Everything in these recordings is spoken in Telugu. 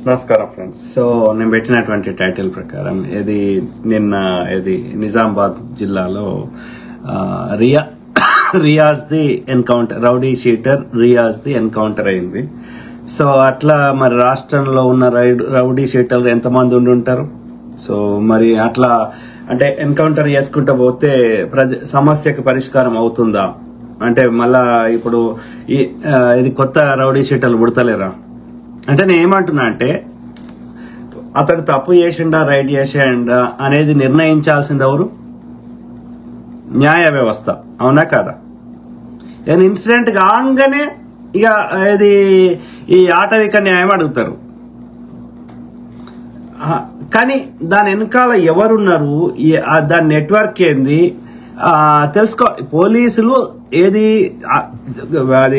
నమస్కారం ఫ్రెండ్స్. సో నేను పెట్టినటువంటి టైటిల్ ప్రకారం ఇది నిజామాబాద్ జిల్లాలో Riyaz the encounter, rowdy sheeter Riyaz the encounter అయింది. సో అట్లా మరి రాష్ట్రంలో ఉన్న రౌడీ షీటర్లు ఎంతమంది ఉండి ఉంటారు? సో మరి అట్లా అంటే ఎన్కౌంటర్ చేసుకుంటూ పోతే సమస్యకు పరిష్కారం అవుతుందా అంటే మళ్ళా ఇప్పుడు ఇది కొత్త రౌడీ షీటర్లు పుడతలేరా అంటే నేను ఏమంటున్నా అంటే అతడు తప్పు చేసిండా రైట్ చేసిండా అనేది నిర్ణయించాల్సింది ఎవరు? న్యాయ వ్యవస్థ, అవునా కాదా? ఏదైనా ఇన్సిడెంట్ కాగానే ఇక ఇది ఈ ఆటవిక న్యాయం అడుగుతారు. కానీ దాని వెనకాల ఎవరున్నారు, దాని నెట్వర్క్ ఏంది తెలుసుకో. పోలీసులు ఏది అది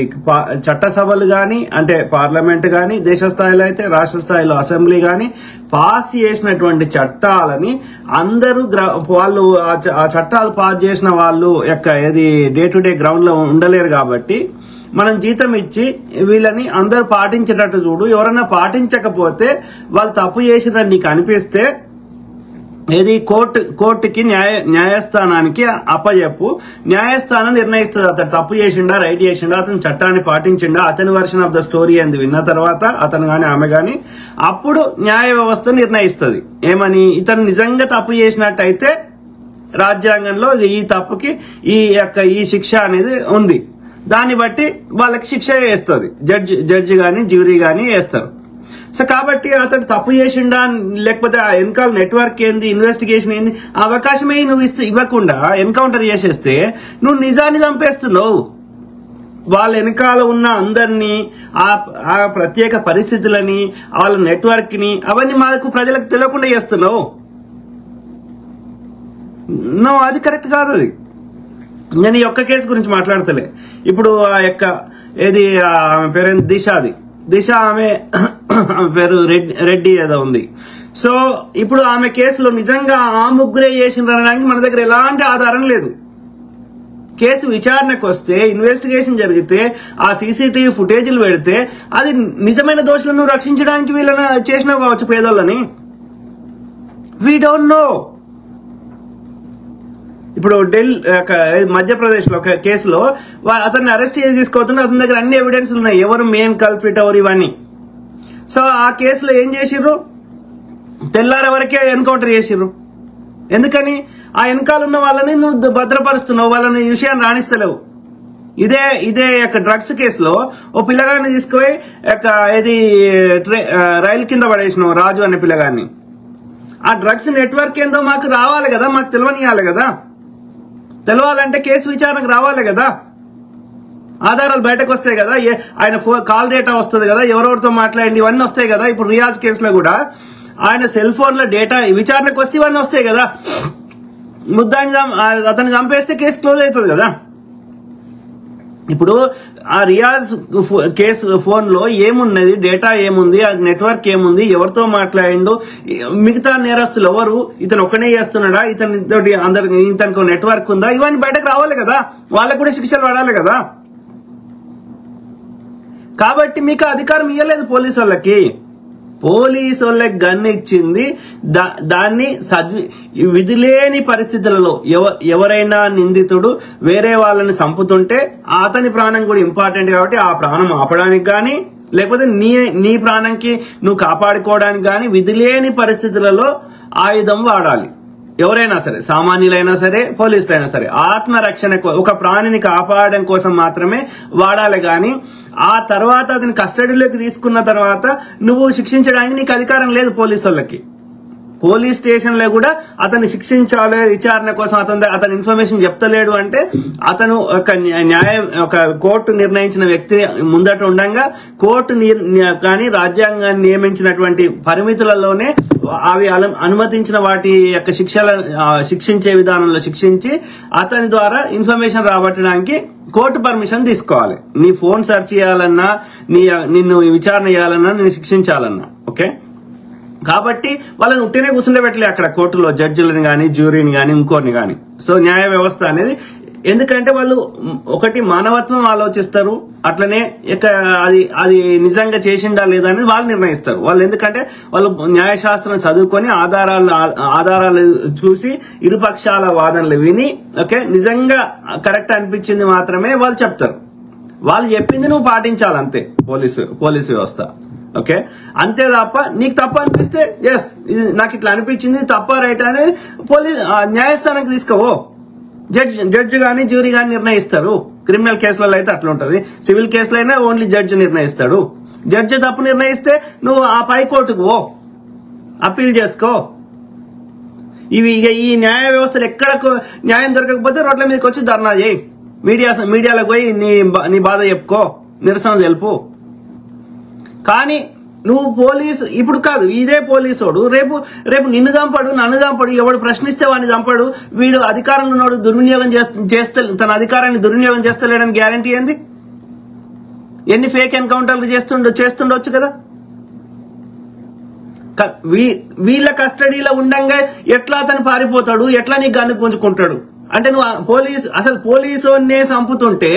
చట్టసభలు గాని అంటే పార్లమెంట్ గాని, దేశ స్థాయిలో అయితే రాష్ట్ర స్థాయిలో అసెంబ్లీ గాని పాస్ చేసినటువంటి చట్టాలని అందరూ వాళ్ళు ఆ చట్టాలు పాస్ చేసిన వాళ్ళు ఏది డే టు డే గ్రౌండ్ లో ఉండలేరు కాబట్టి మనం జీతం ఇచ్చి వీళ్ళని అందరూ పాటించేటట్టు చూడు. ఎవరన్నా పాటించకపోతే వాళ్ళు తప్పు చేసినట్టు నీకు అనిపిస్తే ఏది కోర్టుకి న్యాయస్థానానికి అప్పచెప్పు. న్యాయస్థానం నిర్ణయిస్తుంది అతను తప్పు చేసిండా రైట్ చేసిండా, అతను చట్టాన్ని పాటించిండా, అతని వర్షన్ ఆఫ్ ద స్టోరీ అని విన్న తర్వాత అతను గాని ఆమె గాని అప్పుడు న్యాయ వ్యవస్థ నిర్ణయిస్తుంది ఏమని, ఇతను నిజంగా తప్పు చేసినట్టయితే రాజ్యాంగంలో ఈ తప్పుకి ఈ శిక్ష అనేది ఉంది, దాన్ని బట్టి వాళ్ళకి శిక్ష వేస్తుంది జడ్జి గాని జ్యూరీ గాని వేస్తారు. సో కాబట్టి అతడు తప్పు చేసిండా లేకపోతే ఆ వెనకాల నెట్వర్క్ ఏంది, ఇన్వెస్టిగేషన్ ఏంది, అవకాశమే నువ్వు ఇవ్వకుండా ఎన్కౌంటర్ చేసేస్తే నువ్వు నిజాన్ని చంపేస్తున్నావు. వాళ్ళ వెనకాల ఉన్న అందరినీ ఆ ప్రత్యేక పరిస్థితులని వాళ్ళ నెట్వర్క్ ని అవన్నీ మనకు ప్రజలకు తెలియకుండా చేస్తున్నావు. అది కరెక్ట్ కాదు. అది నేను ఈ ఒక్క కేసు గురించి మాట్లాడతలే. ఇప్పుడు ఆమె పేరు దిశ ఆమె పేరు రెడ్డి ఏదో ఉంది. సో ఇప్పుడు ఆమె కేసులో నిజంగా ఆ ముగ్గురే చేసిండ్రనడానికి మన దగ్గర ఎలాంటి ఆధారం లేదు. కేసు విచారణకు వస్తే ఇన్వెస్టిగేషన్ జరిగితే ఆ సీసీటీవీ ఫుటేజీలు పెడితే అది నిజమైన దోషులను రక్షించడానికి వీళ్ళని చేసినావు కావచ్చు పేదోళ్ళని. We don't know. ఇప్పుడు మధ్యప్రదేశ్ లో ఒక కేసులో అతన్ని అరెస్ట్ చేసి తీసుకోవద్దు, అతని దగ్గర అన్ని ఎవిడెన్స్ ఉన్నాయి, ఎవరు మెయిన్ కల్ప్రిట్ ఎవరు ఇవన్నీ. సో ఆ కేసులో ఏం చేసిర్రు, తెల్లార వరకే ఎన్కౌంటర్ చేసిర్రు. ఎందుకని? ఆ వెనకాల ఉన్న వాళ్ళని నువ్వు భద్రపరుస్తున్నావు, వాళ్ళని ఈ విషయాన్ని రాణిస్తలేవు. ఇదే డ్రగ్స్ కేసులో ఓ పిల్లగాన్ని తీసుకుపోయి రైలు కింద పడేసినావు, రాజు అనే పిల్లగాన్ని. ఆ డ్రగ్స్ నెట్వర్క్ ఏందో మాకు రావాలి కదా, మాకు తెలియనియాలి కదా. తెలవాలంటే కేసు విచారణకు రావాలి కదా, ఆధారాలు బయటకు వస్తాయి కదా, ఆయన కాల్ డేటా వస్తుంది కదా, ఎవరెవరితో మాట్లాడండి ఇవన్నీ వస్తాయి కదా. ఇప్పుడు రియాజ్ కేసులో కూడా ఆయన సెల్ ఫోన్ లో డేటా విచారణకు వస్తే ఇవన్నీ వస్తాయి కదా. ముద్దాన్ని అతన్ని చంపేస్తే కేసు క్లోజ్ అవుతుంది కదా. ఇప్పుడు ఆ రియాజ్ కేసు ఫోన్ లో ఏమున్నది, డేటా ఏముంది, ఆ నెట్వర్క్ ఏముంది, ఎవరితో మాట్లాడిండు, మిగతా నేరస్తులు ఎవరు, ఇతను ఒక్కనే చేస్తున్నాడా, ఇతనికి నెట్వర్క్ ఉందా, ఇవన్నీ బయటకు రావాలి కదా. వాళ్ళకు కూడా శిక్షలు పడాలి కదా. కాబట్టి మీకు అధికారం ఇవ్వలేదు పోలీసు వాళ్ళకి. పోలీసు వాళ్ళకి గన్ ఇచ్చింది దాన్ని విధిలేని పరిస్థితులలో ఎవరైనా నిందితుడు వేరే వాళ్ళని చంపుతుంటే అతని ప్రాణం కూడా ఇంపార్టెంట్ కాబట్టి ఆ ప్రాణం ఆపడానికి గాని లేకపోతే నీ ప్రాణంకి నువ్వు కాపాడుకోవడానికి గాని విధిలేని పరిస్థితులలో ఆయుధం వాడాలి. ఎవరైనా సరే, సామాన్యులైనా సరే, పోలీసులైనా సరే, ఆత్మరక్షణ ఒక ప్రాణిని కాపాడడం కోసం మాత్రమే వాడాలి. గాని ఆ తర్వాత అతని కస్టడీలోకి తీసుకున్న తర్వాత నువ్వు శిక్షించడానికి నీకు అధికారం లేదు పోలీసు వాళ్ళకి. పోలీస్ స్టేషన్ లో కూడా అతన్ని శిక్షించాలి విచారణ కోసం అతను ఇన్ఫర్మేషన్ చెప్తలేడు అంటే అతను ఒక కోర్టు నిర్ణయించిన వ్యక్తి ముందట ఉండగా కోర్టు కానీ రాజ్యాంగాన్ని నియమించినటువంటి పరిమితులలోనే అవి అనుమతించిన వాటి యొక్క శిక్షించే విధానంలో శిక్షించి అతని ద్వారా ఇన్ఫర్మేషన్ రాబట్టడానికి కోర్టు పర్మిషన్ తీసుకోవాలి. నీ ఫోన్ సెర్చ్ చేయాలన్నా, నిన్ను విచారణ చేయాలన్నా, నిన్ను శిక్షించాలన్నా. ఓకే, కాబట్టి వాళ్ళని ఉట్టినే కూర్చుండబెట్టలే అక్కడ కోర్టులో జడ్జిలను గాని, జ్యూరీని గాని, ఇంకోరిని గాని. సో న్యాయ వ్యవస్థ అనేది ఎందుకంటే వాళ్ళు ఒకటి మానవత్వం ఆలోచిస్తారు, అట్లనే అది నిజంగా చేసిండా లేదా అనేది వాళ్ళు నిర్ణయిస్తారు. వాళ్ళు ఎందుకంటే వాళ్ళు న్యాయశాస్త్రం చదువుకొని ఆధారాలు చూసి ఇరుపక్షాల వాదనలు విని ఓకే నిజంగా కరెక్ట్ అనిపించింది మాత్రమే వాళ్ళు చెప్తారు. వాళ్ళు చెప్పింది నువ్వు పాటించాలి అంతే. పోలీసు వ్యవస్థ ఓకే అంతే తప్ప నీకు తప్ప అనిపిస్తే ఎస్ ఇది నాకు ఇట్లా అనిపించింది తప్ప రైట్ అనేది న్యాయస్థానానికి తీసుకోవో. జడ్జి కానీ జ్యూరీ కానీ నిర్ణయిస్తారు. క్రిమినల్ కేసులలో అయితే అట్లా ఉంటది. సివిల్ కేసులో అయినా ఓన్లీ జడ్జి నిర్ణయిస్తాడు. జడ్జి తప్పు నిర్ణయిస్తే నువ్వు ఆ పైకోర్టుకు పో, అప్పీల్ చేసుకో. ఈ న్యాయ వ్యవస్థలు ఎక్కడ న్యాయం దొరకకపోతే రోడ్ల మీదకి వచ్చి ధర్నా చేయి, మీడియాలకు పోయి నీ బాధ చెప్పుకో, నిరసన తెలుపు. కానీ నువ్వు పోలీసు ఇప్పుడు కాదు, ఇదే పోలీసోడు రేపు నిన్ను చంపడు, నన్ను చంపడు, ఎవడు ప్రశ్నిస్తే వాడిని చంపడు. వీడు అధికారంలో ఉన్నాడు, దుర్వినియోగం తన అధికారాన్ని దుర్వినియోగం చేస్తలేడని గ్యారంటీ ఏంది? ఎన్ని ఫేక్ ఎన్కౌంటర్లు చేస్తుండొచ్చు కదా. వీళ్ళ కస్టడీలో ఉండంగా ఎట్లా అతను పారిపోతాడు, ఎట్లా నీ గన్ను పుంజుకుంటాడు? అంటే నువ్వు అసలు పోలీసోనే చంపుతుంటే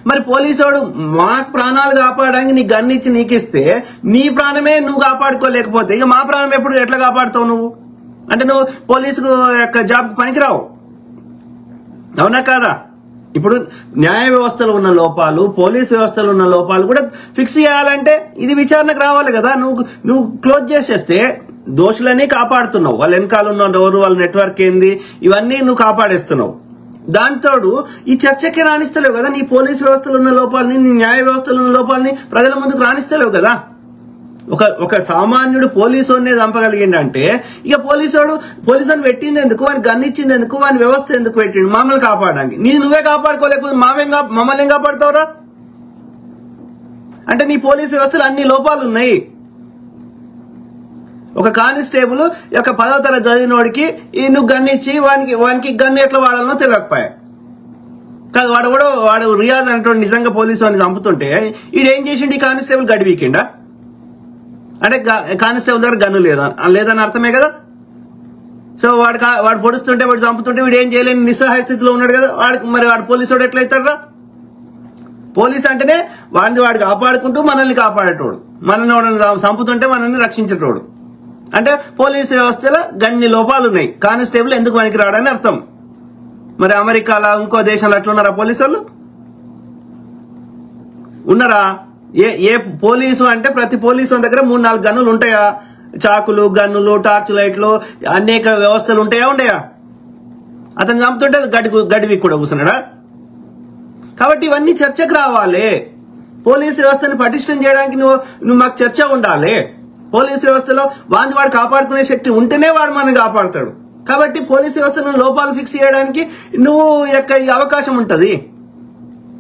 మరి పోలీసోడు మా ప్రాణాలు కాపాడడానికి నీ గన్ను ఇచ్చి నీకిస్తే నీ ప్రాణమే నువ్వు కాపాడుకోలేకపోతే ఇక మా ప్రాణం ఎట్లా కాపాడుతావు నువ్వు? అంటే నువ్వు పోలీసు యొక్క జాబ్ పనికిరావు, అవునా కాదా? ఇప్పుడు న్యాయ వ్యవస్థలో ఉన్న లోపాలు, పోలీస్ వ్యవస్థలో ఉన్న లోపాలు కూడా ఫిక్స్ చేయాలంటే ఇది విచారణకు రావాలి కదా. నువ్వు క్లోజ్ చేసేస్తే దోషులని కాపాడుతున్నావు. వాళ్ళ వెనకాల ఉన్న ఎవరు, వాళ్ళ నెట్వర్క్ ఏంది, ఇవన్నీ నువ్వు కాపాడేస్తున్నావు. దాంతోడు ఈ చర్చకి రాణిస్తలేవు కదా. నీ పోలీస్ వ్యవస్థలో ఉన్న లోపాలని, నీ న్యాయ వ్యవస్థలో ఉన్న లోపాలని ప్రజల ముందుకు రాణిస్తలేవు కదా. ఒక సామాన్యుడు పోలీసునే చంపగలిగిండంటే ఇక పోలీసుని పెట్టింది ఎందుకు, వాని గన్ ఇచ్చింది ఎందుకు, వాని వ్యవస్థ ఎందుకు పెట్టిండు? మమ్మల్ని కాపాడడానికి. నువ్వే కాపాడుకోలేకపోతే మమ్మల్ని ఏం కాపాడుతావురా? అంటే నీ పోలీసు వ్యవస్థలో అన్ని లోపాలు ఉన్నాయి. ఒక కానిస్టేబుల్ యొక్క 10వ తరగతి చదివినోడికి నువ్వు గన్ ఇచ్చి వానికి గన్ను ఎట్లా వాడాలనో తెలియకపోయా కాదు. వాడు రియాజ్ అంటాడు నిజంగా పోలీసు అని చంపుతుంటే ఈడేం చేసిండు? ఈ కానిస్టేబుల్ గడి వీకిండా? అంటే కానిస్టేబుల్ దగ్గర గన్ను లేదని అర్థమే కదా. సో వాడు పొడుస్తుంటే, వాడు చంపుతుంటే వీడు ఏం చేయలేని నిస్సహాయ స్థితిలో ఉన్నాడు కదా. వాడు పోలీసు ఎట్లయితాడు? పోలీసు అంటేనే వాడు కాపాడుకుంటూ మనల్ని కాపాడేటోడు, మనల్ని చంపుతుంటే మనల్ని రక్షించేటోడు. అంటే పోలీసు వ్యవస్థలో గన్ని లోపాలు ఉన్నాయి. కానిస్టేబుల్ ఎందుకు పనికి రాడని అర్థం. మరి అమెరికాలో ఇంకో దేశంలో అట్లున్నారా పోలీసు వాళ్ళు? ఉన్నారా? ఏ పోలీసు అంటే ప్రతి పోలీసు దగ్గర 3-4 గన్నులు ఉంటాయా? చాకులు, గన్నులు, టార్చ్ లైట్లు, అనేక వ్యవస్థలు ఉండయా? అతను చంపుతుంటే గడివి కూడా కూర్చున్నాడా? కాబట్టి ఇవన్నీ చర్చకు రావాలి. పోలీసు వ్యవస్థను పటిష్టం చేయడానికి నువ్వు మాకు చర్చ ఉండాలి. పోలీసు వ్యవస్థలో వాడు కాపాడుకునే శక్తి ఉంటేనే వాడు మనల్ని కాపాడుతాడు. కాబట్టి పోలీసు వ్యవస్థలో లోపాలు ఫిక్స్ చేయడానికి నువ్వు ఈ అవకాశం ఉంటది.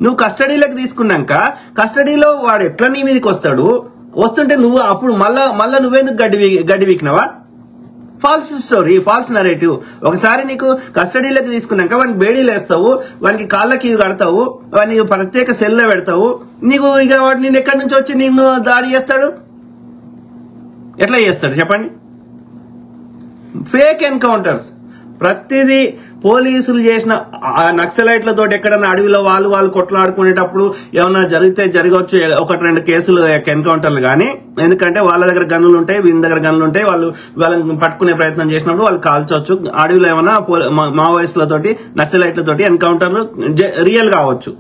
నువ్వు కస్టడీలోకి తీసుకున్నాక కస్టడీలో వాడు ఎట్లా నీ మీదకి వస్తుంటే నువ్వు అప్పుడు మళ్ళా నువ్వెందుకు గడ్డి వీకినావా? False story, false narrative. ఒకసారి నీకు కస్టడీలోకి తీసుకున్నాక వానికి బేడీలు వేస్తావు, వానికి కాళ్ళకి కడతావు, వాడిని ప్రత్యేక సెల్లో పెడతావు. నీకు ఇక వాడు నేను ఎక్కడి నుంచి వచ్చి నిన్ను దాడి చేస్తాడు? ఎట్లా చేస్తాడు చెప్పండి? ఫేక్ ఎన్కౌంటర్స్ ప్రతిదీ పోలీసులు చేసిన నక్సలైట్లతో ఎక్కడన్నా అడవిలో వాళ్ళు కొట్లాడుకునేటప్పుడు ఏమన్నా జరగవచ్చు 1-2 కేసులు ఎన్కౌంటర్లు కానీ. ఎందుకంటే వాళ్ళ దగ్గర గన్నులు ఉంటాయి, వీళ్ళ దగ్గర గన్నులు ఉంటాయి. వాళ్ళని పట్టుకునే ప్రయత్నం చేసినప్పుడు వాళ్ళు కాల్చవచ్చు. అడవిలో ఏమన్నా మావోయిస్టులతోటి, నక్సలైట్లతోటి ఎన్కౌంటర్లు రియల్ కావచ్చు.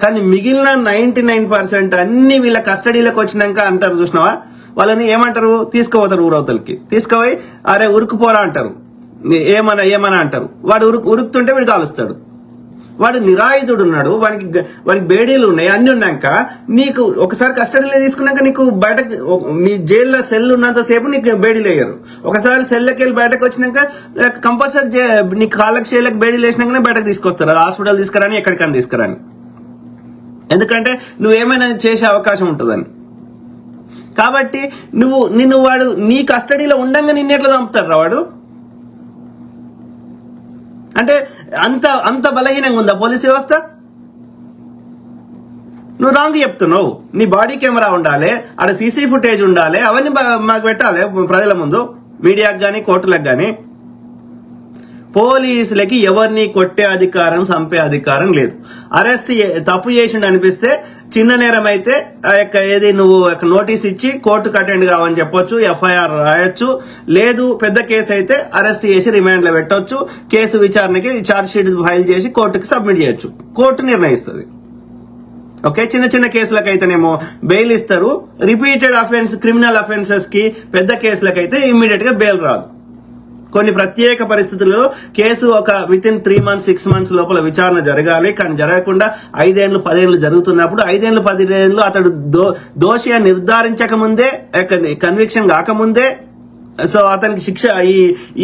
కానీ మిగిలిన 99% అన్ని వీళ్ళ కస్టడీలోకి వచ్చినాక అంటారు చూసినావా, వాళ్ళని ఏమంటారు? తీసుకుపోతారు ఊరవతలకి. తీసుకుపోయి అరే ఉరుకుపోరా అంటారు, ఏమన్నా అంటారు. వాడు ఉరుకుతుంటే వీడు కాలుస్తాడు. వాడు నిరాయుధుడు ఉన్నాడు, వానికి బేడీలు ఉన్నాయి, అన్ని ఉన్నాక నీకు ఒకసారి కస్టడీలో తీసుకున్నాక నీకు బయటకు నీ జైల్లో సెల్ ఉన్నంత సేపు నీకు బేడీలు వేయరు. ఒకసారి సెల్లోకి వెళ్ళి బయటకు వచ్చినాక కంపల్సరీ నీకు కాళ్ళకి చేళ్ళకి బేడీలు వేసినాకనే బయటకు తీసుకొస్తారు. అది హాస్పిటల్ తీసుకురాని, ఎక్కడికైనా తీసుకురాని. ఎందుకంటే నువ్వేమైనా చేసే అవకాశం ఉంటుందని. కాబట్టి వాడు నీ కస్టడీలో ఉండంగా నిన్నెట్లా చంపుతాడు వాడు? అంటే అంత బలహీనంగా ఉందా పోలీస్ వ్యవస్థ? నువ్వు రాంగ్ చెప్తున్నావు. నీ బాడీ కెమెరా ఉండాలి, ఆడ సీసీ ఫుటేజ్ ఉండాలి, అవన్నీ మాకు పెట్టాలి ప్రజల ముందు, మీడియాకు గానీ కోర్టులకు గానీ. పోలీసులకి ఎవరిని కొట్టే అధికారం, చంపే అధికారం లేదు. అరెస్ట్ తప్పు చేసిండు అనిపిస్తే చిన్న నేరం అయితే ఏది నువ్వు నోటీస్ ఇచ్చి కోర్టుకు అటెండ్ కావని చెప్పొచ్చు, ఎఫ్ఐఆర్ రాయొచ్చు. లేదు పెద్ద కేసు అయితే అరెస్ట్ చేసి రిమాండ్ లో పెట్టొచ్చు, కేసు విచారణకి ఛార్జ్ షీట్ ఫైల్ చేసి కోర్టుకి సబ్మిట్ చేయొచ్చు, కోర్టు నిర్ణయిస్తుంది. ఓకే, చిన్న చిన్న కేసులకైతేనేమో బెయిల్ ఇస్తారు. రిపీటెడ్ అఫెన్స్, క్రిమినల్ అఫెన్సెస్ కి, పెద్ద కేసులకైతే ఇమ్మీడియట్ గా బెయిల్ రాదు. కొన్ని ప్రత్యేక పరిస్థితుల్లో కేసు ఒక విత్ ఇన్ 3 months 6 months లోపల విచారణ జరగాలి. కానీ జరగకుండా 5 ఏళ్ళు 10 ఏళ్ళు జరుగుతున్నప్పుడు 5 ఏళ్ళు 10 ఏళ్ళు అతడు దోషి అని నిర్ధారించక ముందే, కన్విక్షన్ కాకముందే సో అతనికి శిక్ష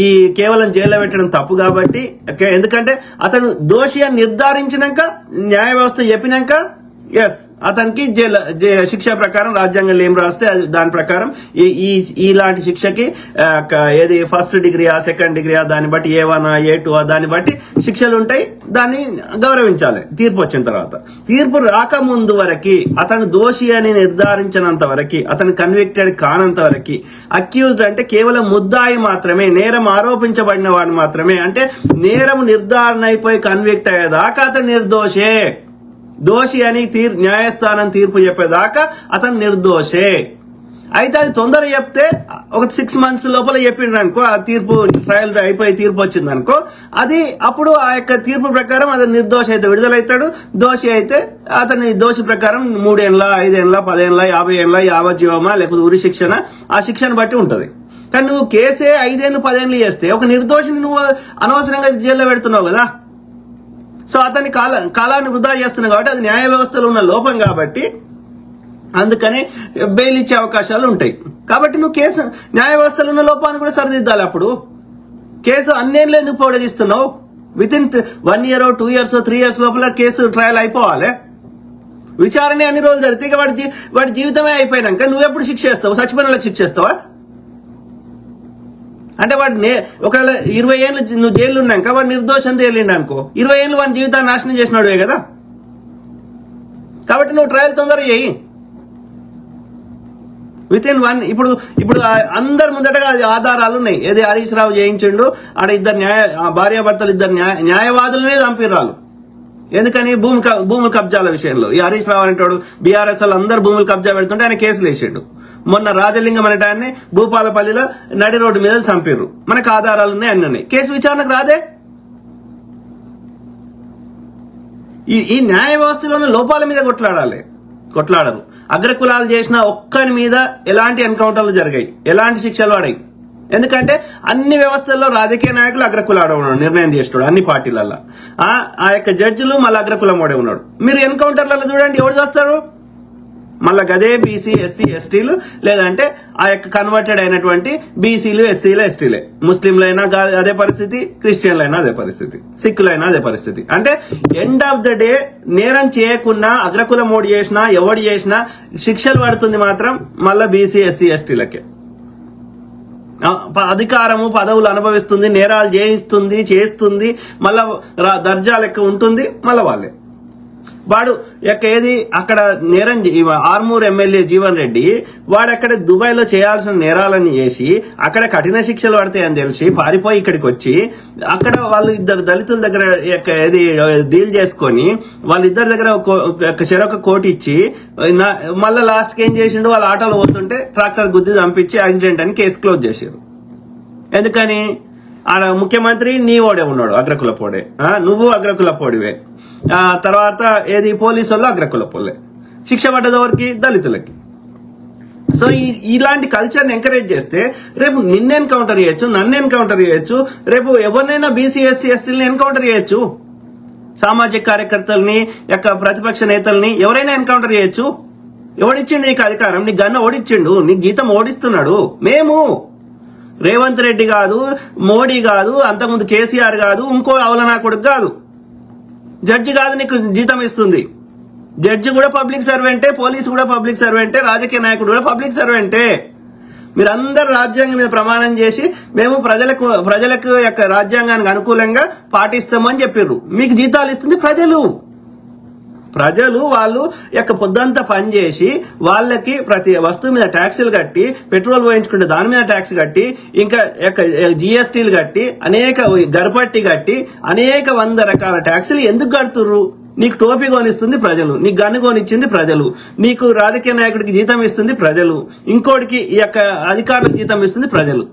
ఈ కేవలం జైల్లో పెట్టడం తప్పు కాబట్టి. ఎందుకంటే అతను దోషి అని నిర్ధారించినాక, న్యాయ వ్యవస్థ చెప్పినాక ఎస్ అతనికి శిక్ష ప్రకారం రాజ్యాంగంలో ఏం రాస్తే దాని ప్రకారం ఇలాంటి శిక్షకి ఏది ఫస్ట్ డిగ్రీయా సెకండ్ డిగ్రీయా దాన్ని బట్టి A1 A2 దాన్ని బట్టి శిక్షలు ఉంటాయి. దాన్ని గౌరవించాలి తీర్పు వచ్చిన తర్వాత. తీర్పు రాకముందు వరకు, అతను దోషి అని నిర్ధారించినంత వరకు, అతను కన్విక్టెడ్ కానంత వరకు, అక్యూజ్డ్ అంటే కేవలం ముద్దాయి మాత్రమే, నేరం ఆరోపించబడిన వాడు మాత్రమే, అంటే నేరం నిర్ధారణ అయిపోయి కన్విక్ట్ అయ్యేదాకా అతను నిర్దోషే. దోషి అని న్యాయస్థానం తీర్పు చెప్పేదాకా అతను నిర్దోషే. అయితే అది తొందర చెప్తే ఒక 6 months లోపల చెప్పిండ్రు అనుకో, ఆ తీర్పు ట్రయల్ అయిపోయి తీర్పు వచ్చింది అనుకో, అది అప్పుడు ఆ యొక్క తీర్పు ప్రకారం అతను నిర్దోషి అయితే విడుదలవుతాడు. దోషి అయితే అతని దోషి ప్రకారం 3 ఏళ్ళ 5 ఏళ్ళ 10 ఏళ్ళ 50 ఏళ్ళ యావజ్జీవమా లేకపోతే ఉరి శిక్షణ, ఆ శిక్షను బట్టి ఉంటది. కానీ నువ్వు కేసే 5 ఏళ్ళు 10 ఏళ్ళు చేస్తే ఒక నిర్దోషిని నువ్వు అనవసరంగా జైల్లో పెడుతున్నావు కదా. సో అతని కాలాన్ని వృధా చేస్తున్నావు కాబట్టి అది న్యాయ వ్యవస్థలో ఉన్న లోపం కాబట్టి అందుకని బెయిల్ ఇచ్చే అవకాశాలు ఉంటాయి. కాబట్టి నువ్వు కేసు న్యాయ వ్యవస్థలో ఉన్న లోపాన్ని కూడా సరిదిద్దాలి. అప్పుడు కేసు అన్నేళ్ళు ఎందుకు పొడిగిస్తున్నావు? Within 1 year 2 years 3 years లోపల కేసు ట్రయల్ అయిపోవాలి. విచారణ అన్ని రోజులు జరిగితే ఇక వాడి జీవితమే అయిపోయినాక నువ్వెప్పుడు శిక్ష చేస్తావు? చచ్చిపోయిన వాళ్ళకి శిక్ష చేస్తావా? అంటే వాడు ఒకవేళ 20 ఏళ్ళు నువ్వు జైలు ఉన్నాక వాడు నిర్దోషం తేలిండు అనుకో, 20 ఏళ్ళు వాడి జీవితాన్ని నాశనం చేసినాడువే కదా. కాబట్టి నువ్వు ట్రయల్ తొందర చేయి. విత్ ఇన్ 1 ఇప్పుడు అందరు ముందటగా ఆధారాలు ఉన్నాయి. ఏది హరీష్ రావు చేయించిండు, ఆడ భార్యాభర్తలు ఇద్దరు న్యాయవాదులనే చంపిర్రాలు. ఎందుకని? భూముల కబ్జాల విషయంలో. ఈ హరీష్ రావు అనేటోడు బీఆర్ఎస్ వాళ్ళు అందరు భూములు కబ్జా పెడుతుంటే ఆయన కేసులు వేసాడు. మొన్న రాజలింగం అనేట ఆయన్ని భూపాలపల్లిలో నడి రోడ్డు మీద చంపిర్రు. మనకు ఆధారాలు ఉన్నాయి, అన్ని ఉన్నాయి. కేసు విచారణకు రాదే. ఈ న్యాయ వ్యవస్థలోని లోపాల మీద కొట్లాడరు. అగ్రకులాలు చేసిన ఒక్కని మీద ఎలాంటి ఎన్కౌంటర్లు జరిగాయి, ఎలాంటి శిక్షలు పడాయి. ఎందుకంటే అన్ని వ్యవస్థల్లో రాజకీయ నాయకులు అగ్రకులాడే ఉన్నాడు, నిర్ణయం చేస్తాడు అన్ని పార్టీలలో. ఆ యొక్క జడ్జిలు మళ్ళీ అగ్రకులం వాడే ఉన్నాడు. మీరు ఎన్కౌంటర్లలో చూడండి ఎవరు చేస్తారు? మళ్ళా గదే బీసీ ఎస్సీ ఎస్టీలు, లేదంటే ఆ యొక్క కన్వర్టెడ్ అయినటువంటి బీసీలు ఎస్సీలు ఎస్టీలే. ముస్లింలైనా అదే పరిస్థితి, క్రిస్టియన్లైనా అదే పరిస్థితి, సిక్కులైనా అదే పరిస్థితి. అంటే ఎండ్ ఆఫ్ ద డే నేరం చేయకుండా అగ్రకులం ఓడి చేసినా ఎవడు చేసినా శిక్షలు పడుతుంది మాత్రం మళ్ళా బీసీ ఎస్సీ ఎస్టీలకే. అధికారము పదవులు అనుభవిస్తుంది, నేరాలు చేస్తుంది, మళ్ళా దర్జా లెక్క ఉంటుంది మళ్ళా వాళ్ళే. వాడు ఏది అక్కడ నేరం ఆర్మూర్ ఎమ్మెల్యే జీవన్ రెడ్డి వాడు అక్కడ దుబాయ్ లో చేయాల్సిన నేరాలని చేసి అక్కడ కఠిన శిక్షలు పడతాయని తెలిసి పారిపోయి ఇక్కడికి వచ్చి అక్కడ వాళ్ళు ఇద్దరు దళితుల దగ్గర ఏది డీల్ చేసుకొని వాళ్ళిద్దరి దగ్గర చెరొక కోటి ఇచ్చి మళ్ళీ లాస్ట్ కి ఏం చేసిండు, వాళ్ళ ఆటోలో పోతుంటే ట్రాక్టర్ గుద్ది చంపించి యాక్సిడెంట్ అని కేసు క్లోజ్ చేశారు. ఎందుకని? ఆడ ముఖ్యమంత్రి నీ ఓడే ఉన్నాడు, అగ్రకులపోడే, నువ్వు అగ్రకులపోడివే. తర్వాత ఏది పోలీసు వాళ్ళు అగ్రకులపోలే. శిక్ష పడ్డదవరికి దళితులకి. సో ఇలాంటి కల్చర్ని ఎంకరేజ్ చేస్తే రేపు నిన్ను ఎన్కౌంటర్ చేయొచ్చు, నన్ను ఎన్కౌంటర్ చేయొచ్చు, రేపు ఎవరినైనా బీసీ ఎస్సీ ఎస్టీలని ఎన్కౌంటర్ చేయొచ్చు, సామాజిక కార్యకర్తల్ని యొక్క ప్రతిపక్ష నేతల్ని ఎవరైనా ఎన్కౌంటర్ చేయొచ్చు. ఎవడిచ్చిండు నీకు అధికారం? నీ గన్న ఓడిచ్చిండు, నీకు జీతం ఓడిస్తున్నాడు. మేము రేవంత్ రెడ్డి కాదు, మోడీ కాదు, అంతకుముందు కేసీఆర్ కాదు, ఇంకో అవలనా కొడుకు కాదు, జడ్జి కాదు నీకు జీతం ఇస్తుంది. జడ్జి కూడా పబ్లిక్ సర్వెంటే, పోలీసు కూడా పబ్లిక్ సర్వెంటే, రాజకీయ నాయకుడు కూడా పబ్లిక్ సర్వెంటే. మీరందరూ రాజ్యాంగం మీద ప్రమాణం చేసి మేము ప్రజలకు యొక్క రాజ్యాంగానికి అనుకూలంగా పాటిస్తామని చెప్పారు. మీకు జీతాలు ఇస్తుంది ప్రజలు. ప్రజలు వాళ్ళు యొక్క పొద్దంతా పనిచేసి వాళ్ళకి ప్రతి వస్తువు మీద ట్యాక్సీలు కట్టి, పెట్రోల్ పోయించుకుంటే దాని మీద ట్యాక్స్ కట్టి, ఇంకా జిఎస్టీలు కట్టి, అనేక గర్పట్టి కట్టి, అనేక 100 రకాల ట్యాక్సీలు ఎందుకు కడుతుర్రు? నీకు టోపీ కొనిస్తుంది ప్రజలు, నీకు గన్ను కొనిచ్చింది ప్రజలు, నీకు రాజకీయ నాయకుడికి జీతం ఇస్తుంది ప్రజలు, ఇంకోటికి ఈ యొక్క అధికారులకు జీతం ఇస్తుంది ప్రజలు.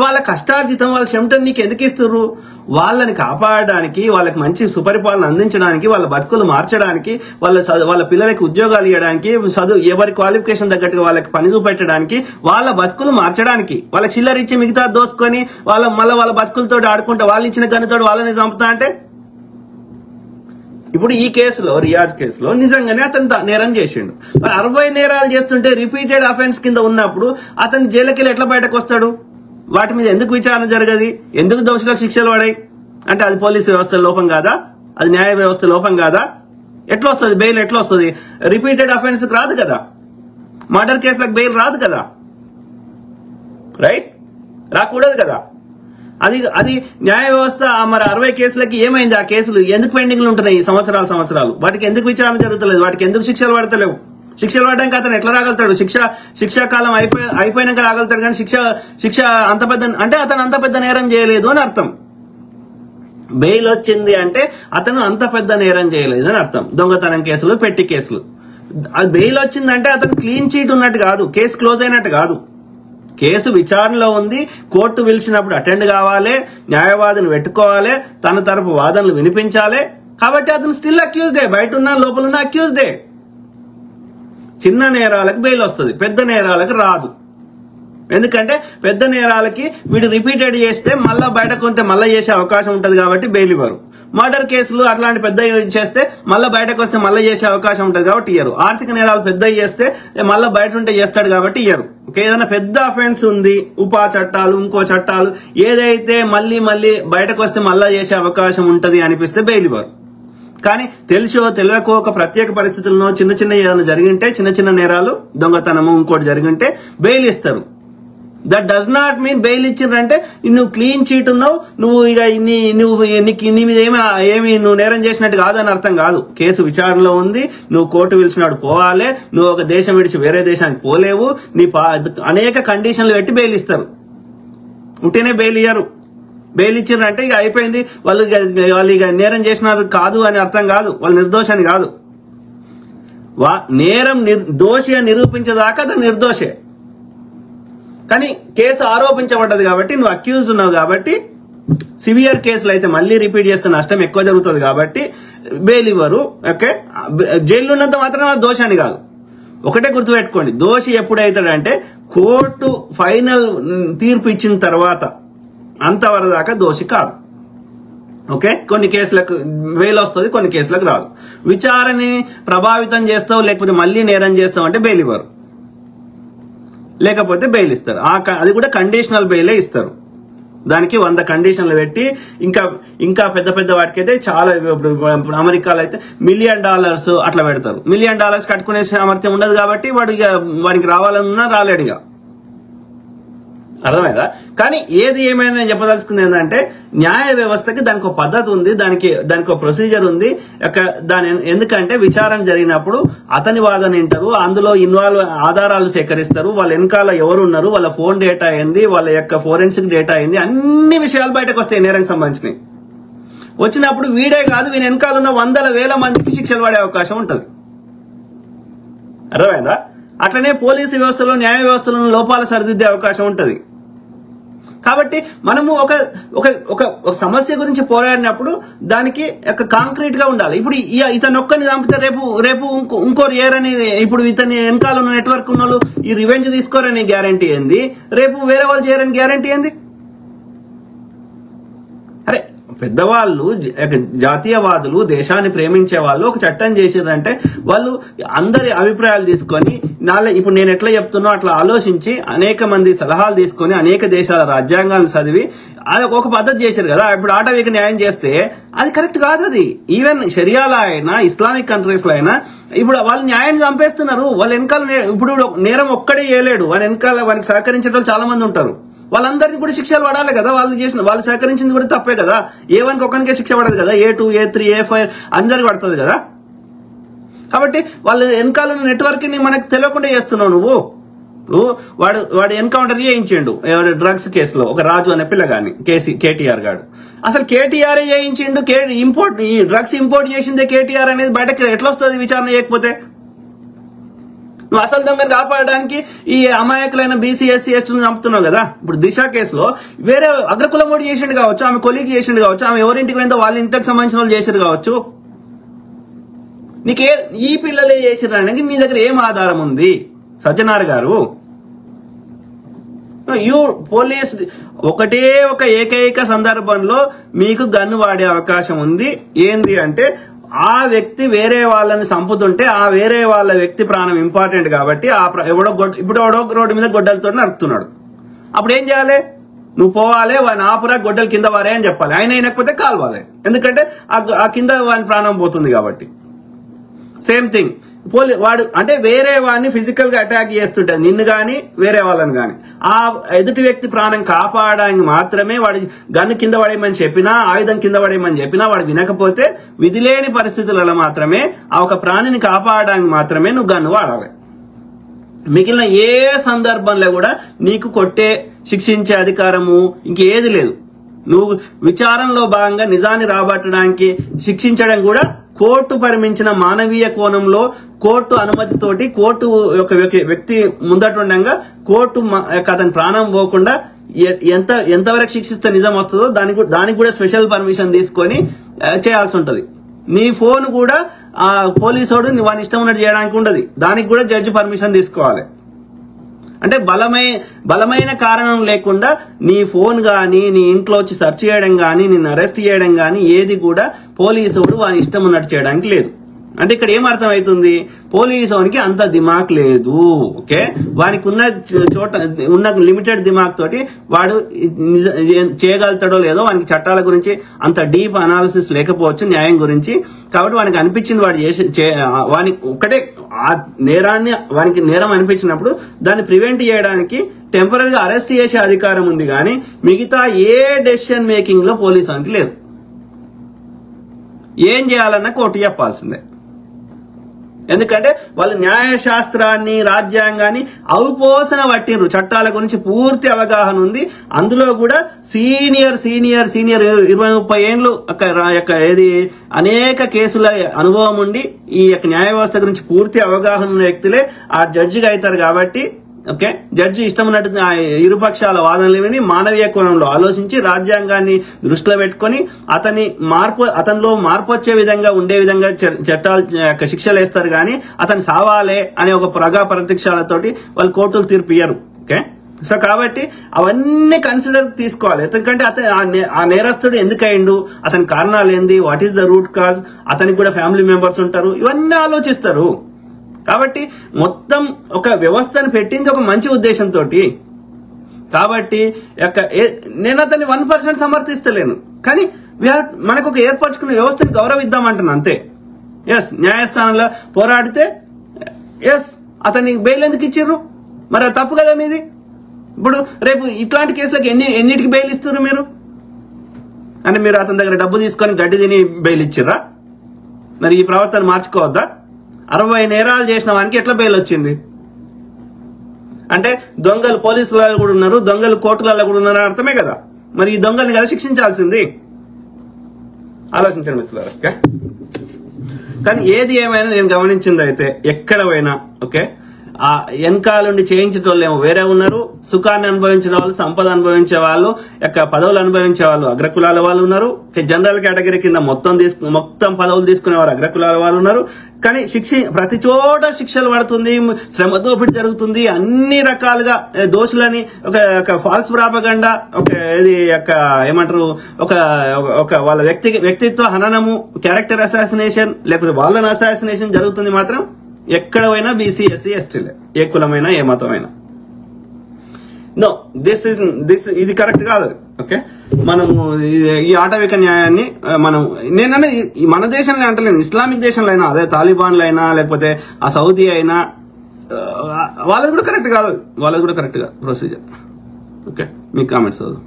వాళ్ళ కష్టార్జితం, వాళ్ళ చెమటని నీకు ఎందుకు ఇస్తుర్రు? వాళ్ళని కాపాడడానికి, వాళ్ళకి మంచి సుపరిపాలన అందించడానికి, వాళ్ళ బతుకులు మార్చడానికి, వాళ్ళ పిల్లలకి ఉద్యోగాలు ఇవ్వడానికి, ఎవరి క్వాలిఫికేషన్ తగ్గట్టుగా వాళ్ళకి పని చూపెట్టడానికి, వాళ్ళ బతుకులు మార్చడానికి, వాళ్ళకి చిల్లర ఇచ్చి మిగతా దోసుకొని వాళ్ళ బతుకులతో ఆడుకుంటే వాళ్ళు ఇచ్చిన గన్నుతో వాళ్ళని చంపుతా అంటే, ఇప్పుడు ఈ కేసులో, రియాజ్ కేసులో నిజంగానే అతను నేరం చేసిండు. మరి 60 నేరాలు చేస్తుంటే రిపీటెడ్ అఫెన్స్ కింద ఉన్నప్పుడు అతను జైలుకి ఎట్లా బయటకు వస్తాడు? వాటి మీద ఎందుకు విచారణ జరగదు? ఎందుకు దోషులకు శిక్షలు పడాయి? అంటే అది పోలీసు వ్యవస్థ లోపం కాదా? అది న్యాయ వ్యవస్థ లోపం కాదా? ఎట్లా వస్తుంది బెయిల్? ఎట్లా వస్తుంది? రిపీటెడ్ అఫెన్స్ రాదు కదా, మర్డర్ కేసులకు బెయిల్ రాదు కదా, రైట్? రాకూడదు కదా. అది న్యాయ వ్యవస్థ. మరి 60 కేసులకి ఏమైంది? ఆ కేసులు ఎందుకు పెండింగ్లు ఉంటున్నాయి సంవత్సరాలు? వాటికి ఎందుకు విచారణ జరుగుతలేదు? వాటికి ఎందుకు శిక్షలు పడతలేవు? శిక్షలు పడడానికి అతను ఎట్లా రాగలుగుతాడు? శిక్షాకాలం అయిపోయినాక రాగలుగుతాడు, కానీ శిక్ష అంత పెద్ద అంటే అతను అంత పెద్ద నేరం చేయలేదు అని అర్థం. బెయిల్ వచ్చింది అంటే అతను అంత పెద్ద నేరం చేయలేదు అని అర్థం. దొంగతనం కేసులు, పెట్టి కేసులు, అది బెయిల్ వచ్చిందంటే అతను క్లీన్ చీట్ ఉన్నట్టు కాదు, కేసు క్లోజ్ అయినట్టు కాదు. కేసు విచారణలో ఉంది, కోర్టు పిలిచినప్పుడు అటెండ్ కావాలి, న్యాయవాదిని పెట్టుకోవాలి, తన తరపు వాదనలు వినిపించాలి. కాబట్టి అతను స్టిల్ అక్యూజ్డే, బయట ఉన్న లోపల ఉన్న అక్యూజ్డే. చిన్న నేరాలకు బెయిల్ వస్తుంది, పెద్ద నేరాలకు రాదు. ఎందుకంటే పెద్ద నేరాలకి వీడు రిపీటెడ్ చేస్తే మళ్ళా బయటకు ఉంటే మళ్ళీ చేసే అవకాశం ఉంటుంది కాబట్టి బెయిల్ ఇవ్వరు. మర్డర్ కేసులు అట్లాంటి పెద్ద చేస్తే మళ్ళీ బయటకు వస్తే మళ్ళీ చేసే అవకాశం ఉంటుంది కాబట్టి ఇయ్యరు. ఆర్థిక నేరాలు పెద్ద చేస్తే మళ్ళీ బయట ఉంటే చేస్తాడు కాబట్టి ఇయ్యరు. ఏదైనా పెద్ద అఫెన్స్ ఉంది, ఉపా చట్టాలు, ఇంకో చట్టాలు, ఏదైతే మళ్ళీ బయటకు వస్తే మళ్ళీ చేసే అవకాశం ఉంటది అనిపిస్తే బెయిల్ ఇవ్వరు. కానీ తెలిసో తెలియకో ఒక ప్రత్యేక పరిస్థితుల్లో చిన్న ఏదైనా జరిగింటే, చిన్న నేరాలు, దొంగతనము ఇంకోటి జరిగింటే బెయిల్ ఇస్తారు. That does not mean bail ఇచ్చిండ్రంటే నువ్వు క్లీన్ చీట్ ఉన్నావు, నువ్వు ఇక నీ మీద ఏమి నువ్వు నేరం చేసినట్టు కాదని అర్థం కాదు. కేసు విచారణలో ఉంది, నువ్వు కోర్టు పిలిచినాడు పోవాలి, నువ్వు ఒక దేశం విడిచి వేరే దేశానికి పోలేవు, అనేక కండిషన్లు పెట్టి బెయిల్ ఇస్తారు. ఉంటేనే బెయిల్ ఇయ్యరు. బెయిల్ ఇచ్చిండ్రంటే ఇక అయిపోయింది, వాళ్ళు ఇక నేరం చేసినారు కాదు అని అర్థం కాదు, వాళ్ళు నిర్దోషాన్ని కాదు. నేరం దోషి అని నిరూపించేదాకా అతను నిర్దోషే. కానీ కేసు ఆరోపించబడ్డది కాబట్టి, నువ్వు అక్యూజ్ ఉన్నావు కాబట్టి, సివియర్ కేసులు అయితే మళ్ళీ రిపీట్ చేస్తే నష్టం ఎక్కువ జరుగుతుంది కాబట్టి బెయిల్ ఇవ్వరు. ఓకే, జైల్లో ఉన్నంత మాత్రం దోషాన్ని కాదు. ఒకటే గుర్తుపెట్టుకోండి, దోషి ఎప్పుడైతాడంటే కోర్టు ఫైనల్ తీర్పు ఇచ్చిన తర్వాత, అంతవరకు దాకా దోషి కాదు. ఓకే, కొన్ని కేసులకు బెయిల్ వస్తుంది, కొన్ని కేసులకు రాదు. విచారణని ప్రభావితం చేస్తావు, లేకపోతే మళ్ళీ నేరం చేస్తావు అంటే బెయిల్ ఇవ్వరు, లేకపోతే బెయిల్ ఇస్తారు. అది కూడా కండిషనల్ బెయిలే ఇస్తారు. దానికి 100 కండిషన్లు పెట్టి, ఇంకా పెద్ద వాటికైతే చాలా, ఇప్పుడు అమెరికాలో అయితే $1 మిలియన్ అట్లా పెడతారు. $1 మిలియన్ కట్టుకునే సామర్థ్యం ఉండదు కాబట్టి వాడికి రావాలన్నా రాలేడు. ఇక అర్థమైందా? కానీ ఏది ఏమైనా నేను చెప్పదలుచుకుంది ఏంటంటే, న్యాయ వ్యవస్థకి దానికి ఒక పద్ధతి ఉంది, దానికి ఒక ప్రొసీజర్ ఉంది. ఎందుకంటే విచారణ జరిగినప్పుడు అతని వాదన వింటారు, అందులో ఆధారాలు సేకరిస్తారు, వాళ్ళ వెనకాల ఎవరు ఉన్నారు, వాళ్ళ ఫోన్ డేటా ఏంది, వాళ్ళ యొక్క ఫోరెన్సిక్ డేటా ఏంది, అన్ని విషయాలు బయటకు వస్తాయి నేరానికి సంబంధించినవి. వచ్చినప్పుడు వీడే కాదు, వీని వెనకాల ఉన్న 100,000 మందికి శిక్షలు పడే అవకాశం ఉంటుంది. అర్థమైందా? అట్లనే పోలీసు వ్యవస్థలో, న్యాయ వ్యవస్థలో లోపాలు సరిదిద్దే అవకాశం ఉంటుంది. కాబట్టి మనము ఒక సమస్య గురించి పోరాడినప్పుడు దానికి కాంక్రీట్ గా ఉండాలి. ఇప్పుడు ఇతను ఒక్కరిని చంపితే రేపు ఇంకోరు ఏరని, ఇప్పుడు ఇతని వెనకాల ఉన్న నెట్వర్క్ ఉన్న వాళ్ళు ఈ రివెంజ్ తీసుకోరని గ్యారంటీ ఏంది? రేపు వేరే వాళ్ళు చేయరని గ్యారంటీ ఏంది? అరే, పెద్దవాళ్ళు, జాతీయవాదులు, దేశాన్ని ప్రేమించే వాళ్ళు ఒక చట్టం చేసిరంటే వాళ్ళు అందరి అభిప్రాయాలు తీసుకొని, ఇప్పుడు నేను ఎట్లా చెప్తున్నా అట్లా ఆలోచించి, అనేక మంది సలహాలు తీసుకొని, అనేక దేశాల రాజ్యాంగాలను చదివి అది ఒక పద్ధతి చేశారు కదా. ఇప్పుడు ఆటవిక న్యాయం చేస్తే అది కరెక్ట్ కాదు. అది ఈవెన్ షరియాలో అయినా, ఇస్లామిక్ కంట్రీస్ లో అయినా ఇప్పుడు వాళ్ళు న్యాయాన్ని చంపేస్తున్నారు. వాళ్ళ వెనకాల ఇప్పుడు నేరం ఒక్కడే చేయలేడు, వాళ్ళ వెనకాల వానికి సహకరించే వాళ్ళు చాలా మంది ఉంటారు. వాళ్ళందరినీ కూడా శిక్షలు పడాలి కదా. వాళ్ళు సహకరించింది కూడా తప్పే కదా. A1 ఒక్కనికే శిక్ష పడదు కదా, A2, A3, A5 అందరికి పడుతుంది కదా. కాబట్టి వాళ్ళు వెనకాల నెట్వర్క్ ని మనకు తెలియకుండా చేస్తున్నావు నువ్వు. వాడు ఎన్కౌంటర్ చేయించిండు డ్రగ్స్ కేసులో ఒక రాజు అనే పిల్లగాని కేటీఆర్ గాడు. అసలు కేటీఆర్ చేయించిండు. ఈ డ్రగ్స్ ఇంపోర్ట్ చేసిందే కేటీఆర్ అనేది బయటకు ఎట్లా వస్తుంది విచారణ చేయకపోతే? నువ్వు అసలు దొంగను కాపాడడానికి ఈ అమాయకులైన బీసీ ఎస్సీ ఎస్టీని చంపుతున్నావు కదా. ఇప్పుడు దిశ కేసులో వేరే అగ్రకులం ఓడి చేసిండు కావచ్చు, ఆమె కొలీగ్ చేసిండు కావచ్చు, ఆమె ఎవరింటికి పోయిందో వాళ్ళ ఇంటికి సంబంధించిన వాళ్ళు చేసారు కావచ్చు. నీకే ఈ పిల్లలే చేసిరు అనేది నీ దగ్గర ఏం ఆధారం ఉంది సజ్జనార్ గారు? పోలీస్ ఒకటే ఒక ఏకైక సందర్భంలో మీకు గన్ను వాడే అవకాశం ఉంది. ఏంది అంటే ఆ వ్యక్తి వేరే వాళ్ళని చంపుతుంటే ఆ వేరే వాళ్ళ వ్యక్తి ప్రాణం ఇంపార్టెంట్ కాబట్టి ఇప్పుడు ఎవడో రోడ్డు మీద గొడ్డలతో నరుకుతున్నాడు. అప్పుడు ఏం చేయాలి? నువ్వు పోవాలి, వాని ఆపురా, గొడ్డలు కింద వారే అని చెప్పాలి. ఆయన అయినకపోతే కాల్వాలి, ఎందుకంటే ఆ కింద వాని ప్రాణం పోతుంది కాబట్టి. సేమ్ థింగ్ వాడు అంటే వేరే వాడిని ఫిజికల్ గా అటాక్ చేస్తుంటే నిన్ను గాని వేరే వాళ్ళని గాని ఆ ఎదుటి వ్యక్తి ప్రాణం కాపాడడానికి మాత్రమే వాడి గన్ను కింద పడేయమని చెప్పినా, ఆయుధం కింద పడేయమని చెప్పినా వాడు వినకపోతే విధిలేని పరిస్థితులలో మాత్రమే ఆ ఒక ప్రాణిని కాపాడడానికి మాత్రమే నువ్వు గన్ను వాడాలి. మిగిలిన ఏ సందర్భంలో కూడా నీకు కొట్టే శిక్షించే అధికారము ఇంకేది లేదు. నువ్వు విచారణలో భాగంగా నిజాన్ని రాబట్టడానికి శిక్షించడం కూడా కోర్టు పరిమించిన మానవీయ కోణంలో కోర్టు అనుమతితోటి కోర్టు యొక్క వ్యక్తి ముందటుండగా కోర్టు అతని ప్రాణం పోకుండా ఎంతవరకు శిక్షిస్తే నిజం వస్తుందో దానికి కూడా స్పెషల్ పర్మిషన్ తీసుకొని చేయాల్సి ఉంటది. నీ ఫోన్ కూడా ఆ పోలీసోడు వాని ఇష్టం ఉన్నట్టు చేయడానికి ఉండదు, దానికి కూడా జడ్జి పర్మిషన్ తీసుకోవాలి. అంటే బలమైన కారణం లేకుండా నీ ఫోన్ గానీ నీ ఇంట్లో వచ్చి సెర్చ్ చేయడం గానీ నిన్ను అరెస్ట్ చేయడం గానీ ఏది కూడా పోలీసుడు వాని ఇష్టం ఉన్నట్టు చేయడానికి లేదు. అంటే ఇక్కడ ఏం అర్థమవుతుంది? పోలీసునికి అంత దిమాక్ లేదు. ఓకే, వానికి ఉన్న లిమిటెడ్ దిమాక్ తోటి వాడు చేయగలుగుతాడో లేదో, వానికి చట్టాల గురించి అంత డీప్ అనాలిసిస్ లేకపోవచ్చు న్యాయం గురించి. కాబట్టి వానికి అనిపించింది వాడు వానికి ఒకటే ఆ నేరాన్ని వానికి నేరం అనిపించినప్పుడు దాన్ని ప్రివెంట్ చేయడానికి టెంపరీగా అరెస్ట్ చేసే అధికారం ఉంది, కానీ మిగతా ఏ డెసిషన్ మేకింగ్ లో పోలీసునికి లేదు. ఏం చేయాలన్నా కోర్టు చెప్పాల్సిందే. ఎందుకంటే వాళ్ళు న్యాయశాస్త్రాన్ని రాజ్యాంగాన్ని అవుపోసన పట్టినరు, చట్టాల గురించి పూర్తి అవగాహన ఉంది. అందులో కూడా సీనియర్ 20-30 ఏళ్ళు ఏది అనేక కేసుల అనుభవం ఉండి ఈ యొక్క న్యాయ వ్యవస్థ గురించి పూర్తి అవగాహన ఉన్న వ్యక్తులే ఆ జడ్జిగా అవుతారు. కాబట్టి ఓకే, జడ్జి ఇష్టం ఉన్నట్టు ఇరుపక్షాల వాదనలు విని మానవీయ కోణంలో ఆలోచించి రాజ్యాంగాన్ని దృష్టిలో పెట్టుకుని అతనిలో మార్పు వచ్చే విధంగా ఉండే విధంగా చట్టాలు శిక్షలు వేస్తారు, కానీ అతను సావాలే అనే ఒక ప్రతిక్షాలతోటి వాళ్ళు కోర్టులు తీర్పు ఇయ్యరు. ఓకే, సో కాబట్టి అవన్నీ కన్సిడర్ తీసుకోవాలి. ఎందుకంటే ఆ నేరస్తుడు ఎందుకు అయిండు, అతని కారణాలు ఏంది, what is the root cause, అతనికి కూడా ఫ్యామిలీ మెంబర్స్ ఉంటారు, ఇవన్నీ ఆలోచిస్తారు. కాబట్టి మొత్తం ఒక వ్యవస్థను పెట్టింది ఒక మంచి ఉద్దేశంతో. కాబట్టి నేను అతన్ని 1% సమర్థిస్తలేను, కానీ మనకు ఒక ఏర్పరచుకున్న వ్యవస్థని గౌరవిద్దామంటున్నా అంతే. ఎస్, న్యాయస్థానంలో పోరాడితే ఎస్ అతన్ని బెయిల్ ఎందుకు ఇచ్చిర్రు? మరి అది తప్పు కదా మీది. ఇప్పుడు రేపు ఇట్లాంటి కేసులకు ఎన్నిటికి బెయిల్ ఇస్తున్నారు మీరు? అంటే మీరు అతని దగ్గర డబ్బు తీసుకొని గడ్డి తిని బెయిల్ ఇచ్చిర్రా? మరి ఈ ప్రవర్తన మార్చుకోవద్దా? 60 నేరాలు చేసిన వానికి ఎట్లా బెయిల్ వచ్చింది? అంటే దొంగలు పోలీసులలో కూడా ఉన్నారు, దొంగలు కోర్టులలో కూడా ఉన్నారు అర్థమే కదా. మరి ఈ దొంగల్ని కదా శిక్షించాల్సింది. ఆలోచించండి మిత్రులారా. కానీ ఏది ఏమైనా నేను గమనించింది అయితే ఎక్కడ పోయినా ఓకే, ఆ వెనకాలండి చేయించేటోళ్ళేమో వేరే ఉన్నారు, సుఖాన్ని అనుభవించిన వాళ్ళు, సంపద అనుభవించే వాళ్ళు, పదవులు అనుభవించే వాళ్ళు అగ్రకులాల వాళ్ళు ఉన్నారు, జనరల్ కేటగిరీ కింద మొత్తం పదవులు తీసుకునే వారు అగ్రకులాల వాళ్ళు ఉన్నారు. కానీ ప్రతి చోట శిక్షలు పడుతుంది, శ్రమ దోపిడీ జరుగుతుంది, అన్ని రకాలుగా దోషులని ఒక ఫాల్స్ ప్రాపగండా, ఏమంటారు, ఒక వాళ్ళ వ్యక్తిత్వ హననము, క్యారెక్టర్ అసాసినేషన్, లేకపోతే వాళ్ళని అసాసినేషన్ జరుగుతుంది మాత్రం ఎక్కడ పోయినా బీసీ ఎస్సీ ఎస్టీలే, ఏ కులమైనా ఏ మతమైనా. నో ఇది కరెక్ట్ కాదు. ఓకే, మనము ఈ ఆటవిక న్యాయాన్ని నేనన్నా మన దేశంలో అంటలేను, ఇస్లామిక్ దేశంలో అయినా, అదే తాలిబాన్లు అయినా లేకపోతే ఆ సౌదీ అయినా వాళ్ళది కూడా కరెక్ట్ కాదు, ప్రొసీజర్. ఓకే, మీ కామెంట్స్ చదువు.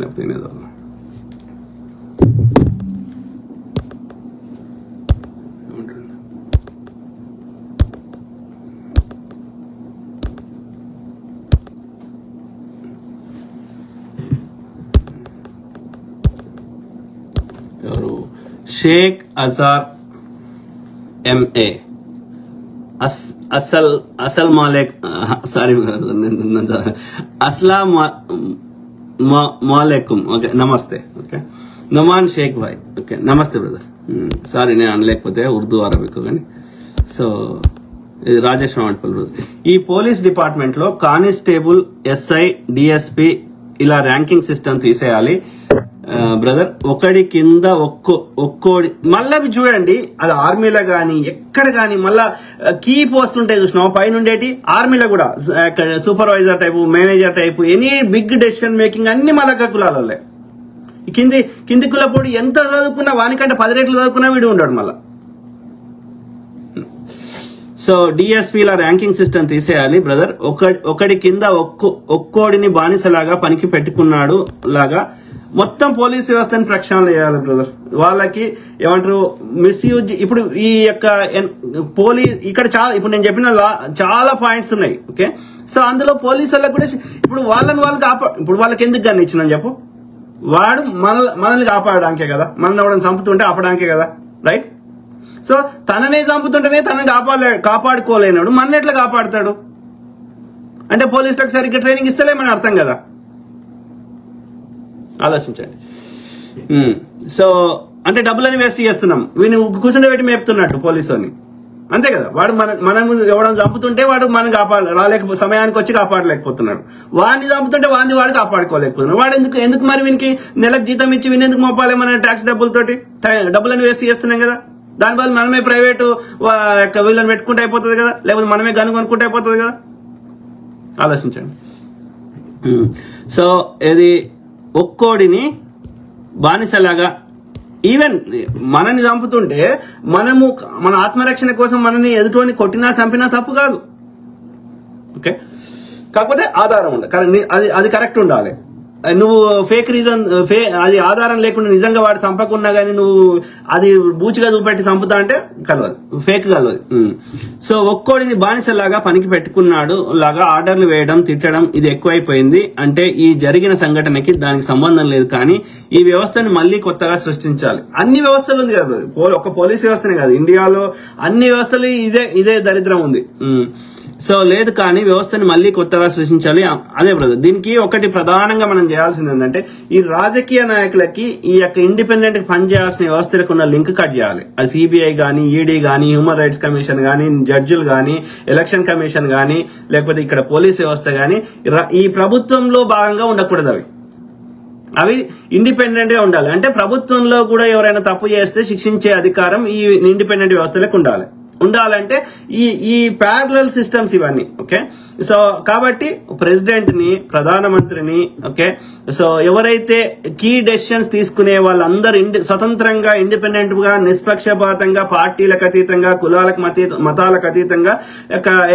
లేకపోతే షేక్ అజార్ ఎంఏ అసల్ మాలేక్ సారీ అస్లాం మాలేకుం. ఓకే, నమస్తే. ఓకే, నొమాన్ షేక్ భాయ్. ఓకే, నమస్తే బ్రదర్. సారీ నేను అనలేకపోతే ఉర్దూ అరబిక్ కానీ. సో ఇది రాజేష్ రామట్పల్లి బ్రదర్. ఈ పోలీస్ డిపార్ట్మెంట్ లో కానిస్టేబుల్, ఎస్ఐ, డిఎస్పి ఇలా ర్యాంకింగ్ సిస్టమ్ తీసేయాలి బ్రదర్. ఒకడి కింద ఒక్కోడి. మళ్ళీ చూడండి, అది ఆర్మీలో గానీ ఎక్కడ గానీ మళ్ళా కీ పోస్టులు ఉంటాయి చూసినావు పైన ఉండేటి. ఆర్మీలో కూడా supervisor type, manager type, any big decision making అన్ని మళ్ళా కులాలే. కింది కులపోడు ఎంత చదువుకున్నా వానికంటే 10 రెట్లు చదువుకున్నా వీడు ఉండడు మళ్ళా. సో డిఎస్పీల ర్యాంకింగ్ సిస్టమ్ తీసేయాలి బ్రదర్. ఒకడి కింద ఒక్కోడిని బానిసలాగా పనికి పెట్టుకున్నాడు లాగా మొత్తం పోలీస్ వ్యవస్థని ప్రక్షాళన చేయాలి బ్రదర్. వాళ్ళకి ఏమంటారు మిస్యూజ్. ఇప్పుడు ఈ యొక్క పోలీస్ ఇక్కడ చాలా, ఇప్పుడు నేను చెప్పిన చాలా పాయింట్స్ ఉన్నాయి. ఓకే, సో అందులో పోలీసు వాళ్ళకి కూడా ఇప్పుడు ఇప్పుడు వాళ్ళకి ఎందుకు గన్ ఇచ్చినా చెప్పు. వాడు మనల్ని కాపాడడానికే కదా, మనల్ని ఎవడని చంపుతుంటే ఆపడానికే కదా, రైట్? సో తననే చంపుతుంటేనే తనని కాపాడుకోలేనాడు, మన ఎట్లా కాపాడుతాడు అంటే పోలీసులకు సరిగ్గా ట్రైనింగ్ ఇస్తలేమని అర్థం కదా. ఆలోచించండి. సో అంటే డబ్బులని వేస్ట్ చేస్తున్నాం, వీని కూర్చుని పెట్టి మేపుతున్నట్టు పోలీసుని, అంతే కదా. వాడు మనం ఎవడం చంపుతుంటే వాడు మనం సమయానికి వచ్చి కాపాడలేకపోతున్నాడు. వాడిని చంపుతుంటే వాడు కాపాడుకోలేకపోతున్నాడు. వాడు ఎందుకు మరి వీనికి నెలకు జీతం ఇచ్చి వీని ఎందుకు మోపాలి మన ట్యాక్స్ డబ్బులతోటి? డబ్బులని వేస్ట్ చేస్తున్నాం కదా. దానివల్ల మనమే ప్రైవేటు వీళ్ళని పెట్టుకుంటే అయిపోతుంది కదా, లేకపోతే మనమే గను కొనుక్కుంటే అయిపోతుంది కదా. ఆలోచించండి. సో ఇది ఒక్కోడిని బానిసలాగా, ఈవెన్ మనని చంపుతుంటే మన ఆత్మరక్షణ కోసం మనని ఎదుటోని కొట్టినా చంపినా తప్పు కాదు. ఓకే, కాకపోతే ఆధారం ఉండాలి. కానీ అది కరెక్ట్ ఉండాలి. నువ్వు ఫేక్ రీజన్ అది ఆధారం లేకుండా నిజంగా వాడు చంపకున్నా గానీ నువ్వు అది బూచిగా చూపెట్టి చంపుతా అంటే కలవదు, ఫేక్ కలవదు. సో ఒక్కోడిని బానిసలాగా పనికి పెట్టుకున్నాడు లాగా ఆర్డర్లు వేయడం, తిట్టడం ఇది ఎక్కువైపోయింది. అంటే ఈ జరిగిన సంఘటనకి దానికి సంబంధం లేదు, కానీ ఈ వ్యవస్థని మళ్ళీ కొత్తగా సృష్టించాలి. అన్ని వ్యవస్థలు ఉంది కదా, ఒక పోలీస్ వ్యవస్థనే కాదు, ఇండియాలో అన్ని వ్యవస్థలు ఇదే దరిద్రం ఉంది. సో లేదు, కానీ వ్యవస్థని మళ్ళీ కొత్తగా సృష్టించాలి. అదే బ్రదర్, దీనికి ఒకటి ప్రధానంగా మనం చేయాల్సింది ఏంటంటే ఈ రాజకీయ నాయకులకి ఈ యొక్క ఇండిపెండెంట్ పనిచేయాల్సిన వ్యవస్థలకు ఉన్న లింక్ కట్ చేయాలి. అది సిబిఐ గానీ, ఈడీ గానీ, హ్యూమన్ రైట్స్ కమిషన్ గానీ, జడ్జిలు గానీ, ఎలక్షన్ కమిషన్ గానీ, లేకపోతే ఇక్కడ పోలీస్ వ్యవస్థ గానీ ఈ ప్రభుత్వంలో భాగంగా ఉండకూడదు. అవి ఇండిపెండెంట్ గా ఉండాలి. అంటే ప్రభుత్వంలో కూడా ఎవరైనా తప్పు చేస్తే శిక్షించే అధికారం ఈ ఇండిపెండెంట్ వ్యవస్థలకు ఉండాలంటే ఈ ప్యారలల్ సిస్టమ్స్ ఇవన్నీ. ఓకే, సో కాబట్టి ప్రెసిడెంట్ ని, ప్రధానమంత్రిని, ఓకే, సో ఎవరైతే కీ డెసిషన్స్ తీసుకునే వాళ్ళందరూ స్వతంత్రంగా, ఇండిపెండెంట్ గా, నిష్పక్షపాతంగా, పార్టీలకు అతీతంగా, కులాలకు మతాలకు అతీతంగా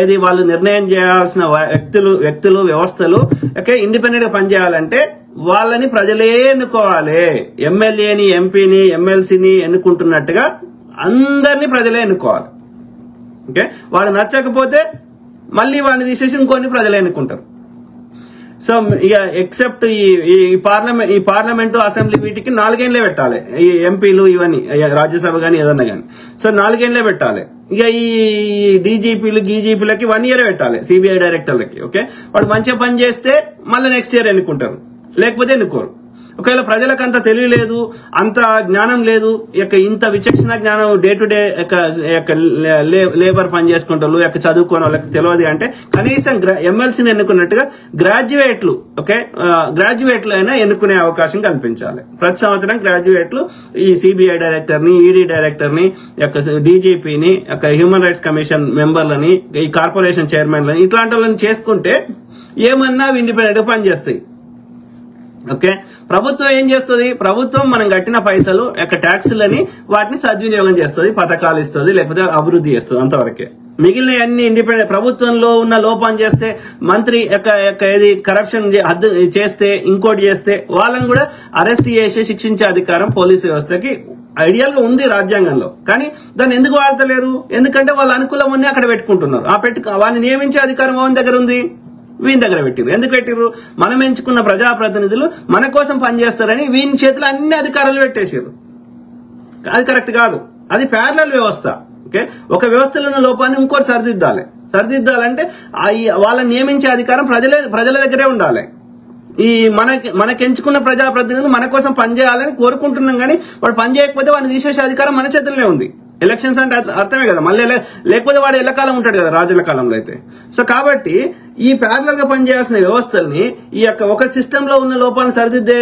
ఏది వాళ్ళు నిర్ణయం చేయాల్సిన వ్యక్తులు వ్యవస్థలు ఓకే ఇండిపెండెంట్ గా పనిచేయాలంటే వాళ్ళని ప్రజలే ఎన్నుకోవాలి. ఎమ్మెల్యేని, ఎంపీని, ఎమ్మెల్సీని ఎన్నుకుంటున్నట్టుగా అందరినీ ప్రజలే ఎన్నుకోవాలి. ఓకే, వాడు నచ్చకపోతే మళ్ళీ వాడిని తీసేసి ఇంకొన్ని ప్రజలే ఎన్నుకుంటారు. సో ఇక ఎక్సెప్ట్ ఈ పార్లమెంటు, అసెంబ్లీ వీటికి 4 ఏళ్లే పెట్టాలి. ఈ ఎంపీలు ఇవన్నీ రాజ్యసభ గానీ ఏదన్నా గానీ. సో 4 ఏళ్లే పెట్టాలి. ఇక ఈ డీజీపీలు, గీజీపీలకి 1 ఇయర్ పెట్టాలి. సిబిఐ డైరెక్టర్లకి. ఓకే, వాడు మంచిగా పని చేస్తే మళ్ళీ నెక్స్ట్ ఇయర్ ఎన్నుకుంటారు, లేకపోతే ఎన్నుకోరు. ఒకవేళ ప్రజలకు అంత తెలియలేదు, అంత జ్ఞానం లేదు, ఇంత విచక్షణ జ్ఞానం డే టు డే లేబర్ పని చేసుకుంటారు, చదువుకోని వాళ్ళకి తెలియదు అంటే కనీసం ఎమ్మెల్సీని ఎన్నుకున్నట్టుగా గ్రాడ్యుయేట్లు అయినా ఎన్నుకునే అవకాశం కల్పించాలి. ప్రతి సంవత్సరం గ్రాడ్యుయేట్లు ఈ సిబిఐ డైరెక్టర్ ని, ఈడీ డైరెక్టర్ ని, డీజీపీని, హ్యూమన్ రైట్స్ కమిషన్ మెంబర్లని, ఈ కార్పొరేషన్ చైర్మన్లని ఇట్లాంటి వాళ్ళని చేసుకుంటే ఏమన్నా ఇండిపెండెంట్ గా పనిచేస్తాయి. ఓకే, ప్రభుత్వం ఏం చేస్తుంది? ప్రభుత్వం మనం కట్టిన పైసలు ట్యాక్సులని వాటిని సద్వినియోగం చేస్తుంది, పథకాలు ఇస్తుంది, లేకపోతే అభివృద్ధి చేస్తుంది, అంతవరకే. మిగిలిన అన్ని ఇండిపెండెంట్ ప్రభుత్వంలో ఉన్న లోపం చేస్తే, మంత్రి ఏది కరప్షన్ చేస్తే, ఇంకోటి చేస్తే వాళ్ళని కూడా అరెస్ట్ చేసి శిక్షించే అధికారం పోలీసు వ్యవస్థకి ఐడియల్ గా ఉంది రాజ్యాంగంలో. కానీ దాన్ని ఎందుకు వాడతలేరు? ఎందుకంటే వాళ్ళ అనుకూలం అన్ని అక్కడ పెట్టుకుంటున్నారు. వాళ్ళని నియమించే అధికారం ఎవరి దగ్గర ఉంది? వీని దగ్గర పెట్టిరు. ఎందుకు పెట్టిరు? మనం ఎంచుకున్న ప్రజాప్రతినిధులు మన కోసం పనిచేస్తారని వీని చేతిలో అన్ని అధికారాలు పెట్టేసారు. అది కరెక్ట్ కాదు, అది ప్యారలల్ వ్యవస్థ. ఓకే, ఒక వ్యవస్థలో ఉన్న లోపాన్ని ఇంకోటి సరిదిద్దాలంటే వాళ్ళని నియమించే అధికారం ప్రజల దగ్గరే ఉండాలి. ఈ మనకెంచుకున్న ప్రజాప్రతినిధులు మన కోసం పనిచేయాలని కోరుకుంటున్నాం, కానీ వాడు పని చేయకపోతే వాడిని తీసేసే అధికారం మన చేతుల్లోనే ఉంది. ఎలక్షన్స్ అంటే అర్థమే కదా, మళ్ళీ లేకపోతే వాడు ఎల్లకాలం ఉంటాడు కదా రాజుల కాలంలో అయితే. సో కాబట్టి ఈ ప్యారలల్ గా పనిచేయాల్సిన వ్యవస్థల్ని ఈ యొక్క ఒక సిస్టమ్ లో ఉన్న లోపాలను సరిదిద్దే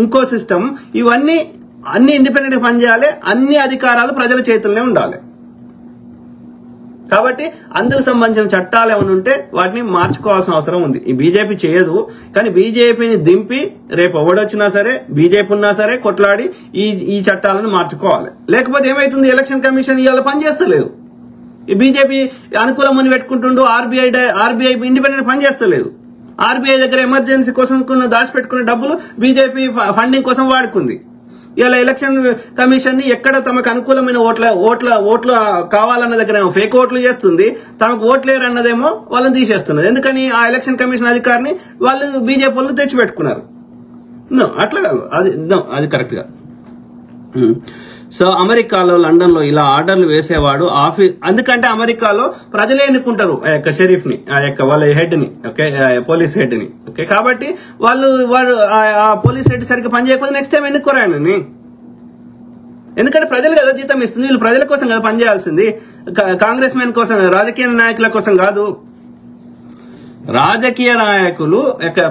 ఇంకో సిస్టమ్, ఇవన్నీ అన్ని ఇండిపెండెంట్ గా పనిచేయాలి, అన్ని అధికారాలు ప్రజల చేతుల్లోనే ఉండాలి. కాబట్టి అందుకు సంబంధించిన చట్టాలు ఏమైనా ఉంటే వాటిని మార్చుకోవాల్సిన అవసరం ఉంది. ఈ బీజేపీ చేయదు, కానీ బీజేపీని దింపి రేపు ఎవడొచ్చినా సరే, బీజేపీ ఉన్నా సరే కొట్లాడి ఈ చట్టాలను మార్చుకోవాలి. లేకపోతే ఏమైతుంది, ఎలక్షన్ కమిషన్ ఇవాళ పనిచేస్తలేదు. ఈ బీజేపీ అనుకూలమని పెట్టుకుంటుండు, ఆర్బీఐ ఇండిపెండెంట్ పనిచేస్తలేదు. ఆర్బీఐ దగ్గర ఎమర్జెన్సీ కోసం దాచిపెట్టుకున్న డబ్బులు బీజేపీ ఫండింగ్ కోసం వాడుకుంది. ఇలా ఎలక్షన్ కమిషన్ ని ఎక్కడ తమకు అనుకూలమైన ఓట్ల కావాలన్న దగ్గర ఫేక్ ఓట్లు చేస్తుంది, తమకు ఓట్లేరు అన్నదేమో వాళ్ళని తీసేస్తున్నారు. ఎందుకని ఆ ఎలక్షన్ కమిషన్ అధికారిని వాళ్ళు బీజేపీ వాళ్ళు తెచ్చిపెట్టుకున్నారు. అట్లా కాదు, అది కరెక్ట్ గా. సో అమెరికాలో, లండన్ లో ఇలా ఆర్డర్లు వేసేవాడు అందుకంటే అమెరికాలో ప్రజలే ఎన్నుకుంటారు ఆ యొక్క షరీఫ్ ని, ఆ యొక్క వాళ్ళ హెడ్ ని, ఓకే, పోలీస్ హెడ్ ని. ఓకే, కాబట్టి వాళ్ళు ఆ పోలీస్ హెడ్ సరిగ్గా పనిచేయకపోతే నెక్స్ట్ టైం ఎన్నుకోరు ఆయనని. ఎందుకంటే ప్రజలు కదా జీతం ఇస్తుంది, వీళ్ళు ప్రజల కోసం కదా పనిచేయాల్సింది, కాంగ్రెస్ మ్యాన్ కోసం, రాజకీయ నాయకుల కోసం కాదు. రాజకీయ నాయకులు,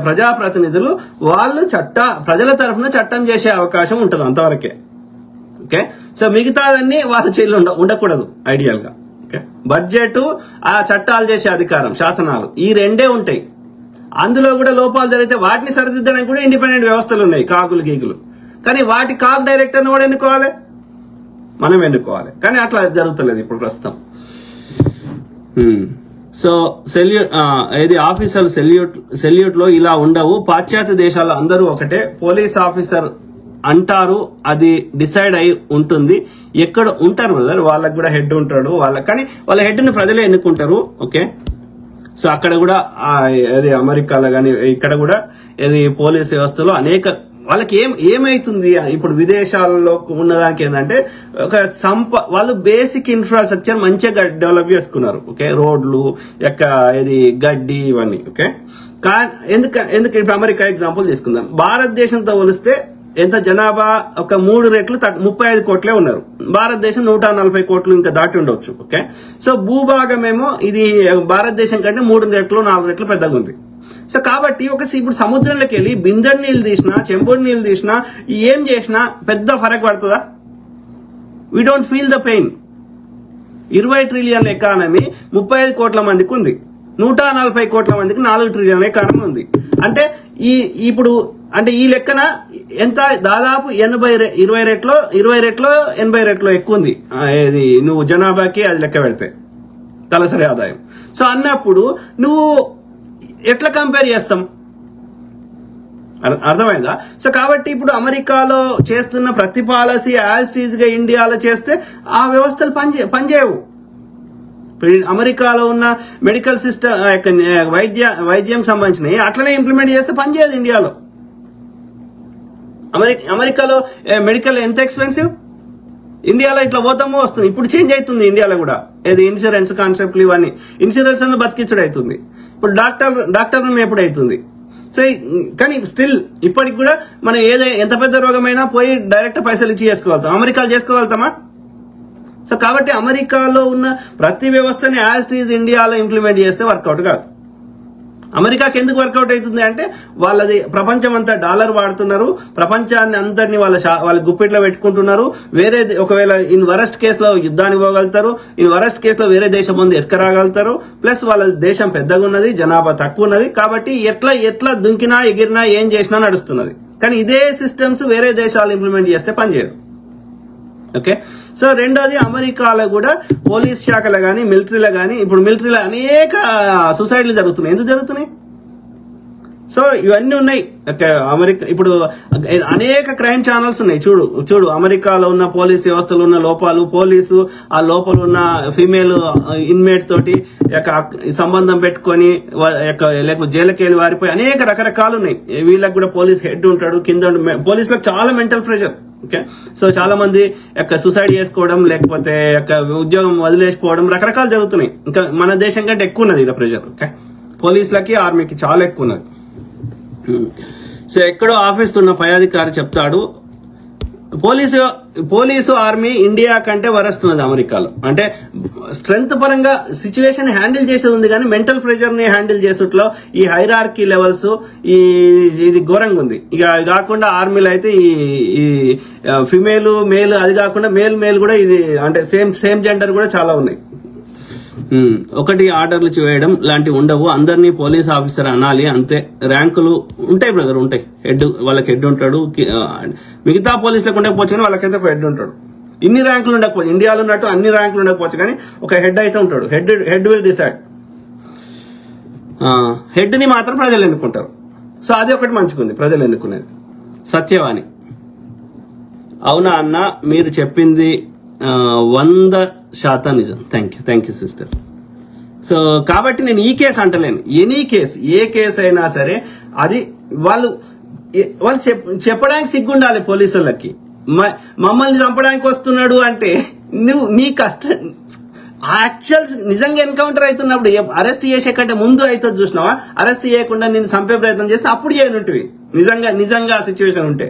ప్రజాప్రతినిధులు వాళ్ళు ప్రజల తరఫున చట్టం చేసే అవకాశం ఉంటుంది అంతవరకే. ఓకే, సో మిగతాదన్నీ వాళ్ళ చేతిలో ఉండకూడదు ఐడియల్ గా. ఓకే, బడ్జెట్, ఆ చట్టాలు చేసే అధికారం, శాసనాలు, ఈ రెండే ఉంటాయి. అందులో కూడా లోపాలు జరిగితే వాటిని సరిదిద్దడానికి కూడా ఇండిపెండెంట్ వ్యవస్థలు ఉన్నాయి, కాకులు గీకులు. కానీ వాటి కాక్ డైరెక్టర్ని కూడా ఎన్నుకోవాలి, మనం ఎన్నుకోవాలి. కానీ అట్లా జరుగుతలేదు ఇప్పుడు ప్రస్తుతం. సో ఆఫీసర్ సెల్యూట్ లో ఇలా ఉండవు. పాశ్చాత్య దేశాల్లో అందరూ ఒకటే, పోలీస్ ఆఫీసర్ అంటారు, అది డిసైడ్ అయి ఉంటుంది. ఎక్కడ ఉంటారు బ్రదర్, వాళ్ళకి కూడా హెడ్ ఉంటాడు, కానీ వాళ్ళ హెడ్ ని ప్రజలే ఎన్నుకుంటారు. ఓకే, సో అక్కడ కూడా అది అమెరికాలో కానీ ఇక్కడ కూడా ఇది పోలీస్ వ్యవస్థలో వాళ్ళకి ఏమైతుంది ఇప్పుడు విదేశాల్లో ఉన్నదానికి ఏంటంటే వాళ్ళు బేసిక్ ఇన్ఫ్రాస్ట్రక్చర్ మంచిగా డెవలప్ చేసుకున్నారు. ఓకే, రోడ్లు ఇది గడ్డి ఇవన్నీ. ఓకే, ఎందుకు ఇప్పుడు అమెరికా ఎగ్జాంపుల్ తీసుకుందాం. భారతదేశంతో పోలిస్తే ఎంత జనాభా, ఒక 3 రెట్లు 35 కోట్లే ఉన్నారు. భారతదేశం 140 కోట్లు ఇంకా దాటి ఉండొచ్చు. ఓకే, సో భూభాగం ఏమో ఇది భారతదేశం కంటే 3 రెట్లు 4 రెట్లు పెద్దగా ఉంది. సో కాబట్టి ఇప్పుడు సముద్రంలోకి వెళ్ళి బిందెడు నీళ్ళు తీసినా, చెంబుడు నీళ్ళు తీసినా, ఏం చేసినా పెద్ద ఫరక్ పడుతుందా? We don't feel the pain. 20 trillion economy 35 కోట్ల మందికి ఉంది, 140 కోట్ల మందికి 4 ట్రిలియన్ ఎకానమీ ఉంది. అంటే ఇప్పుడు ఈ లెక్కన ఎంత, దాదాపు 20 రెట్లో 80 రెట్లో ఎక్కువ ఉంది. నువ్వు జనాభాకి అది లెక్క పెడితే తలసరి ఆదాయం. సో అన్నప్పుడు నువ్వు ఎట్లా కంపేర్ చేస్తాం, అర్థమైందా? సో కాబట్టి ఇప్పుడు అమెరికాలో చేస్తున్న ప్రతి పాలసీ యాజ్ టీజ్ గా ఇండియాలో చేస్తే ఆ వ్యవస్థలు పనిచేయవు. అమెరికాలో ఉన్న మెడికల్ సిస్టమ్, వైద్యం సంబంధించినవి అట్లనే ఇంప్లిమెంట్ చేస్తే పనిచేయదు ఇండియాలో. అమెరికాలో మెడికల్ ఎంత ఎక్స్పెన్సివ్, ఇండియాలో ఇట్లా పోతామో వస్తుంది. ఇప్పుడు చేంజ్ అవుతుంది ఇండియాలో కూడా, ఏది ఇన్సూరెన్స్ కాన్సెప్ట్లు ఇవన్నీ. ఇన్సూరెన్స్ అన్న బతికించుడు అవుతుంది, ఇప్పుడు డాక్టర్ ఎప్పుడు అవుతుంది. సో కానీ స్టిల్ ఇప్పటికి కూడా మనం ఎంత పెద్ద రోగమైనా పోయి డైరెక్ట్ పైసలు ఇచ్చి చేసుకోగలుగుతాం. అమెరికాలో చేసుకోగలుగుతామా? సో కాబట్టి అమెరికాలో ఉన్న ప్రతి వ్యవస్థని యాజ్ ఇట్ ఈజ్ ఇండియాలో ఇంప్లిమెంట్ చేస్తే వర్కౌట్ కాదు. అమెరికాకి ఎందుకు వర్కౌట్ అవుతుంది అంటే వాళ్ళది ప్రపంచం అంతా డాలర్ వాడుతున్నారు, ప్రపంచాన్ని అందరినీ వాళ్ళ గుప్పిట్లో పెట్టుకుంటున్నారు. ఒకవేళ ఇన్ వరస్ట్ కేసులో యుద్ధానికి పోగలుగుతారు, ఇన్ వరస్ట్ కేసులో వేరే దేశం ముందు ఎత్తుకరాగలుగుతారు. ప్లస్ వాళ్ళ దేశం పెద్దగా ఉన్నది, జనాభా తక్కువ ఉన్నది. కాబట్టి ఎట్లా దుంకినా ఎగిరినా ఏం చేసినా నడుస్తున్నది. కానీ ఇదే సిస్టమ్స్ వేరే దేశాలు ఇంప్లిమెంట్ చేస్తే పనిచేయదు. ఓకే, సో రెండోది అమెరికాలో కూడా పోలీస్ శాఖలో కానీ మిలిటరీలో కానీ, ఇప్పుడు మిలిటరీలో అనేక సూసైడ్లు జరుగుతున్నాయి. ఎందుకు జరుగుతున్నాయి? సో ఇవన్నీ ఉన్నాయి. ఇప్పుడు అనేక క్రైమ్ ఛానల్స్ ఉన్నాయి. చూడు అమెరికాలో ఉన్న పోలీస్ వ్యవస్థలో ఉన్న లోపాలు, పోలీసు ఆ లోపల ఉన్న ఫీమేల్ ఇన్మేట్ తోటి సంబంధం పెట్టుకొని లేకపోతే జైలుకి వెళ్ళి వారిపోయి అనేక రకరకాలు ఉన్నాయి. వీళ్ళకి కూడా పోలీస్ హెడ్ ఉంటాడు, కింద పోలీసులకు చాలా మెంటల్ ప్రెషర్. ఓకే, సో చాలా మంది సూసైడ్ చేసుకోవడం, లేకపోతే ఉద్యోగం వదిలేసిపోవడం రకరకాలు జరుగుతున్నాయి. ఇంకా మన దేశం కంటే ఎక్కువ ఉన్నది ఇక్కడ ప్రెషర్. ఓకే, పోలీసులకి ఆర్మీకి చాలా ఎక్కువ ఉన్నది. సో ఎక్కడో ఆఫీస్లో ఉన్న పై అధికారి చెప్తాడు, పోలీసు ఆర్మీ ఇండియా కంటే వరస్ట్ ఉన్నది అమెరికాలో. అంటే స్ట్రెంత్ పరంగా సిచ్యువేషన్ హ్యాండిల్ చేసేది ఉంది, కానీ మెంటల్ ప్రెషర్ ని హ్యాండిల్ చేసేట్లో ఈ హైరార్కీ లెవెల్స్ ఇది ఘోరంగా ఉంది. ఇక కాకుండా ఆర్మీలో అయితే ఈ ఫిమేల్ మేల్ అది కాకుండా మేల్ కూడా ఇది అంటే సేమ్ జెండర్ కూడా చాలా ఉన్నాయి. ఒకటి ఆర్డర్లు చేయడం లాంటివి ఉండవు, అందరినీ పోలీస్ ఆఫీసర్ అనాలి అంతే. ర్యాంకులు ఉంటాయి బ్రదర్, ఉంటాయి. వాళ్ళకి హెడ్ ఉంటాడు, మిగతా పోలీసులకు ఉండకపోవచ్చు కానీ వాళ్ళకైతే ఒక హెడ్ ఉంటాడు. ఇన్ని ర్యాంకులు ఉండకపోవచ్చు, ఇండియాలో ఉన్నట్టు అన్ని ర్యాంకులు ఉండకపోవచ్చు కానీ ఒక హెడ్ అయితే ఉంటాడు. Head will decide. హెడ్ ని మాత్రం ప్రజలు ఎన్నుకుంటారు. సో అది ఒకటి మంచిగుంది, ప్రజలు ఎన్నుకునేది. సత్యవాణి, అవునా అన్న, మీరు చెప్పింది 100% నిజం. Thank you sister. సో కాబట్టి నేను ఈ కేసు అంటలేను, ఎనీ కేసు, ఏ కేసు అయినా సరే అది వాళ్ళు చెప్పడానికి సిగ్గుండాలి పోలీసులకి. మమ్మల్ని చంపడానికి వస్తున్నాడు అంటే నువ్వు నీ కష్టం యాక్చువల్ నిజంగా ఎన్కౌంటర్ అవుతున్నప్పుడు అరెస్ట్ చేసే కంటే ముందు అవుతుంది చూసినావా, అరెస్ట్ చేయకుండా నేను చంపే ప్రయత్నం చేస్తే అప్పుడు చేయనుంటివి. నిజంగా ఆ సిచ్యువేషన్ ఉంటే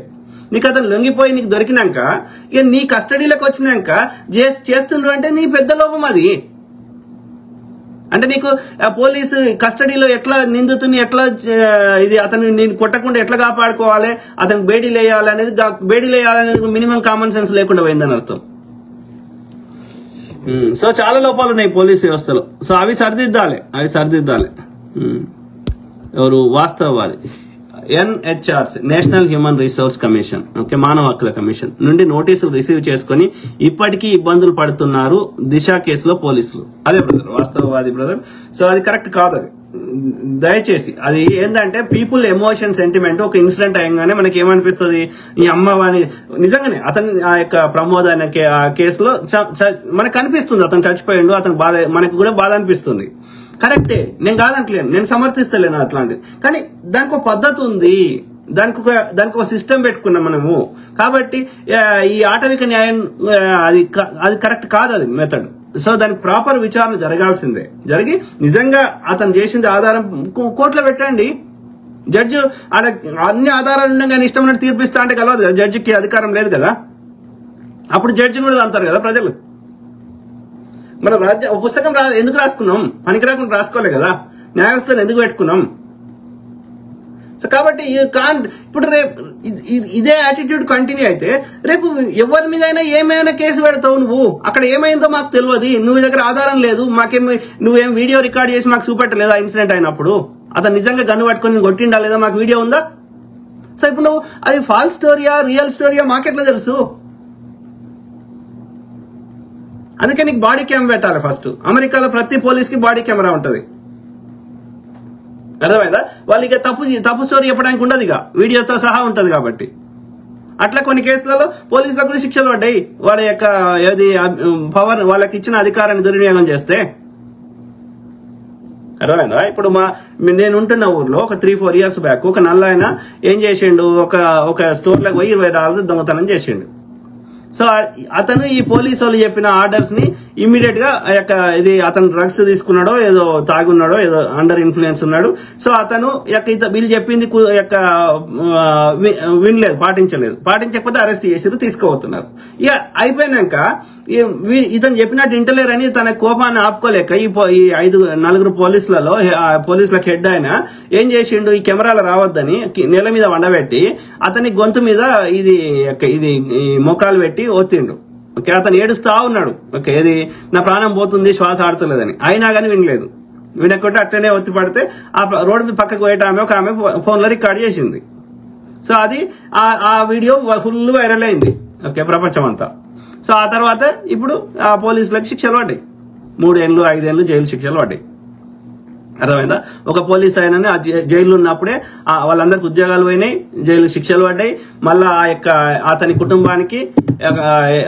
నీకు అతను లొంగిపోయి నీకు దొరికినాక ఇక నీ కస్టడీలోకి వచ్చినాక చేస్తుండ్రు అంటే నీ పెద్ద లోపం అది. అంటే నీకు పోలీసు కస్టడీలో ఎట్లా నిందితుని ఎట్లా ఇది అతను నేను కొట్టకుండా ఎట్లా కాపాడుకోవాలి, అతనికి బేడీలు వేయాలనేది మినిమం కామన్ సెన్స్ లేకుండా పోయిందని అర్థం. సో చాలా లోపాలు ఉన్నాయి పోలీస్ వ్యవస్థలో. సో అవి సరిదిద్దాలి. ఎవరు వాస్తవవాది NHRC national human resource commission, okay, మానవ హక్కుల కమిషన్ నుండి నోటీసులు రిసీవ్ చేసుకుని ఇప్పటికీ ఇబ్బందులు పడుతున్నారు దిశ కేసులో పోలీసులు. అదే బ్రదర్ వాస్తవవాది బ్రదర్. సో అది కరెక్ట్ కాదు. అది దయచేసి అది ఏంటంటే పీపుల్ ఎమోషన్ సెంటిమెంట్. ఒక ఇన్సిడెంట్ అయ్యంగానే మనకి ఏమనిపిస్తుంది, ఈ అమ్మవాని నిజంగానే అతను ఆ యొక్క ప్రమోద్ అనే కేసులో మనకు కనిపిస్తుంది అతను చచ్చిపోయిండు, అతను బాధ, మనకు కూడా బాధ అనిపిస్తుంది. కరెక్టే, నేను కాదంటలేను, నేను సమర్థిస్తలేను అట్లాంటిది. కానీ దానికి ఒక పద్ధతి ఉంది, దానికి ఒక సిస్టమ్ పెట్టుకున్నాం మనము. కాబట్టి ఈ ఆటవిక న్యాయం అది కరెక్ట్ కాదు, అది మెథడ్. సో దానికి ప్రాపర్ విచారణ జరగాల్సిందే. జరిగి నిజంగా అతను చేసింది ఆధారం కోర్టులో పెట్టండి. జడ్జి ఆడ అన్ని ఆధారాలు ఉండగా కానీ ఇష్టం ఉన్నట్టు తీర్పిస్తా అంటే కలవదు కదా, జడ్జికి అధికారం లేదు కదా. అప్పుడు జడ్జిని కూడా అంటారు కదా ప్రజలు. మన పుస్తకం ఎందుకు రాసుకున్నాం, పనికి రాకుండా రాసుకోలే కదా, న్యాయ వ్యవస్థను ఎందుకు పెట్టుకున్నాం. సో కాబట్టి ఇప్పుడు రేపు ఇదే యాటిట్యూడ్ కంటిన్యూ అయితే రేపు ఎవరి మీద అయినా ఏమైనా కేసు పెడతావు నువ్వు. అక్కడ ఏమైందో మాకు తెలియదు, నువ్వు దగ్గర ఆధారం లేదు, నువ్వేం వీడియో రికార్డ్ చేసి మాకు చూపెట్టలేదా ఇన్సిడెంట్ అయినప్పుడు, అతను నిజంగా గన్ను పట్టుకొని కొట్టిండా లేదా, మాకు వీడియో ఉందా. సో ఇప్పుడు నువ్వు అది ఫాల్స్ స్టోరీయా రియల్ స్టోరీయా మాకెట్లా తెలుసు. అందుకే నీకు బాడీ క్యామ్ పెట్టాలి ఫస్ట్. అమెరికాలో ప్రతి పోలీస్ కి బాడీ కెమెరా ఉంటది, అర్థమైందా. వాళ్ళు ఇక తప్పు స్టోరీ చెప్పడానికి ఉండదు, ఇక వీడియోతో సహా ఉంటది. కాబట్టి అట్లా కొన్ని కేసులలో పోలీసులకు కూడా శిక్షలు పడ్డాయి, వాళ్ళ యొక్క ఏది పవర్, వాళ్ళకి ఇచ్చిన అధికారాన్ని దుర్వినియోగం చేస్తే. అర్థమైందా. ఇప్పుడు నేను ఉంటున్న ఊర్లో ఒక 3-4 years బ్యాక్ ఒక నల్ల ఆయన ఏం చేసిండు, ఒక స్టోర్లకు పోయి $20 దొంగతనం చేసిండు. సో అతను ఈ పోలీసు వాళ్ళు చెప్పిన ఆర్డర్స్ ని ఇమ్మీడియట్ గా ఇది అతను డ్రగ్స్ తీసుకున్నాడో ఏదో తాగున్నాడో ఏదో అండర్ ఇన్ఫ్లుయెన్స్ ఉన్నాడు. సో అతను వీళ్ళు చెప్పింది వినలేదు, పాటించకపోతే అరెస్ట్ చేసి తీసుకుపోతున్నారు. ఇక అయిపోయినాక ఇతను చెప్పినట్టు ఇంటలేరని తన కోపాన్ని ఆపుకోలేక ఈ 4 పోలీసులకు హెడ్ ఆయన ఏం చేసిండు, ఈ కెమెరాలు రావద్దని నెల మీద వండబెట్టి అతని గొంతు మీద ఇది మోకాలు పెట్టి ఒత్తిండు. ఓకే, అతను ఏడుస్తా ఉన్నాడు. ఓకే, ఇది నా ప్రాణం పోతుంది, శ్వాస ఆడతలేదని. అయినా కానీ వినలేదు. వినకుంటే అట్లనే ఒత్తి పడితే ఆ రోడ్డు మీద పక్కకు పోయేట ఒక ఆమె ఫోన్లో రికార్డ్ చేసింది. సో అది ఆ వీడియో ఫుల్ వైరల్ అయింది, ఓకే, ప్రపంచం అంతా. సో ఆ తర్వాత ఇప్పుడు ఆ పోలీసులకు శిక్షలు పడ్డాయి, 3 ఏళ్ళు 5 ఏళ్ళు జైలు శిక్షలు పడ్డాయి. అర్థమైందా. ఒక పోలీస్ ఆయనని జైలు ఉన్నప్పుడే వాళ్ళందరికి ఉద్యోగాలు పోయినాయి, జైలు శిక్షలు పడ్డాయి. మళ్ళా అతని కుటుంబానికి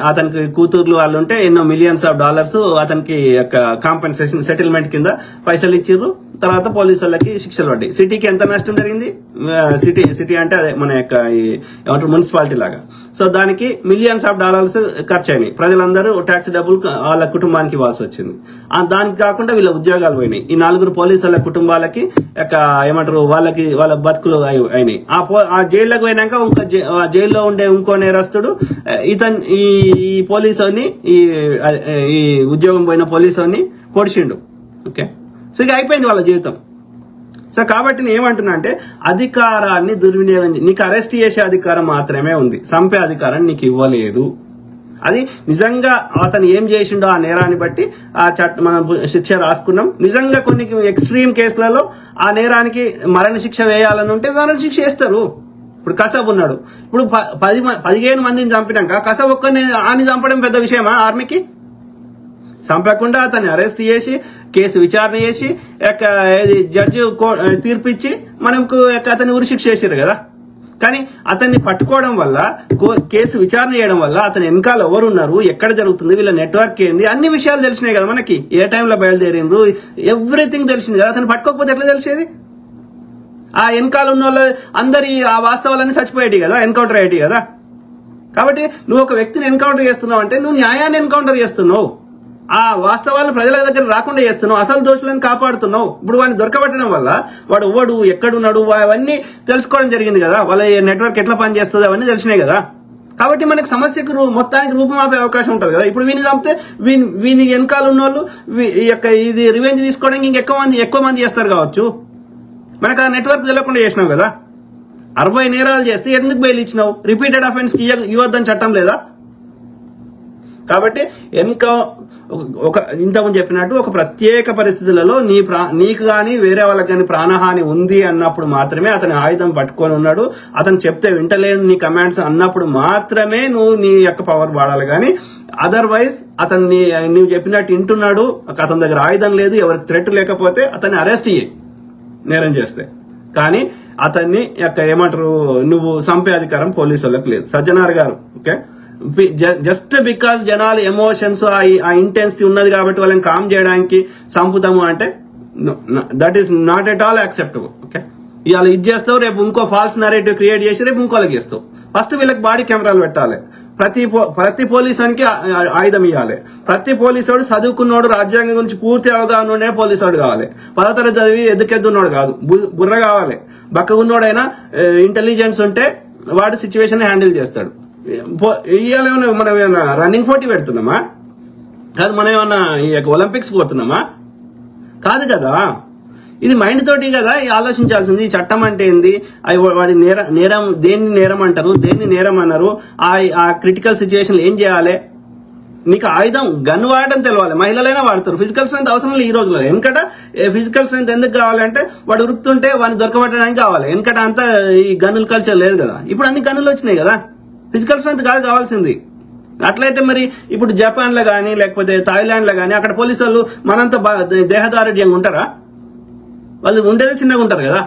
అతనికి కూతుర్లు వాళ్ళు ఉంటే ఎన్నో మిలియన్స్ ఆఫ్ డాలర్స్ అతనికి కాంపెన్సేషన్ సెటిల్మెంట్ కింద పైసలు ఇచ్చిర్రు. తర్వాత పోలీసు వాళ్ళకి శిక్షలు పడ్డాయి. సిటీకి ఎంత నష్టం జరిగింది? సిటీ అంటే అదే మన యొక్క ఏమంటారు మున్సిపాలిటీ లాగా. సో దానికి మిలియన్స్ ఆఫ్ డాలర్స్ ఖర్చు అయినాయి. ప్రజలందరూ ట్యాక్స్ డబ్బులు వాళ్ళ కుటుంబానికి ఇవ్వాల్సి వచ్చింది. దానికి కాకుండా వీళ్ళ ఉద్యోగాలు పోయినాయి. ఈ 4 పోలీసు వాళ్ళ కుటుంబాలకి ఏమంటారు వాళ్ళ బతుకులు అయినాయి. ఆ జైల్లోకి పోయినాక జైల్లో ఉండే ఇంకో నేరస్తుడు ఈ పోలీసుని ఈ ఉద్యోగం పోయిన పోలీసుని పొడిచిండు. ఓకే, సో ఇక అయిపోయింది వాళ్ళ జీవితం. సో కాబట్టి నేను ఏమంటున్నా అంటే అధికారాన్ని దుర్వినియోగం, నీకు అరెస్ట్ చేసే అధికారం మాత్రమే ఉంది, చంపే అధికారం నీకు ఇవ్వలేదు. అది నిజంగా అతను ఏం చేసిండో ఆ నేరాన్ని బట్టి మనం శిక్ష రాసుకున్నాం. నిజంగా కొన్ని ఎక్స్ట్రీమ్ కేసులలో ఆ నేరానికి మరణ శిక్ష వేయాలని ఉంటే మరణ శిక్ష వేస్తారు. ఇప్పుడు కసబ్ ఉన్నాడు, ఇప్పుడు 15 మందిని చంపినాక కసబ్ ఒక్కరిని ఆని చంపడం పెద్ద విషయమా ఆర్మీకి? చంపకుండా అతన్ని అరెస్ట్ చేసి కేసు విచారణ చేసి జడ్జి తీర్పిచ్చి మనకు అతన్ని ఉరిశిక్ష చేశారు కదా. కానీ అతన్ని పట్టుకోవడం వల్ల, కేసు విచారణ చేయడం వల్ల అతని వెనకాల ఎవరున్నారు, ఎక్కడ జరుగుతుంది, వీళ్ళ నెట్వర్క్ ఏంది, అన్ని విషయాలు తెలిసినాయి కదా మనకి. ఏ టైంలో బయలుదేరిండ్రు, ఎవ్రీథింగ్ తెలిసింది కదా. అతను పట్టుకోకపోతే ఎట్లా తెలిసేది? ఆ వెనకాల ఉన్న వాళ్ళు అందరి ఆ వాస్తవాలన్నీ చచ్చిపోయేటి కదా, ఎన్కౌంటర్ అయ్యేటి కదా. కాబట్టి నువ్వు ఒక వ్యక్తిని ఎన్కౌంటర్ చేస్తున్నావు అంటే నువ్వు న్యాయాన్ని ఎన్కౌంటర్ చేస్తున్నావు, ఆ వాస్తవాలను ప్రజల దగ్గర రాకుండా చేస్తున్నావు, అసలు దోషులను కాపాడుతున్నావు. ఇప్పుడు వాడిని దొరకబెట్టడం వల్ల వాడు ఎవడు, ఎక్కడున్నాడు, అవన్నీ తెలుసుకోవడం జరిగింది కదా. వాళ్ళ నెట్వర్క్ ఎట్లా పనిచేస్తుంది అవన్నీ తెలిసినాయి కదా. కాబట్టి మనకి సమస్యకు మొత్తానికి రూపమాపే అవకాశం ఉంటుంది కదా. ఇప్పుడు వీని చంపితే వీని వెనకాల ఉన్న వాళ్ళు ఇది రివెంజ్ తీసుకోవడానికి ఇంకెక్కువ మంది చేస్తారు కావచ్చు. మనకు ఆ నెట్వర్క్ తెలియకుండా చేసినావు కదా. 60 నేరాలు చేస్తే ఎందుకు బెయిల్ ఇచ్చినావు? రిపీటెడ్ అఫెన్స్ కి ఇవ్వద్దని చట్టం లేదా? కాబట్టి ఇంతకుముందు చెప్పినట్టు ఒక ప్రత్యేక పరిస్థితులలో నీకు కానీ వేరే వాళ్ళకి కానీ ప్రాణహాని ఉంది అన్నప్పుడు మాత్రమే అతని ఆయుధం పట్టుకొని ఉన్నాడు, అతను చెప్తే వింటలేను నీ కమాండ్స్ అన్నప్పుడు మాత్రమే నువ్వు నీ యొక్క పవర్ వాడాలి. కానీ అదర్వైజ్ అతన్ని నువ్వు చెప్పినట్టు వింటున్నాడు, అతని దగ్గర ఆయుధం లేదు, ఎవరికి థ్రెట్ లేకపోతే అతన్ని అరెస్ట్ చేయి నేరం చేస్తే. కానీ అతన్ని ఏమంటారు నువ్వు చంపే అధికారం పోలీసు వాళ్ళకి లేదు. సజ్జనార్ గారు, ఓకే, జస్ట్ బికాస్ జనాలు ఎమోషన్స్ ఆ ఇంటెన్సిటీ ఉన్నది కాబట్టి వాళ్ళని కామ్ చేయడానికి చంపుతాము అంటే that is not at all acceptable. Okay, ఇవాళ ఇది చేస్తావు, రేపు ఇంకో ఫాల్స్ నరేటివ్ క్రియేట్ చేసి రేపు ఇంకోళ్ళకి చేస్తావు. ఫస్ట్ వీళ్ళకి బాడీ కెమెరాలు పెట్టాలి, ప్రతి పోలీసానికి ఆయుధం ఇవ్వాలి, ప్రతి పోలీసుడు చదువుకున్నోడు, రాజ్యాంగం గురించి పూర్తి అవగాహన ఉండే పోలీసుడు కావాలి, 10వ తరగతి చదివి ఎద్దుకెద్దున్నాడు కాదు, బుర్ర కావాలి. బక్కగున్నోడైనా ఇంటెలిజెన్స్ ఉంటే వాడు సిచ్యువేషన్ హ్యాండిల్ చేస్తాడు. ఇవాళ మనం ఏమన్నా రన్నింగ్ పోటీ పెడుతున్నామా? కాదు, మనం ఏమన్నా ఒలింపిక్స్ పోతున్నామా? కాదు కదా. ఇది మైండ్ తోటి కదా ఆలోచించాల్సింది. ఈ చట్టం అంటే ఏంది, వాడి నేరం దేన్ని నేరం అంటారు, దేన్ని నేరం అన్నారు, ఆ క్రిటికల్ సిచ్యువేషన్ ఏం చేయాలి, నీకు ఆయుధం గన్ వాడడం తెలవాలి. మహిళలైనా వాడతారు. ఫిజికల్ స్ట్రెంత్ అవసరం లేదు ఈ రోజుల్లో. వెనకట ఫిజికల్ స్ట్రెంత్ ఎందుకు కావాలంటే వాడు ఉరుకుతుంటే వాడిని దొరకబట్టడానికి కావాలి. వెనకట అంతా ఈ గన్నుల కల్చర్ లేదు కదా. ఇప్పుడు అన్ని గన్నులు వచ్చినాయి కదా, ఫిజికల్ స్ట్రెంత్ కాదు కావాల్సింది. అట్లయితే మరి ఇప్పుడు జపాన్ లో గానీ లేకపోతే థాయిలాండ్ లో గానీ అక్కడ పోలీసు వాళ్ళు మనంత దేహదారుఢ్యంగా ఉంటారా? వాళ్ళు ఉండేది చిన్నగా ఉంటారు కదా.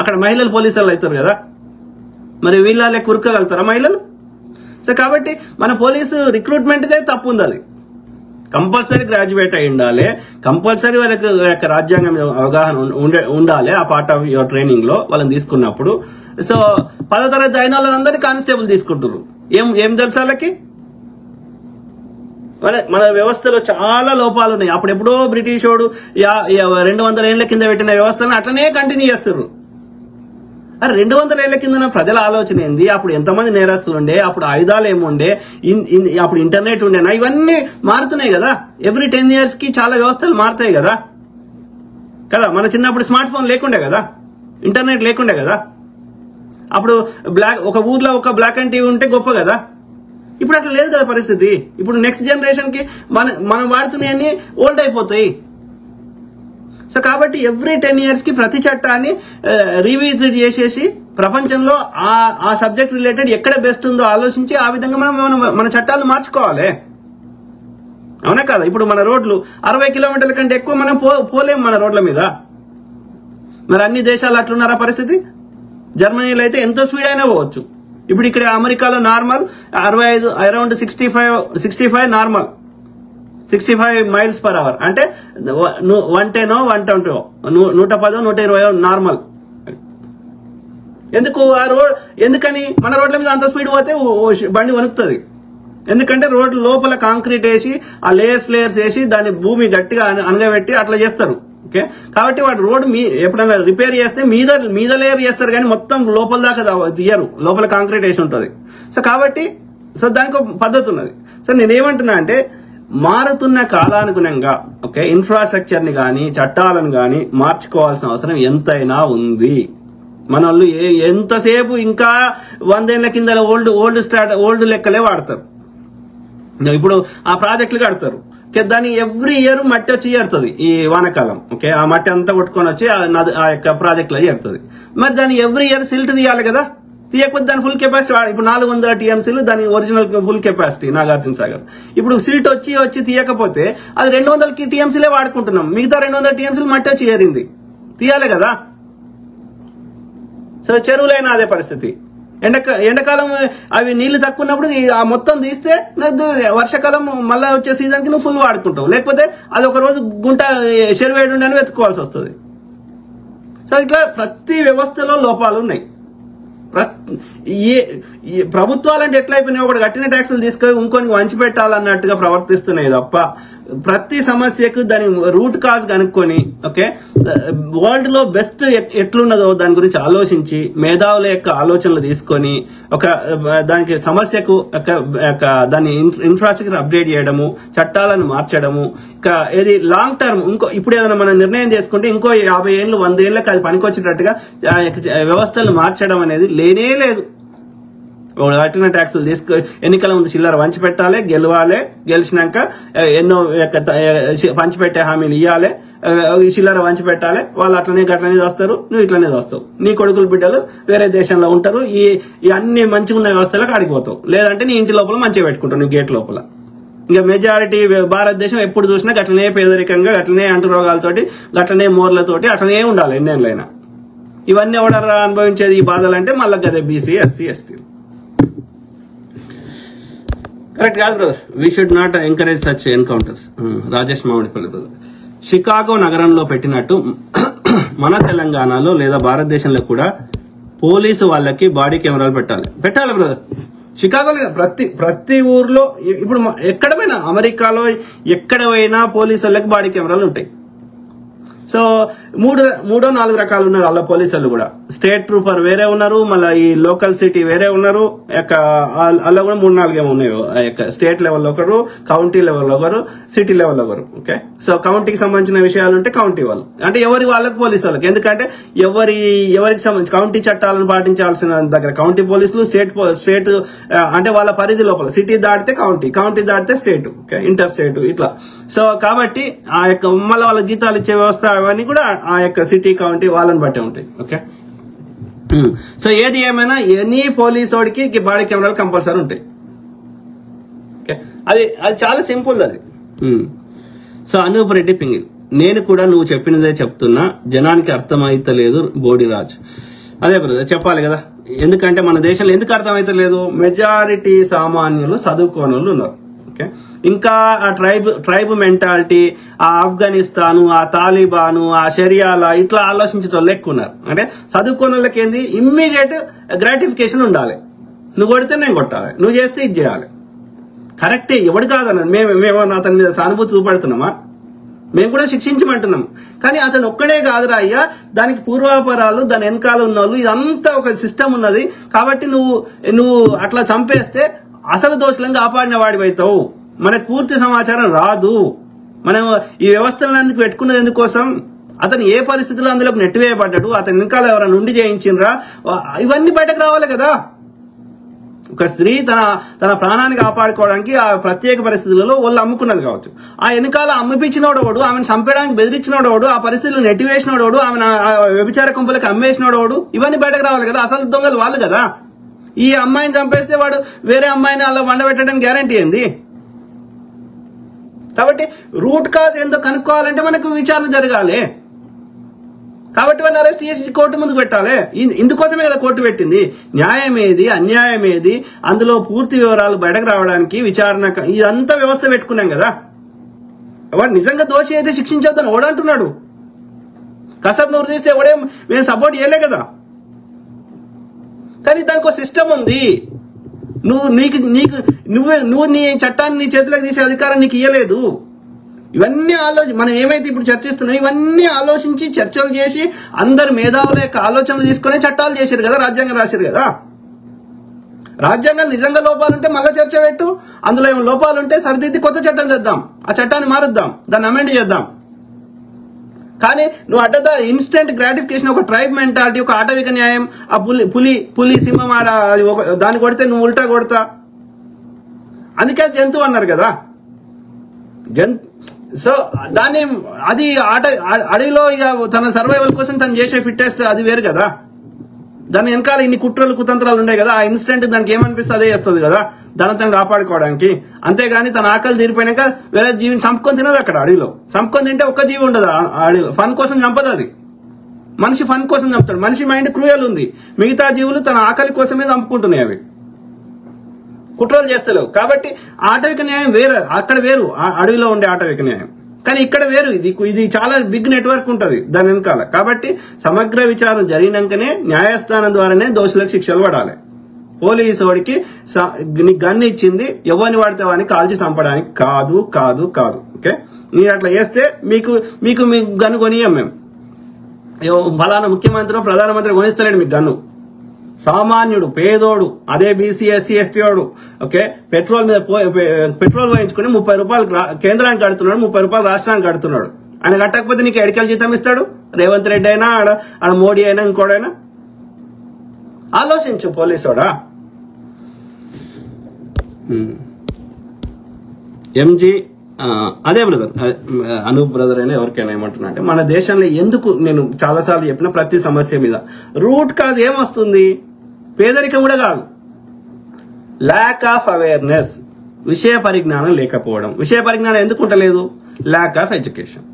అక్కడ మహిళలు పోలీసు వాళ్ళు అవుతారు కదా. మరి వీళ్ళ లెక్క ఉరకగలుగుతారా మహిళలు? సో కాబట్టి మన పోలీసు రిక్రూట్మెంట్ తప్పు ఉంది. అది కంపల్సరీ గ్రాడ్యుయేట్ అయి ఉండాలి, కంపల్సరీ వాళ్ళకి రాజ్యాంగం అవగాహన ఉండాలి. ఆ పార్ట్ ఆఫ్ యువర్ ట్రైనింగ్ లో వాళ్ళని తీసుకున్నప్పుడు. సో 10వ తరగతి అయిన వాళ్ళందరినీ కానిస్టేబుల్ తీసుకుంటారు. ఏం తెలుసు వాళ్ళకి? మన వ్యవస్థలో చాలా లోపాలు ఉన్నాయి. అప్పుడు ఎప్పుడో బ్రిటిష్ వాడు 200 ఏళ్ల కింద పెట్టిన వ్యవస్థను అట్లనే కంటిన్యూ చేస్తారు. 200 ఏళ్ల కింద ప్రజల ఆలోచన ఏంది? అప్పుడు ఎంతమంది నేరస్తులు ఉండే, అప్పుడు ఆయుధాలు ఏముండే, అప్పుడు ఇంటర్నెట్ ఉండేనా? ఇవన్నీ మారుతున్నాయి కదా. ఎవ్రీ 10 years కి చాలా వ్యవస్థలు మారుతాయి కదా. మన చిన్నప్పుడు స్మార్ట్ ఫోన్ లేకుండే కదా, ఇంటర్నెట్ లేకుండే కదా. అప్పుడు ఒక ఊర్లో ఒక బ్లాక్ అండ్ టీవీ ఉంటే గొప్ప కదా. ఇప్పుడు అట్లా లేదు కదా పరిస్థితి. ఇప్పుడు నెక్స్ట్ జనరేషన్ కి మనం వాడుతున్నాయన్నీ ఓల్డ్ అయిపోతాయి. సో కాబట్టి ఎవ్రీ 10 years కి ప్రతి చట్టాన్ని రీవిజిట్ చేసేసి ప్రపంచంలో ఆ సబ్జెక్ట్ రిలేటెడ్ ఎక్కడ బెస్ట్ ఉందో ఆలోచించి ఆ విధంగా మనం మన చట్టాలను మార్చుకోవాలి. అవునా కదా? ఇప్పుడు మన రోడ్లు 60 kilometers కంటే ఎక్కువ మనం పోలేము మన రోడ్ల మీద. మరి అన్ని దేశాలు అట్లున్నారా పరిస్థితి? జర్మనీలో అయితే ఎంతో స్పీడ్ అయినా పోవచ్చు. ఇప్పుడు ఇక్కడ అమెరికాలో normal 65 around 65 normal, 65 miles per hour అంటే 110 120 110 120 నార్మల్. ఎందుకు ఆ రోడ్, ఎందుకని మన రోడ్ల మీద అంత స్పీడ్ పోతే బండి వణుకుతుంది. ఎందుకంటే రోడ్డు లోపల కాంక్రీట్ వేసి ఆ లేయర్స్ వేసి దాన్ని భూమి గట్టిగా అనగబెట్టి అట్లా చేస్తారు. ఓకే, కాబట్టి వాటి రోడ్ ఎప్పుడైనా రిపేర్ చేస్తే మీద లేయర్ చేస్తారు కానీ మొత్తం లోపల దాకా తీయరు, లోపల కాంక్రీట్ వేసి ఉంటుంది. సో కాబట్టి దానికి ఒక పద్ధతి ఉన్నది. సో నేనేమంటున్నా అంటే మారుతున్న కాలానుగుణంగా ఓకే ఇన్ఫ్రాస్ట్రక్చర్ ని కానీ చట్టాలను కానీ మార్చుకోవాల్సిన అవసరం ఎంతైనా ఉంది. మన వాళ్ళు ఎంతసేపు ఇంకా 100 ఏళ్ల కింద ఓల్డ్ లెక్కలే వాడతారు. ఇప్పుడు ఆ ప్రాజెక్టులు కడతారు, దాన్ని ఎవ్రీ ఇయర్ మట్టి వచ్చి చేరుతుంది ఈ వానకాలం. ఓకే, ఆ మట్టి అంతా కొట్టుకొని వచ్చి ఆ యొక్క ప్రాజెక్టులో చేరుతుంది. మరి దాన్ని ఎవ్రీ ఇయర్ సిల్ట్ తీయాలి కదా, తీయకపోతే దాని ఫుల్ కెపాసిటీ ఇప్పుడు 400 TMCలు దాని original full capacity Nagarjuna Sagar. ఇప్పుడు సిల్ట్ వచ్చి తీయకపోతే అది 200 TMCలే వాడుకుంటున్నాం, మిగతా 200 TMCలు మట్టి వచ్చి చేరింది, తీయాలి కదా. సో చెరువులైనా అదే పరిస్థితి. ఎండాకాలం అవి నీళ్లు తక్కువ ఉన్నప్పుడు ఆ మొత్తం తీస్తే వర్షాకాలం మళ్ళీ వచ్చే సీజన్ కి నువ్వు ఫుల్ వాడుకుంటావు, లేకపోతే అది ఒక రోజు గుంట చెరువేడు అని వెతుక్కోవాల్సి వస్తుంది. సో ఇట్లా ప్రతి వ్యవస్థలో లోపాలు ఉన్నాయి. ప్రభుత్వాలు అంటే ఎట్లయిపోయినాయి, ఒకటి కట్టిన ట్యాక్సులు తీసుకొని ఇంకొనికి వంచి పెట్టాలన్నట్టుగా ప్రవర్తిస్తున్నాయి తప్ప ప్రతి సమస్యకు దాని రూట్ కాజ్ కనుక్కొని ఓకే వరల్డ్ లో బెస్ట్ ఎట్లున్నదో దాని గురించి ఆలోచించి మేధావుల యొక్క ఆలోచనలు తీసుకొని ఒక దానికి సమస్యకు దాని ఇన్ఫ్రాస్ట్రక్చర్ అప్డేట్ చేయడము, చట్టాలను మార్చడము, ఇంకా ఏది లాంగ్ టర్మ్ ఇప్పుడు ఏదైనా మనం నిర్ణయం చేసుకుంటే ఇంకో 50 ఏళ్ళు 100 ఏళ్ళకి అది పనికొచ్చేటట్టుగా వ్యవస్థలు మార్చడం అనేది లేనే లేదు. కట్టిన ట్యాక్సులు ఎన్నికల ముందు చిల్లర వంచి పెట్టాలి, గెలవాలి, గెలిచినాక ఎన్నో పంచిపెట్టే హామీలు ఇవ్వాలి, చిల్లర వంచి పెట్టాలి, వాళ్ళు అట్లనే చేస్తారు, నువ్వు ఇట్లనే చేస్తావు, నీ కొడుకులు బిడ్డలు వేరే దేశంలో ఉంటారు, ఈ అన్ని మంచిగా ఉన్న వ్యవస్థలకు ఆడిపోతావు, లేదంటే నీ ఇంటి లోపల మంచిగా పెట్టుకుంటావు నీ గేట్ లోపల. ఇంకా మెజారిటీ భారతదేశం ఎప్పుడు చూసినా గట్లనే పేదరికంగా, గట్లనే అంటురోగాలతోటి, గట్లనే మోర్లతోటి అట్లనే ఉండాలి ఎన్నేళ్ళైనా. ఇవన్నీ ఎవడరా అనుభవించేది ఈ బాధలు అంటే మళ్ళీ గదే బీసీ ఎస్సీ ఎస్టీ. కరెక్ట్ కాదు brother, we should not encourage such encounters. Rajesh Mamidipalli brother, Chicago నగరంలో పెట్టినట్టు మన తెలంగాణలో లేదా భారతదేశంలో కూడా పోలీసు వాళ్ళకి బాడీ కెమెరాలు పెట్టాలి బ్రదర్. షికాగోలో ప్రతి ఊర్లో ఇప్పుడు ఎక్కడ పోయినా అమెరికాలో ఎక్కడ పోయినా పోలీసు వాళ్ళకి బాడీ కెమెరాలు ఉంటాయి. సో 3-4 రకాలు ఉన్నారు అలా పోలీసులు కూడా. స్టేట్ ట్రూపర్ వేరే ఉన్నారు, మళ్ళీ ఈ లోకల్ సిటీ వేరే ఉన్నారు, అలా కూడా 3-4 ఏమో ఉన్నాయి. స్టేట్ లెవెల్లో ఒకరు, కౌంటీ లెవెల్లో ఒకరు, సిటీ లెవెల్లో ఒకరు. ఓకే, సో కౌంటీకి సంబంధించిన విషయాలు ఉంటే కౌంటీ వాళ్ళు అంటే వాళ్ళకి పోలీసు వాళ్ళకి, ఎందుకంటే ఎవరికి సంబంధించి కౌంటీ చట్టాలను పాటించాల్సిన దగ్గర కౌంటీ పోలీసులు, స్టేట్ అంటే వాళ్ళ పరిధి లోపల, సిటీ దాటితే కౌంటీ దాటితే స్టేట్, ఓకే ఇంటర్ స్టేట్ ఇట్లా. సో కాబట్టి ఆ యొక్క మళ్ళీ వాళ్ళ జీతాలు ఇచ్చే వ్యవస్థ అవన్నీ కూడా ఆ యొక్క సిటీ కౌంటీ వాళ్ళని బట్టే ఉంటాయి. ఓకే, సో ఏది ఏమైనా ఎనీ పోలీస్ వాడికి బాడీ కెమెరాలు కంపల్సరీ ఉంటాయి. ఓకే, అది చాలా సింపుల్ అది. సో అనూప్ రెడ్డి పింగిల్, నేను కూడా నువ్వు చెప్పినదే చెప్తున్నా, జనానికి అర్థమైతలేదు బోడిరాజ్. అదే బ్రదర్ చెప్పాలి కదా, ఎందుకంటే మన దేశంలో ఎందుకు అర్థమైతలేదు, మెజారిటీ సామాన్యులు చదువుకోని వాళ్ళు ఉన్నారు. ఓకే, ఇంకా ఆ ట్రైబ్ మెంటాలిటీ, ఆ ఆఫ్ఘనిస్తాను, ఆ తాలిబాను, ఆ షరియాలా ఇట్లా ఆలోచించడం వాళ్ళు ఎక్కువ ఉన్నారు. అంటే చదువుకోని వాళ్ళకి ఏంది ఇమ్మీడియట్ గ్రాటిఫికేషన్ ఉండాలి, నువ్వు కొడితే నేను కొట్టాలి, నువ్వు చేస్తే ఇది చేయాలి. కరెక్టే, ఎవడు కాదన్నాను, మేము అతని మీద సానుభూతి చూపెడుతున్నామా, మేము కూడా శిక్షించమంటున్నాం. కానీ అతను ఒక్కడే కాదురా అయ్యా, దానికి పూర్వాపరాలు, దాని వెనకాల ఉన్న వాళ్ళు, ఇదంతా ఒక సిస్టమ్ ఉన్నది. కాబట్టి నువ్వు అట్లా చంపేస్తే అసలు దోషులను కాపాడిన వాడివైతావు. మనకు పూర్తి సమాచారం రాదు. మనం ఈ వ్యవస్థలను పెట్టుకున్నది ఎందుకోసం, అతను ఏ పరిస్థితుల్లో అందులోకి నెట్టివేయబడ్డాడు, అతని వెనకాల ఎవరైనా ఉండి చేయించినరా, ఇవన్నీ బయటకు రావాలి కదా. ఒక స్త్రీ తన ప్రాణాన్ని కాపాడుకోవడానికి ఆ ప్రత్యేక పరిస్థితులలో వాళ్ళు అమ్ముకున్నది కావచ్చు, ఆ వెనకాల అమ్మిపించినోడోడు, ఆమెను చంపడానికి బెదిరించినోడోడు, ఆ పరిస్థితులు నెట్టివేసినోడోడు, ఆమెను వ్యభిచార కుంపలకి అమ్మేసినోడోడు, ఇవన్నీ బయటకు రావాలి కదా. అసలు దొంగలు వాళ్ళు కదా. ఈ అమ్మాయిని చంపేస్తే వాడు వేరే అమ్మాయిని అలా వండబెట్టడానికి గ్యారంటీ ఏంది? కాబట్టి రూట్ కాజ్ ఏందో కనుక్కోవాలంటే మనకు విచారణ జరగాలి. కాబట్టి వాడిని అరెస్ట్ చేసి కోర్టు ముందుకు పెట్టాలి. ఇందుకోసమే కదా కోర్టు పెట్టింది. న్యాయం ఏది, అన్యాయం ఏది, అందులో పూర్తి వివరాలు బయటకు రావడానికి విచారణ, ఇదంతా వ్యవస్థ పెట్టుకున్నాం కదా. వాడు నిజంగా దోషి అయితే శిక్షించొద్దని ఓడంటున్నాడు. కసబ్ నూరు తీస్తే ఎవడేం మేము సపోర్ట్ చేయలే కదా. కానీ దానికి ఒక సిస్టమ్ ఉంది. నువ్వు నీ చట్టాన్ని నీ చేతిలోకి తీసే అధికారం నీకు ఇవ్వలేదు. ఇవన్నీ మనం ఏమైతే ఇప్పుడు చర్చిస్తున్నాం ఇవన్నీ ఆలోచించి చర్చలు చేసి అందరు మేధావుల యొక్క ఆలోచనలు తీసుకునే చట్టాలు చేశారు కదా, రాజ్యాంగం రాశారు కదా. రాజ్యాంగం నిజంగా లోపాలుంటే మళ్ళీ చర్చ పెట్టు, అందులో ఏమైనా లోపాలుంటే సరిదిద్ది కొత్త చట్టం చేద్దాం, ఆ చట్టాన్ని మారుద్దాం, దాన్ని అమెండ్ చేద్దాం. కానీ నువ్వు అడ్డదా ఇన్స్టెంట్ గ్రాటిఫికేషన్, ఒక ట్రైబ్ మెంటాలిటీ, ఒక ఆటవిక న్యాయం, ఆ పులి సింహం ఆడ దాన్ని కొడితే నువ్వు ఉల్టా కొడతా, అందుకే జంతువు అన్నారు కదా. సో దాన్ని అది అడవిలో ఇక తన సర్వైవల్ కోసం తను చేసే ఫిట్టెస్ట్ అది వేరు కదా. దాని వెనకాల ఇన్ని కుట్రలు కుతంత్రాలు ఉన్నాయి కదా. ఆ ఇన్స్టెంట్ దానికి ఏమనిపిస్తే అదే చేస్తుంది కదా, దాన్ని తను కాపాడుకోవడానికి. అంతేగాని తన ఆకలి తీరిపోయినాక వేరే జీవిని చంపుకొని తినదు. అక్కడ అడవిలో చంపుకొని తింటే ఒక్క జీవి ఉండదు అడవిలో. ఫన్ కోసం చంపదు అది. మనిషి ఫన్ కోసం చంపుతాడు. మనిషి మైండ్ క్రూయల్ ఉంది. మిగతా జీవులు తన ఆకలి కోసమే చంపుకుంటున్నాయి. అవి కుట్రలు చేస్తలేవు. కాబట్టి ఆటవిక న్యాయం వేరు, అక్కడ వేరు అడవిలో ఉండే ఆటవిక న్యాయం. కానీ ఇక్కడ వేరు. ఇది చాలా బిగ్ నెట్వర్క్ ఉంటుంది దాని వెనకాల. కాబట్టి సమగ్ర విచారణ జరిగినాకనే న్యాయస్థానం ద్వారానే దోషులకు శిక్షలు పడాలి. పోలీసు వాడికి గన్ను ఇచ్చింది ఎవరిని పడితే వాడిని కాల్చి చంపడానికి కాదు కాదు కాదు. ఓకే, మీరు అట్లా చేస్తే మీకు గన్ను కొనియం మేము. ఫలానా ముఖ్యమంత్రి ప్రధానమంత్రి కొనిస్తలేడు మీకు గన్ను. సామాన్యుడు పేదోడు, అదే బీసీ ఎస్సీ ఎస్టీ వాడు, ఓకే, పెట్రోల్ పోయించుకుని 30 రూపాయలు కేంద్రానికి కడుతున్నాడు, 30 రూపాయలు రాష్ట్రానికి కడుతున్నాడు. ఆయన కట్టకపోతే నీకు ఎడికల్ జీతం ఇస్తాడు? రేవంత్ రెడ్డి అయినా ఆడ మోడీ అయినా ఇంకోడైనా? ఆలోచించు పోలీసోడా. ఎంజీ అదే బ్రదర్, అనూప్ బ్రదర్ అయినా ఎవరికైనా ఏమంటున్నా అంటే, మన దేశంలో ఎందుకు, నేను చాలాసార్లు చెప్పిన ప్రతి సమస్య మీద రూట్ కాజ్ ఏమొస్తుంది? పేదరికం కూడా కాదు, ల్యాక్ ఆఫ్ అవేర్నెస్, విషయ పరిజ్ఞానం లేకపోవడం. విషయ పరిజ్ఞానం ఎందుకు ఉండలేదు? Lack of education.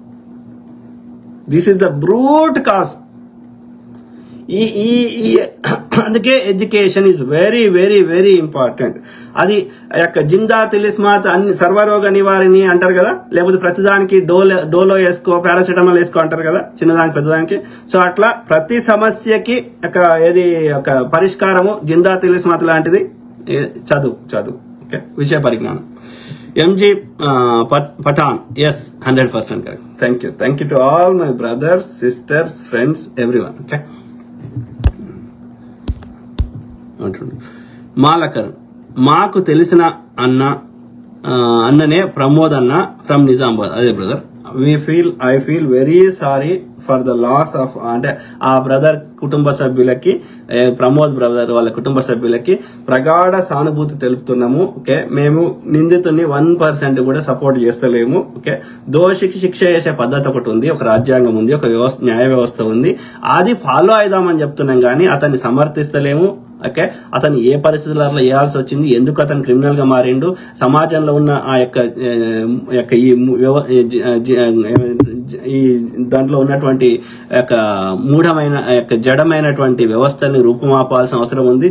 This is the root cause. అందుకే education is very very very important. అది యొక్క జిందా తిలిస్మాత్ అన్ని సర్వరోగ నివారిణి అంటారు కదా, లేకపోతే ప్రతిదానికి డోలో వేసుకో, పారాసిటమాల్ వేసుకో అంటారు కదా, చిన్నదానికి పెద్దదానికి. సో అట్లా ప్రతి సమస్యకి ఒక పరిష్కారము జిందా తిలిస్మాత్ లాంటిది చదువు. ఓకే, విషయ పరిజ్ఞానం. MG Pathan, yes 100% correct. Thank you to all my brothers, sisters, friends, everyone. Okay, Malakar, మాకు తెలిసిన అన్ననే ప్రమోద్ అన్న ఫ్రమ్ నిజామాబాద్. అదే brother, I feel very sorry for the loss of, అంటే ఆ బ్రదర్ కుటుంబ సభ్యులకి, ప్రమోద్ బ్రదర్ వాళ్ళ కుటుంబ సభ్యులకి ప్రగాఢ సానుభూతి తెలుపుతున్నాము. ఓకే, మేము నిందితుని 1% కూడా సపోర్ట్ చేస్తలేము. ఓకే, దోషికి శిక్ష చేసే పద్ధతి ఒకటి ఉంది, ఒక రాజ్యాంగం ఉంది, ఒక న్యాయ వ్యవస్థ ఉంది, అది ఫాలో అయిదామని చెప్తున్నాం కానీ అతన్ని సమర్థిస్తలేము. ఓకే, అతను ఏ పరిస్థితుల్లో అట్లా చేయాల్సి వచ్చింది, ఎందుకు అతను క్రిమినల్ గా మారిండు, సమాజంలో ఉన్న ఆ యొక్క ఈ దాంట్లో ఉన్నటువంటి మూఢమైన జడమైనటువంటి వ్యవస్థని రూపుమాపాల్సిన అవసరం ఉంది.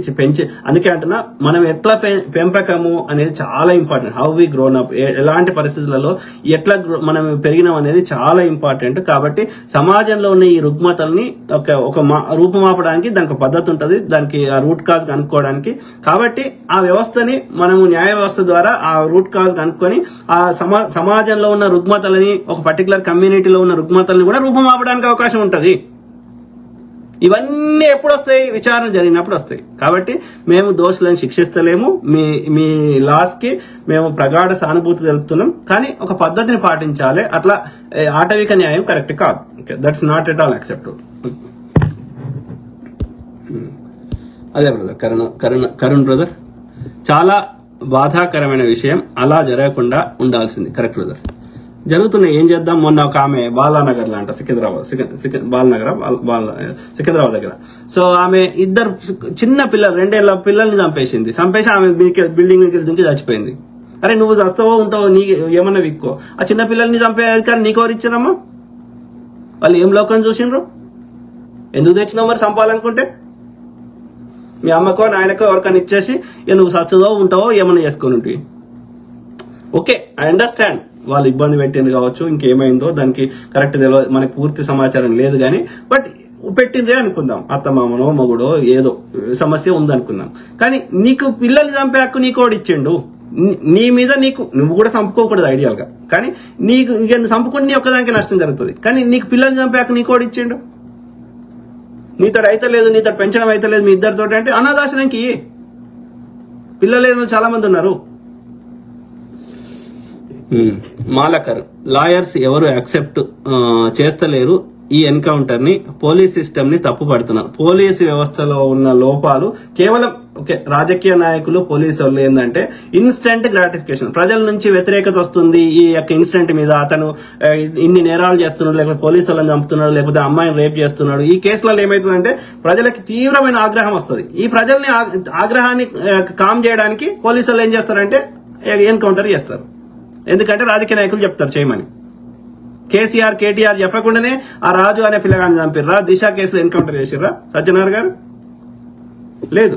అందుకే అంటున్నా, మనం ఎట్లా పెంపకము అనేది చాలా important. How we grown up, ఎలాంటి పరిస్థితులలో ఎట్లా మనం పెరిగినాం అనేది చాలా ఇంపార్టెంట్. కాబట్టి సమాజంలో ఉన్న ఈ రుగ్మతల్ని ఒక రూపుమాపడానికి దానికి పద్ధతి ఉంటుంది, దానికి ఆ రూట్ కాజ్ కనుక్కోవడానికి. కాబట్టి ఆ వ్యవస్థని మనము న్యాయ వ్యవస్థ ద్వారా ఆ రూట్ కాజ్ కనుక్కొని ఆ సమాజంలో ఉన్న రుగ్మతలని, ఒక పర్టికులర్ కమ్యూనిటీలో ఉన్న రుగ్మతల్ని కూడా రూపమాపడానికి అవకాశం ఉంటుంది. ఇవన్నీ ఎప్పుడు వస్తాయి? విచారణ జరిగినప్పుడు వస్తాయి. కాబట్టి మేము దోషులను శిక్షిస్తలేము. మీ లాస్ కి మేము ప్రగాఢ సానుభూతి తెలుపుతున్నాం, కానీ ఒక పద్ధతిని పాటించాలి. అట్లా ఆటవిక న్యాయం కరెక్ట్ కాదు. That's not at all acceptable. అదే బ్రదర్, కరుణ్ బ్రదర్, చాలా బాధాకరమైన విషయం, అలా జరగకుండా ఉండాల్సింది. కరెక్ట్ బ్రదర్, జరుగుతున్నాయి. ఏం చేద్దాం? మొన్న ఒక ఆమె బాలానగర్ లాంట సికింద్రాబాద్ దగ్గర. సో ఆమె ఇద్దరు చిన్న పిల్లలు, 2 ఏళ్ల పిల్లల్ని చంపేసి ఆమె బిల్డింగ్ మీద దుంకి చచ్చిపోయింది. అరే నువ్వు చస్తావో ఉంటావో, నీ ఏమన్నా విక్కో. ఆ చిన్న పిల్లల్ని చంపే అధికారం నీకెవరు ఇచ్చారమ్మా? వాళ్ళు ఏం లోకం చూసిండ్రు? ఎందుకు తెచ్చినావు మరి చంపాలనుకుంటే? మీ అమ్మకో నాయనకో ఎవరికైనా ఇచ్చేసి నువ్వు సచ్చదో ఉంటావో ఏమైనా చేసుకొని ఉంటాయి. ఓకే, ఐ అండర్స్టాండ్ వాళ్ళు ఇబ్బంది పెట్టింది కావచ్చు, ఇంకేమైందో దానికి కరెక్ట్ తెలియదు, మనకి పూర్తి సమాచారం లేదు. కానీ బట్ పెట్టిండ్రే అనుకుందాం, అత్తమామనో మొగుడో ఏదో సమస్య ఉందనుకుందాం. కానీ నీకు పిల్లల్ని చంపే హక్కు నీకోడు ఇచ్చిండు. నీ మీద నువ్వు కూడా చంపుకోకూడదు ఐడియల్ గా. కానీ నీకు చంపుకుంటే నీ ఒక్కదానికి నష్టం జరుగుతుంది. కానీ నీకు పిల్లల్ని చంపే హక్కు నీకోడు ఇచ్చిండు. నీతో అయితే లేదు, నీతో పెంచడం అయితే లేదు, మీ ఇద్దరితో అంటే అనాథాశ్రయంకి పిల్లలు లేని చాలా మంది ఉన్నారు. మాలకర్ లాయర్స్ ఎవరు యాక్సెప్ట్ చేస్తలేరు ఈ ఎన్కౌంటర్ ని, పోలీస్ సిస్టమ్ ని తప్పు పడుతున్నారు. పోలీసు వ్యవస్థలో ఉన్న లోపాలు కేవలం రాజకీయ నాయకులు, పోలీసు వాళ్ళు ఏంటంటే ఇన్స్టెంట్ గ్రాటిఫికేషన్, ప్రజల నుంచి వ్యతిరేకత వస్తుంది ఈ యొక్క ఇన్సిడెంట్ మీద, అతను ఇన్ని నేరాలు చేస్తున్నాడు, లేకపోతే పోలీసు వాళ్ళని చంపుతున్నాడు, లేకపోతే అమ్మాయిని రేప్ చేస్తున్నాడు. ఈ కేసులలో ఏమవుతుందంటే ప్రజలకి తీవ్రమైన ఆగ్రహం వస్తుంది. ఈ ప్రజల్ని ఆగ్రహాన్ని కామ్ చేయడానికి పోలీసు వాళ్ళు ఏం చేస్తారంటే ఎన్కౌంటర్ చేస్తారు. ఎందుకంటే రాజకీయ నాయకులు చెప్తారు చేయమని. కేసీఆర్, కేటీఆర్ చెప్పకుండానే ఆ రాజు అనే పిల్లగాన్ని చంపిర్రా, దిశ కేసులో ఎన్కౌంటర్ చేసిర్రా సత్యనారాయణ గారు? లేదు.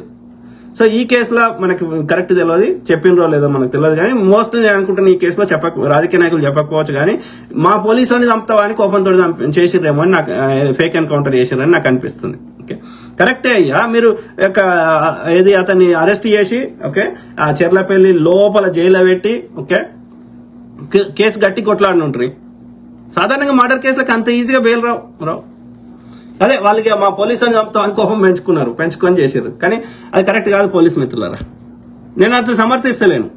సో ఈ కేసులో మనకి కరెక్ట్ తెలియదు, చెప్పినరో లేదో మనకు తెలియదు. కానీ మోస్ట్లీ నేను అనుకుంటున్నా ఈ కేసులో రాజకీయ నాయకులు చెప్పకపోవచ్చు. కానీ మా పోలీసు అని చంపుతావా అని కోపంతో చేసిర్రేమో అని నాకు, ఫేక్ ఎన్కౌంటర్ చేసిర్రని నాకు అనిపిస్తుంది. ఓకే, కరెక్టే అయ్యా. మీరు ఏది అతన్ని అరెస్ట్ చేసి ఓకే ఆ చెర్లపల్లి లోపల జైల్లో పెట్టి ఓకే కేసు గట్టి కొట్లాడిన ఉంటారు. సాధారణంగా మర్డర్ కేసులకు అంత ఈజీగా బెయిల్ రావు. అదే వాళ్ళకి మా పోలీసు అని చంపుతాం అని కోపం పెంచుకొని చేసారు. కానీ అది కరెక్ట్ కాదు పోలీసు మిత్రులారా. నేను అతను సమర్థిస్తలేను.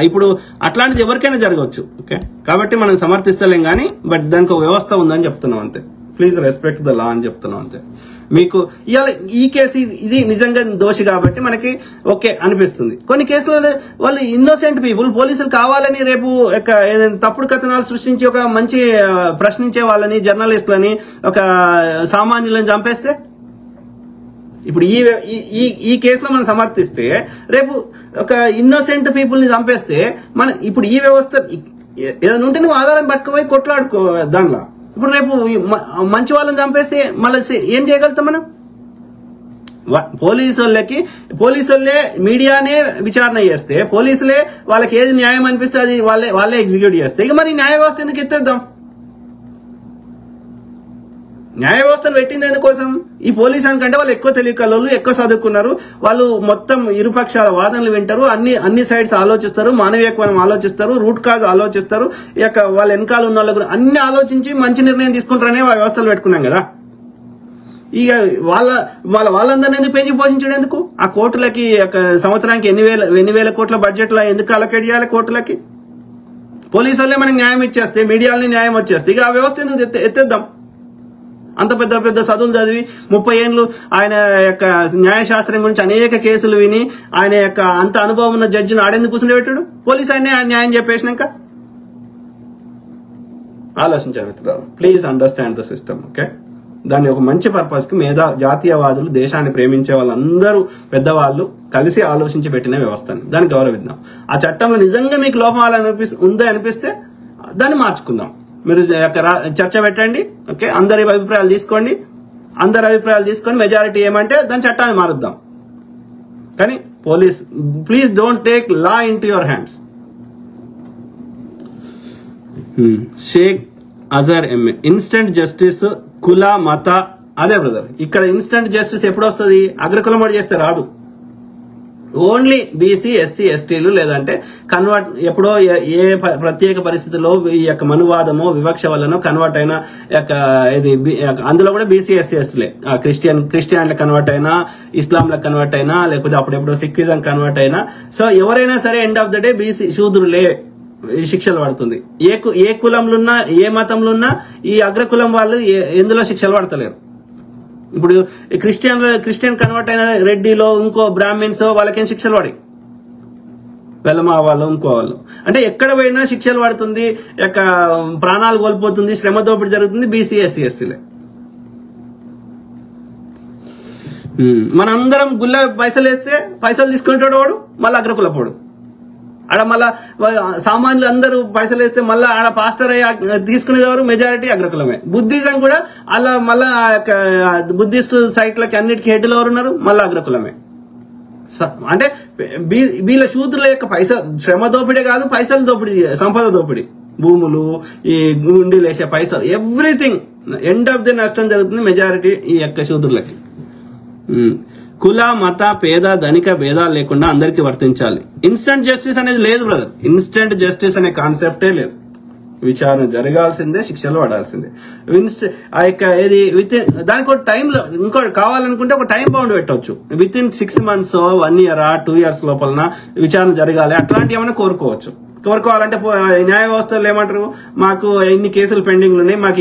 ఇప్పుడు అట్లాంటిది ఎవరికైనా జరగవచ్చు. ఓకే, కాబట్టి మనం సమర్థిస్తలేం. కానీ బట్ దానికి ఒక వ్యవస్థ ఉందని చెప్తున్నాం అంతే. ప్లీజ్ రెస్పెక్ట్ ద లా అని చెప్తున్నాం అంతే. మీకు ఇవాళ ఈ కేసు ఇది నిజంగా దోషి కాబట్టి మనకి ఓకే అనిపిస్తుంది. కొన్ని కేసులలో వాళ్ళు ఇన్నోసెంట్ పీపుల్, పోలీసులు కావాలని రేపు తప్పుడు కథనాలు సృష్టించి ఒక మంచి ప్రశ్నించే వాళ్ళని, జర్నలిస్టులని, ఒక సామాన్యులని చంపేస్తే, ఇప్పుడు ఈ కేసులో మనం సమర్థిస్తే రేపు ఒక ఇన్నోసెంట్ పీపుల్ ని చంపేస్తే ఇప్పుడు ఈ వ్యవస్థ ఏదైనా ఉంటే నువ్వు ఆధారం పట్టుకుపోయి కొట్లాడుకో దానిలో. ఇప్పుడు రేపు మంచి వాళ్ళని చంపేస్తే మళ్ళీ ఏం చేయగలుగుతాం మనం? పోలీసులే మీడియానే విచారణ చేస్తే, పోలీసులే వాళ్ళకి ఏది న్యాయం అనిపిస్తే అది వాళ్ళే ఎగ్జిక్యూట్ చేస్తే, ఇక మరి న్యాయ వ్యవస్థ ఎందుకు ఎత్తేద్దాం? న్యాయ వ్యవస్థను పెట్టింది ఎందుకోసం? ఈ పోలీసు అనుకంటే వాళ్ళు ఎక్కువ తెలియకలోళ్ళు, ఎక్కువ చదువుకున్నారు, వాళ్ళు మొత్తం ఇరుపక్షాల వాదనలు వింటారు, అన్ని సైడ్స్ ఆలోచిస్తారు, మానవీయ కోణం ఆలోచిస్తారు, రూట్ కాజ్ ఆలోచిస్తారు, ఇక వాళ్ళ వెనకాల ఉన్న వాళ్ళు అన్ని ఆలోచించి మంచి నిర్ణయం తీసుకుంటారనే ఆ వ్యవస్థలు పెట్టుకున్నాం కదా. ఇక వాళ్ళందరినీ ఎందుకు పెంచి పోషించడం ఎందుకు? ఆ కోర్టులకి సంవత్సరానికి ఎన్ని వేల కోట్ల బడ్జెట్ లో ఎందుకు అలొకేట్ చేయాలి కోర్టులకి? పోలీసు వాళ్ళే మనకి న్యాయం ఇచ్చేస్తే, మీడియాలని న్యాయం వచ్చేస్తే ఇక ఆ వ్యవస్థ ఎందుకు ఎత్తేద్దాం? అంత పెద్ద పెద్ద చదువులు చదివి 30 ఏళ్ళు ఆయన యొక్క న్యాయశాస్త్రం గురించి అనేక కేసులు విని ఆయన యొక్క అంత అనుభవం ఉన్న జడ్జిని ఆడేందుకు కూర్చుండబెట్టాడు? పోలీసు ఆయనే న్యాయం చెప్పేసినాక. ఆలోచించారు మిత్రులు, please understand the system. Okay, దాన్ని ఒక మంచి పర్పస్ కి జాతీయవాదులు, దేశాన్ని ప్రేమించే వాళ్ళందరూ పెద్దవాళ్ళు కలిసి ఆలోచించి పెట్టిన వ్యవస్థని, దాన్ని గౌరవిద్దాం. ఆ చట్టంలో నిజంగా మీకు లోపాలు ఉందే అనిపిస్తే దాన్ని మార్చుకుందాం. మీరు చర్చ పెట్టండి. ఓకే, అందరి అభిప్రాయాలు తీసుకొని మెజారిటీ ఏమంటే దాని చట్టాన్ని మారుద్దాం. కానీ please don't take law into your hands. Sheikh Azhar MA, instant justice కుల మత, అదే బ్రదర్ ఇక్కడ ఇన్స్టెంట్ జస్టిస్ ఎప్పుడు వస్తుంది? అగ్రకులం వాడు చేస్తే రాదు. ఓన్లీ బీసీ, ఎస్సీ, ఎస్టీలు లేదంటే కన్వర్ట్ ఎప్పుడో ఏ ప్రత్యేక పరిస్థితుల్లో ఈ యొక్క మనువాదమో వివక్ష వల్లనో కన్వర్ట్ అయినా అందులో కూడా బీసీ, ఎస్సీ, ఎస్టీలే. క్రిస్టియన్లకు కన్వర్ట్ అయినా, ఇస్లాంలకు కన్వర్ట్ అయినా, లేకపోతే అప్పుడెప్పుడో సిక్కిజం కన్వర్ట్ అయినా, సో ఎవరైనా సరే end of the day BC శూద్రులే శిక్షలు పడుతుంది. ఏ కులంలో ఉన్నా, ఏ మతంలో ఉన్నా ఈ అగ్రకులం వాళ్ళు ఎందులో శిక్షలు పడతలేరు. ఇప్పుడు క్రిస్టియన్ కన్వర్ట్ అయిన రెడ్డిలో ఇంకో బ్రాహ్మిన్స్ వాళ్ళకేం శిక్షలు పడి, వెలమా వాళ్ళు ఇంకో వాళ్ళు, అంటే ఎక్కడ పోయినా శిక్షలు పడుతుంది, ప్రాణాలు కోల్పోతుంది, శ్రమ దోపిడీ జరుగుతుంది బీసీ, ఎస్సీ, ఎస్టీలే. మనందరం గుళ్ళ పైసలు వేస్తే పైసలు తీసుకుంటాడు వాడు మళ్ళీ అగ్రకులపోడు. ఆడ మళ్ళా సామాన్యులు అందరూ పైసలు వేస్తే మళ్ళీ ఆడ పాస్టర్ తీసుకునేవారు మెజారిటీ అగ్రకులమే. బుద్ధిజం కూడా అలా మళ్ళా బుద్ధిస్ట్ సైట్లకి అన్నిటికీ హెడ్లు ఎవరు ఉన్నారు, మళ్ళీ అగ్రకులమే. అంటే వీళ్ళ శూద్రుల యొక్క శ్రమ దోపిడే కాదు, పైసలు దోపిడీ, సంపద దోపిడీ, భూములు, ఈ గుండీలు వేసే పైసలు, ఎవ్రీథింగ్ ఎండ్ ఆఫ్ ది నష్టం జరుగుతుంది మెజారిటీ ఈ యొక్క శూద్రులకి. కుల, మత, పేద, ధనిక భేదాలు లేకుండా అందరికీ వర్తించాలి. ఇన్స్టెంట్ జస్టిస్ అనేది లేదు బ్రదర్. ఇన్స్టెంట్ జస్టిస్ అనే కాన్సెప్టే లేదు. విచారణ జరగాల్సిందే, శిక్షలు పడాల్సిందే. ఆ యొక్క ఏది దానికి ఒక టైంలో ఇంకోటి కావాలనుకుంటే ఒక టైం బౌండ్ పెట్టవచ్చు. With in 6 months, 1 year, 2 years లోపలన విచారణ జరగాలి. అట్లాంటివి ఏమైనా కోరుకోవాలంటే న్యాయ వ్యవస్థలు ఏమంటారు, మాకు ఇన్ని కేసులు పెండింగ్ ఉన్నాయి, మాకు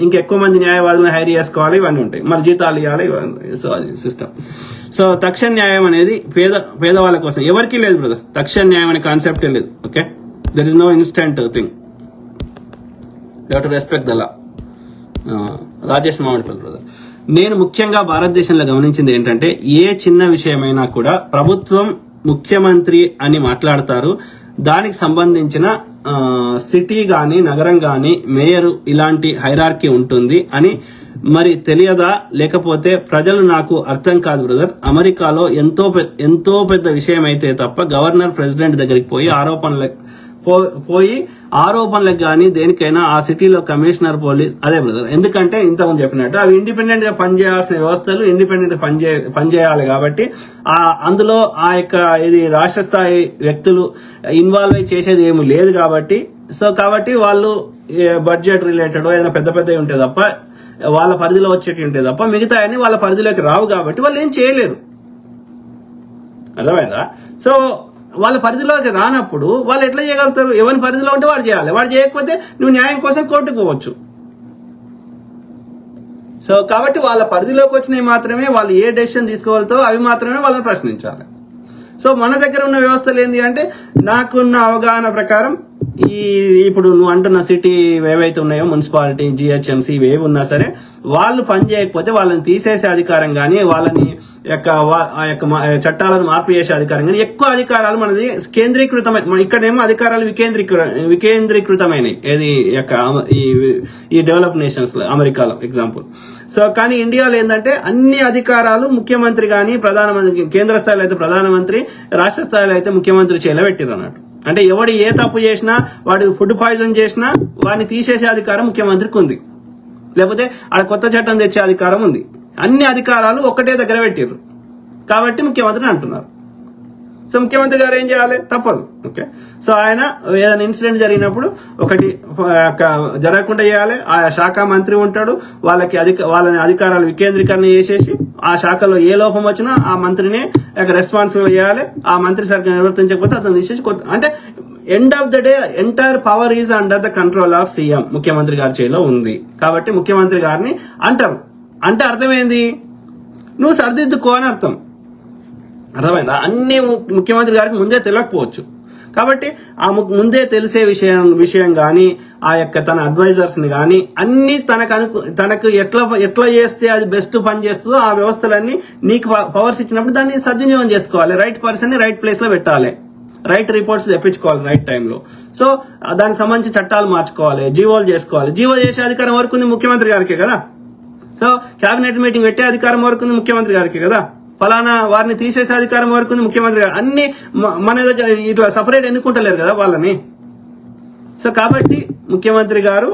ఇంకా ఎక్కువ మంది న్యాయవాదులను హైర్ చేసుకోవాలి, ఇవన్నీ ఉంటాయి, మరి జీతాలు ఇవ్వాలి. సో అది సిస్టమ్. సో తక్షణ న్యాయం అనేది పేదవాళ్ళ కోసం ఎవరికీ లేదు బ్రదర్. తక్షణ న్యాయం అనే కాన్సెప్టే లేదు. Okay, there is no instant thing. You have to respect the law. Rajesh Mamidipalli brother, నేను ముఖ్యంగా భారతదేశంలో గమనించింది ఏంటంటే, ఏ చిన్న విషయమైనా కూడా ప్రభుత్వం, ముఖ్యమంత్రి అని మాట్లాడతారు. దానికి సంబంధించిన సిటీ గాని, నగరం గాని, మేయర్ ఇలాంటి హైరార్కీ ఉంటుంది అని మరి తెలియదా? లేకపోతే ప్రజలు నాకు అర్థం కాదు బ్రదర్. అమెరికాలో ఎంతో పెద్ద విషయం అయితే తప్ప గవర్నర్ ప్రెసిడెంట్ దగ్గరికి పోయి ఆరోపణలకు గానీ దేనికైనా ఆ సిటీలో కమిషనర్, పోలీస్, అదే బ్రదర్. ఎందుకంటే ఇంతకుముందు చెప్పినట్టు అవి ఇండిపెండెంట్ గా పనిచేయాల్సిన వ్యవస్థలు ఇండిపెండెంట్ గా పనిచేయాలి కాబట్టి అందులో ఆ యొక్క ఇది రాష్ట్ర స్థాయి వ్యక్తులు ఇన్వాల్వ్ అయి చేసేది ఏమి లేదు కాబట్టి, కాబట్టి వాళ్ళు బడ్జెట్ రిలేటెడ్ ఏదైనా పెద్ద ఉంటే తప్ప, వాళ్ళ పరిధిలో వచ్చేటి ఉంటే తప్ప మిగతా అన్ని వాళ్ళ పరిధిలోకి రావు కాబట్టి వాళ్ళు ఏం చేయలేరు. అర్థమైందా? సో వాళ్ళ పరిధిలోకి రానప్పుడు వాళ్ళు ఎట్లా చేయగలుగుతారు? ఎవరి పరిధిలో ఉంటే వాడు చేయాలి. వాడు చేయకపోతే నువ్వు న్యాయం కోసం కోర్టుకు పోవచ్చు. సో కాబట్టి వాళ్ళ పరిధిలోకి వచ్చినవి మాత్రమే వాళ్ళు ఏ డెసిషన్ తీసుకోగలుగుతారో అవి మాత్రమే వాళ్ళని ప్రశ్నించాలి. సో మన దగ్గర ఉన్న వ్యవస్థలు ఏంటి అంటే, నాకున్న అవగాహన ప్రకారం ఇప్పుడు నువ్వు అంటున్న సిటీ ఏవైతే ఉన్నాయో, మున్సిపాలిటీ, జిహెచ్ఎంసీ, ఇవేవి ఉన్నా సరే వాళ్ళు పని చేయకపోతే వాళ్ళని తీసేసే అధికారం కానీ, వాళ్ళని ఆ యొక్క చట్టాలను మార్పు చేసే అధికారం కానీ, ఎక్కువ అధికారాలు మనది కేంద్రీకృతమై, ఇక్కడేమో అధికారాలు వికేంద్రీకృతమైనవి. ఏది ఈ డెవలప్ నేషన్స్ లో, అమెరికాలో ఎగ్జాంపుల్. సో కానీ ఇండియాలో ఏంటంటే అన్ని అధికారాలు ముఖ్యమంత్రి కానీ, ప్రధానమంత్రి, కేంద్ర స్థాయిలో అయితే ప్రధానమంత్రి, రాష్ట్ర స్థాయిలో అయితే ముఖ్యమంత్రి చేతిలో పెట్టిరు అన్నట్టు. అంటే ఎవడు ఏ తప్పు చేసినా, వాడు ఫుడ్ పాయిజన్ చేసినా వాడిని తీసేసే అధికారం ముఖ్యమంత్రికి ఉంది. లేకపోతే ఆడ కొత్త చట్టం తెచ్చే అధికారం ఉంది. అన్ని అధికారాలు ఒక్కటే దగ్గర పెట్టారు కాబట్టి ముఖ్యమంత్రిని అంటున్నారు. సో ముఖ్యమంత్రి గారు ఏం చేయాలి? తప్పదు. ఓకే, సో ఆయన ఏదైనా ఇన్సిడెంట్ జరిగినప్పుడు ఒకటి జరగకుండా చేయాలి. ఆ శాఖ మంత్రి ఉంటాడు, వాళ్ళని అధికారాలు వికేంద్రీకరణ చేసేసి ఆ శాఖలో ఏ లోపం వచ్చినా ఆ మంత్రిని రెస్పాన్సిబుల్ చేయాలి. ఆ మంత్రి సరిగ్గా నిర్వర్తించకపోతే అతను తీసేసి అంటే end of the day entire power is under the control of CM. ముఖ్యమంత్రి గారి చేతిలో ఉంది కాబట్టి ముఖ్యమంత్రి గారిని అంటారు. అంటే అర్థమైంది, నువ్వు సరిదిద్దుకో అని అర్థం. అర్థమైందా? అన్ని ముఖ్యమంత్రి గారికి ముందే తెలియకపోవచ్చు కాబట్టి ఆ ముందే తెలిసే విషయం కానీ, ఆ యొక్క తన అడ్వైజర్స్ ని కానీ అన్ని తనకు ఎట్లా చేస్తే అది బెస్ట్ పని చేస్తుందో ఆ వ్యవస్థలన్నీ నీకు పవర్స్ ఇచ్చినప్పుడు దాన్ని సద్వినియోగం చేసుకోవాలి. రైట్ పర్సన్ ని రైట్ ప్లేస్ లో పెట్టాలి, రైట్ రిపోర్ట్స్ తెప్పించుకోవాలి రైట్ టైంలో. సో దానికి సంబంధించి చట్టాలు మార్చుకోవాలి, జీవోలు చేసుకోవాలి. జీవో చేసే అధికారం వరకు ఉంది ముఖ్యమంత్రి గారికే కదా. సో కేబినెట్ మీటింగ్ పెట్టే అధికారం వరకు ఉంది ముఖ్యమంత్రి గారికి కదా. ఫలానా వారిని తీసేసే అధికారం వరకు ఉంది ముఖ్యమంత్రి గారు. అన్ని మన దగ్గర ఇట్లా సపరేట్ ఎన్నుకుంటలేరు కదా వాళ్ళని. సో కాబట్టి ముఖ్యమంత్రి గారు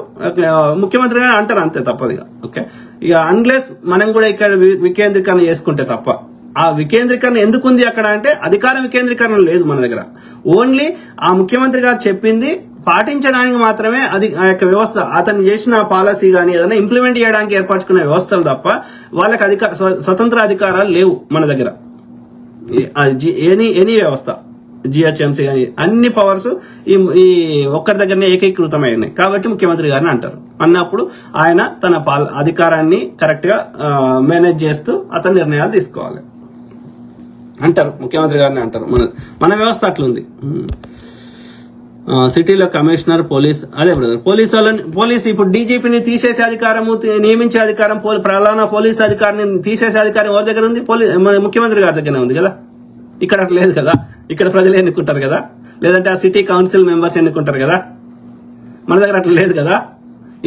అంటారు, అంతే, తప్పదుగా. ఓకే, ఇక అన్లెస్ మనం కూడా ఇక్కడ వికేంద్రీకరణ చేసుకుంటే తప్ప. ఆ వికేంద్రీకరణ ఎందుకు ఉంది అక్కడ అంటే, అధికార వికేంద్రీకరణ లేదు మన దగ్గర. ఓన్లీ ఆ ముఖ్యమంత్రి గారు చెప్పింది పాటించడానికి మాత్రమే అది ఆ యొక్క వ్యవస్థ, అతను చేసిన పాలసీ కానీ ఏదైనా ఇంప్లిమెంట్ చేయడానికి ఏర్పరచుకునే వ్యవస్థలు తప్ప వాళ్ళకి స్వతంత్ర అధికారాలు లేవు మన దగ్గర. ఎనీ వ్యవస్థ, జిహెచ్ఎంసీ కానీ అన్ని పవర్స్ ఈ ఒక్కరి దగ్గరనే ఏకీకృతమైనాయి కాబట్టి ముఖ్యమంత్రి గారిని అంటారు. అన్నప్పుడు ఆయన తన అధికారాన్ని కరెక్ట్ గా మేనేజ్ చేస్తూ అతని నిర్ణయాలు తీసుకోవాలి అంటారు, ముఖ్యమంత్రి గారిని అంటారు. మన వ్యవస్థ అట్లుంది. సిటీలో కమిషనర్, పోలీస్, అదే బ్రదర్, పోలీస్ ఇప్పుడు డీజీపీని తీసేసే అధికారము, నియమించే అధికారం, ప్రధాన పోలీస్ అధికారిని తీసేసే అధికారం ఎవరి దగ్గర ఉంది? ముఖ్యమంత్రి గారి దగ్గరనే ఉంది కదా. ఇక్కడ అట్లా లేదు కదా. ఇక్కడ ప్రజలు ఎన్నుకుంటారు కదా. లేదంటే ఆ సిటీ కౌన్సిల్ మెంబర్స్ ఎన్నుకుంటారు కదా. మన దగ్గర అట్లా లేదు కదా,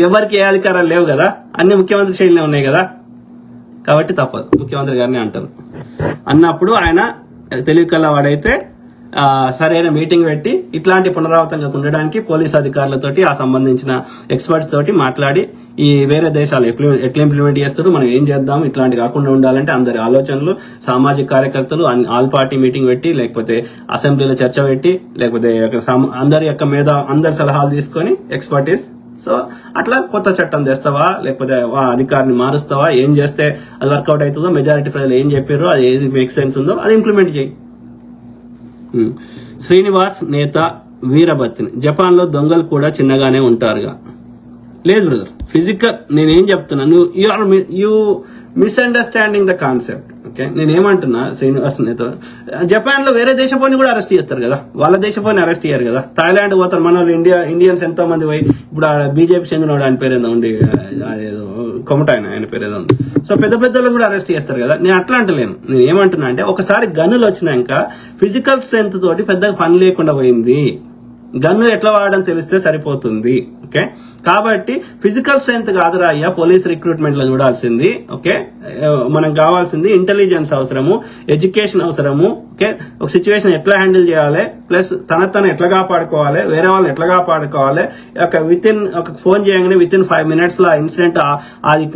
ఎవరికి ఏ అధికారాలు లేవు కదా, అన్ని ముఖ్యమంత్రి శైలినే ఉన్నాయి కదా. కాబట్టి తప్పదు, ముఖ్యమంత్రి గారిని అంటారు. అన్నప్పుడు ఆయన తెలివి కలవాడైతే సరైన మీటింగ్ పెట్టి ఇట్లాంటి పునరావృతంగా ఉండడానికి పోలీస్ అధికారులతోటి ఆ సంబంధించిన ఎక్స్పర్ట్స్ తోటి మాట్లాడి ఈ వేరే దేశాలు ఎట్లా ఇంప్లిమెంట్ చేస్తారు, మనం ఏం చేద్దాం, ఇట్లాంటి కాకుండా ఉండాలంటే అందరి ఆలోచనలు, సామాజిక కార్యకర్తలు ఆల్ పార్టీ మీటింగ్ పెట్టి, లేకపోతే అసెంబ్లీలో చర్చ పెట్టి, లేకపోతే అందరి యొక్క మీద అందరి సలహాలు తీసుకొని ఎక్స్పర్టీస్. సో అట్లా కొత్త చట్టం తెస్తావా, లేకపోతే అధికారిని మారుస్తావా, ఏం చేస్తే అది వర్కౌట్ అవుతుందో, మెజారిటీ ప్రజలు ఏం చెప్పారో, అది ఏది మేక్ సెన్స్ ఉందో అది ఇంప్లిమెంట్ చేయి. శ్రీనివాస్ నేత వీరభత్తిని, జపాన్ లో దొంగలు కూడా చిన్నగానే ఉంటారుగా. లేదు బ్రదర్, ఫిజికల్ నేనేం చెప్తున్నా, you misunderstanding the concept. Okay, నేనేమంటున్నా, శ్రీనివాస్ నేత జపాన్ లో వేరే దేశపోని కూడా అరెస్ట్ చేస్తారు కదా, వాళ్ళ దేశపోని అరెస్ట్ చేయరు కదా. థాయిలాండ్ పోతారు మన వాళ్ళు, ఇండియన్స్ ఎంతో మంది పోయి, ఇప్పుడు బీజేపీ చెందినవాడు ఆయన పేరు ఏదో ఉండి, అదేదో కొమట ఆయన పేరు ఏదో ఉంది. సో పెద్ద పెద్దలను కూడా అరెస్ట్ చేస్తారు కదా. నేను అట్లా అంటలేను, నేను ఏమంటున్నా అంటే ఒకసారి గన్నులు వచ్చినాక ఫిజికల్ స్ట్రెంత్ తోటి పెద్దగా పని లేకుండా పోయింది. గన్ను ఎట్లా వాడడం తెలిస్తే సరిపోతుంది. ఓకే, కాబట్టి ఫిజికల్ స్ట్రెంత్ కాదురా అయ్యా పోలీస్ రిక్రూట్మెంట్ లో చూడాల్సింది. ఓకే, మనకు కావాల్సింది ఇంటెలిజెన్స్ అవసరము, ఎడ్యుకేషన్ అవసరము. ఓకే, ఒక సిచ్యువేషన్ ఎట్లా హ్యాండిల్ చేయాలి, ప్లస్ తను ఎట్లా కాపాడుకోవాలి, వేరే వాళ్ళని ఎట్లా కాపాడుకోవాలి, ఒక ఫోన్ చేయగానే విత్ ఇన్ 5 minutes లో ఇన్సిడెంట్ అది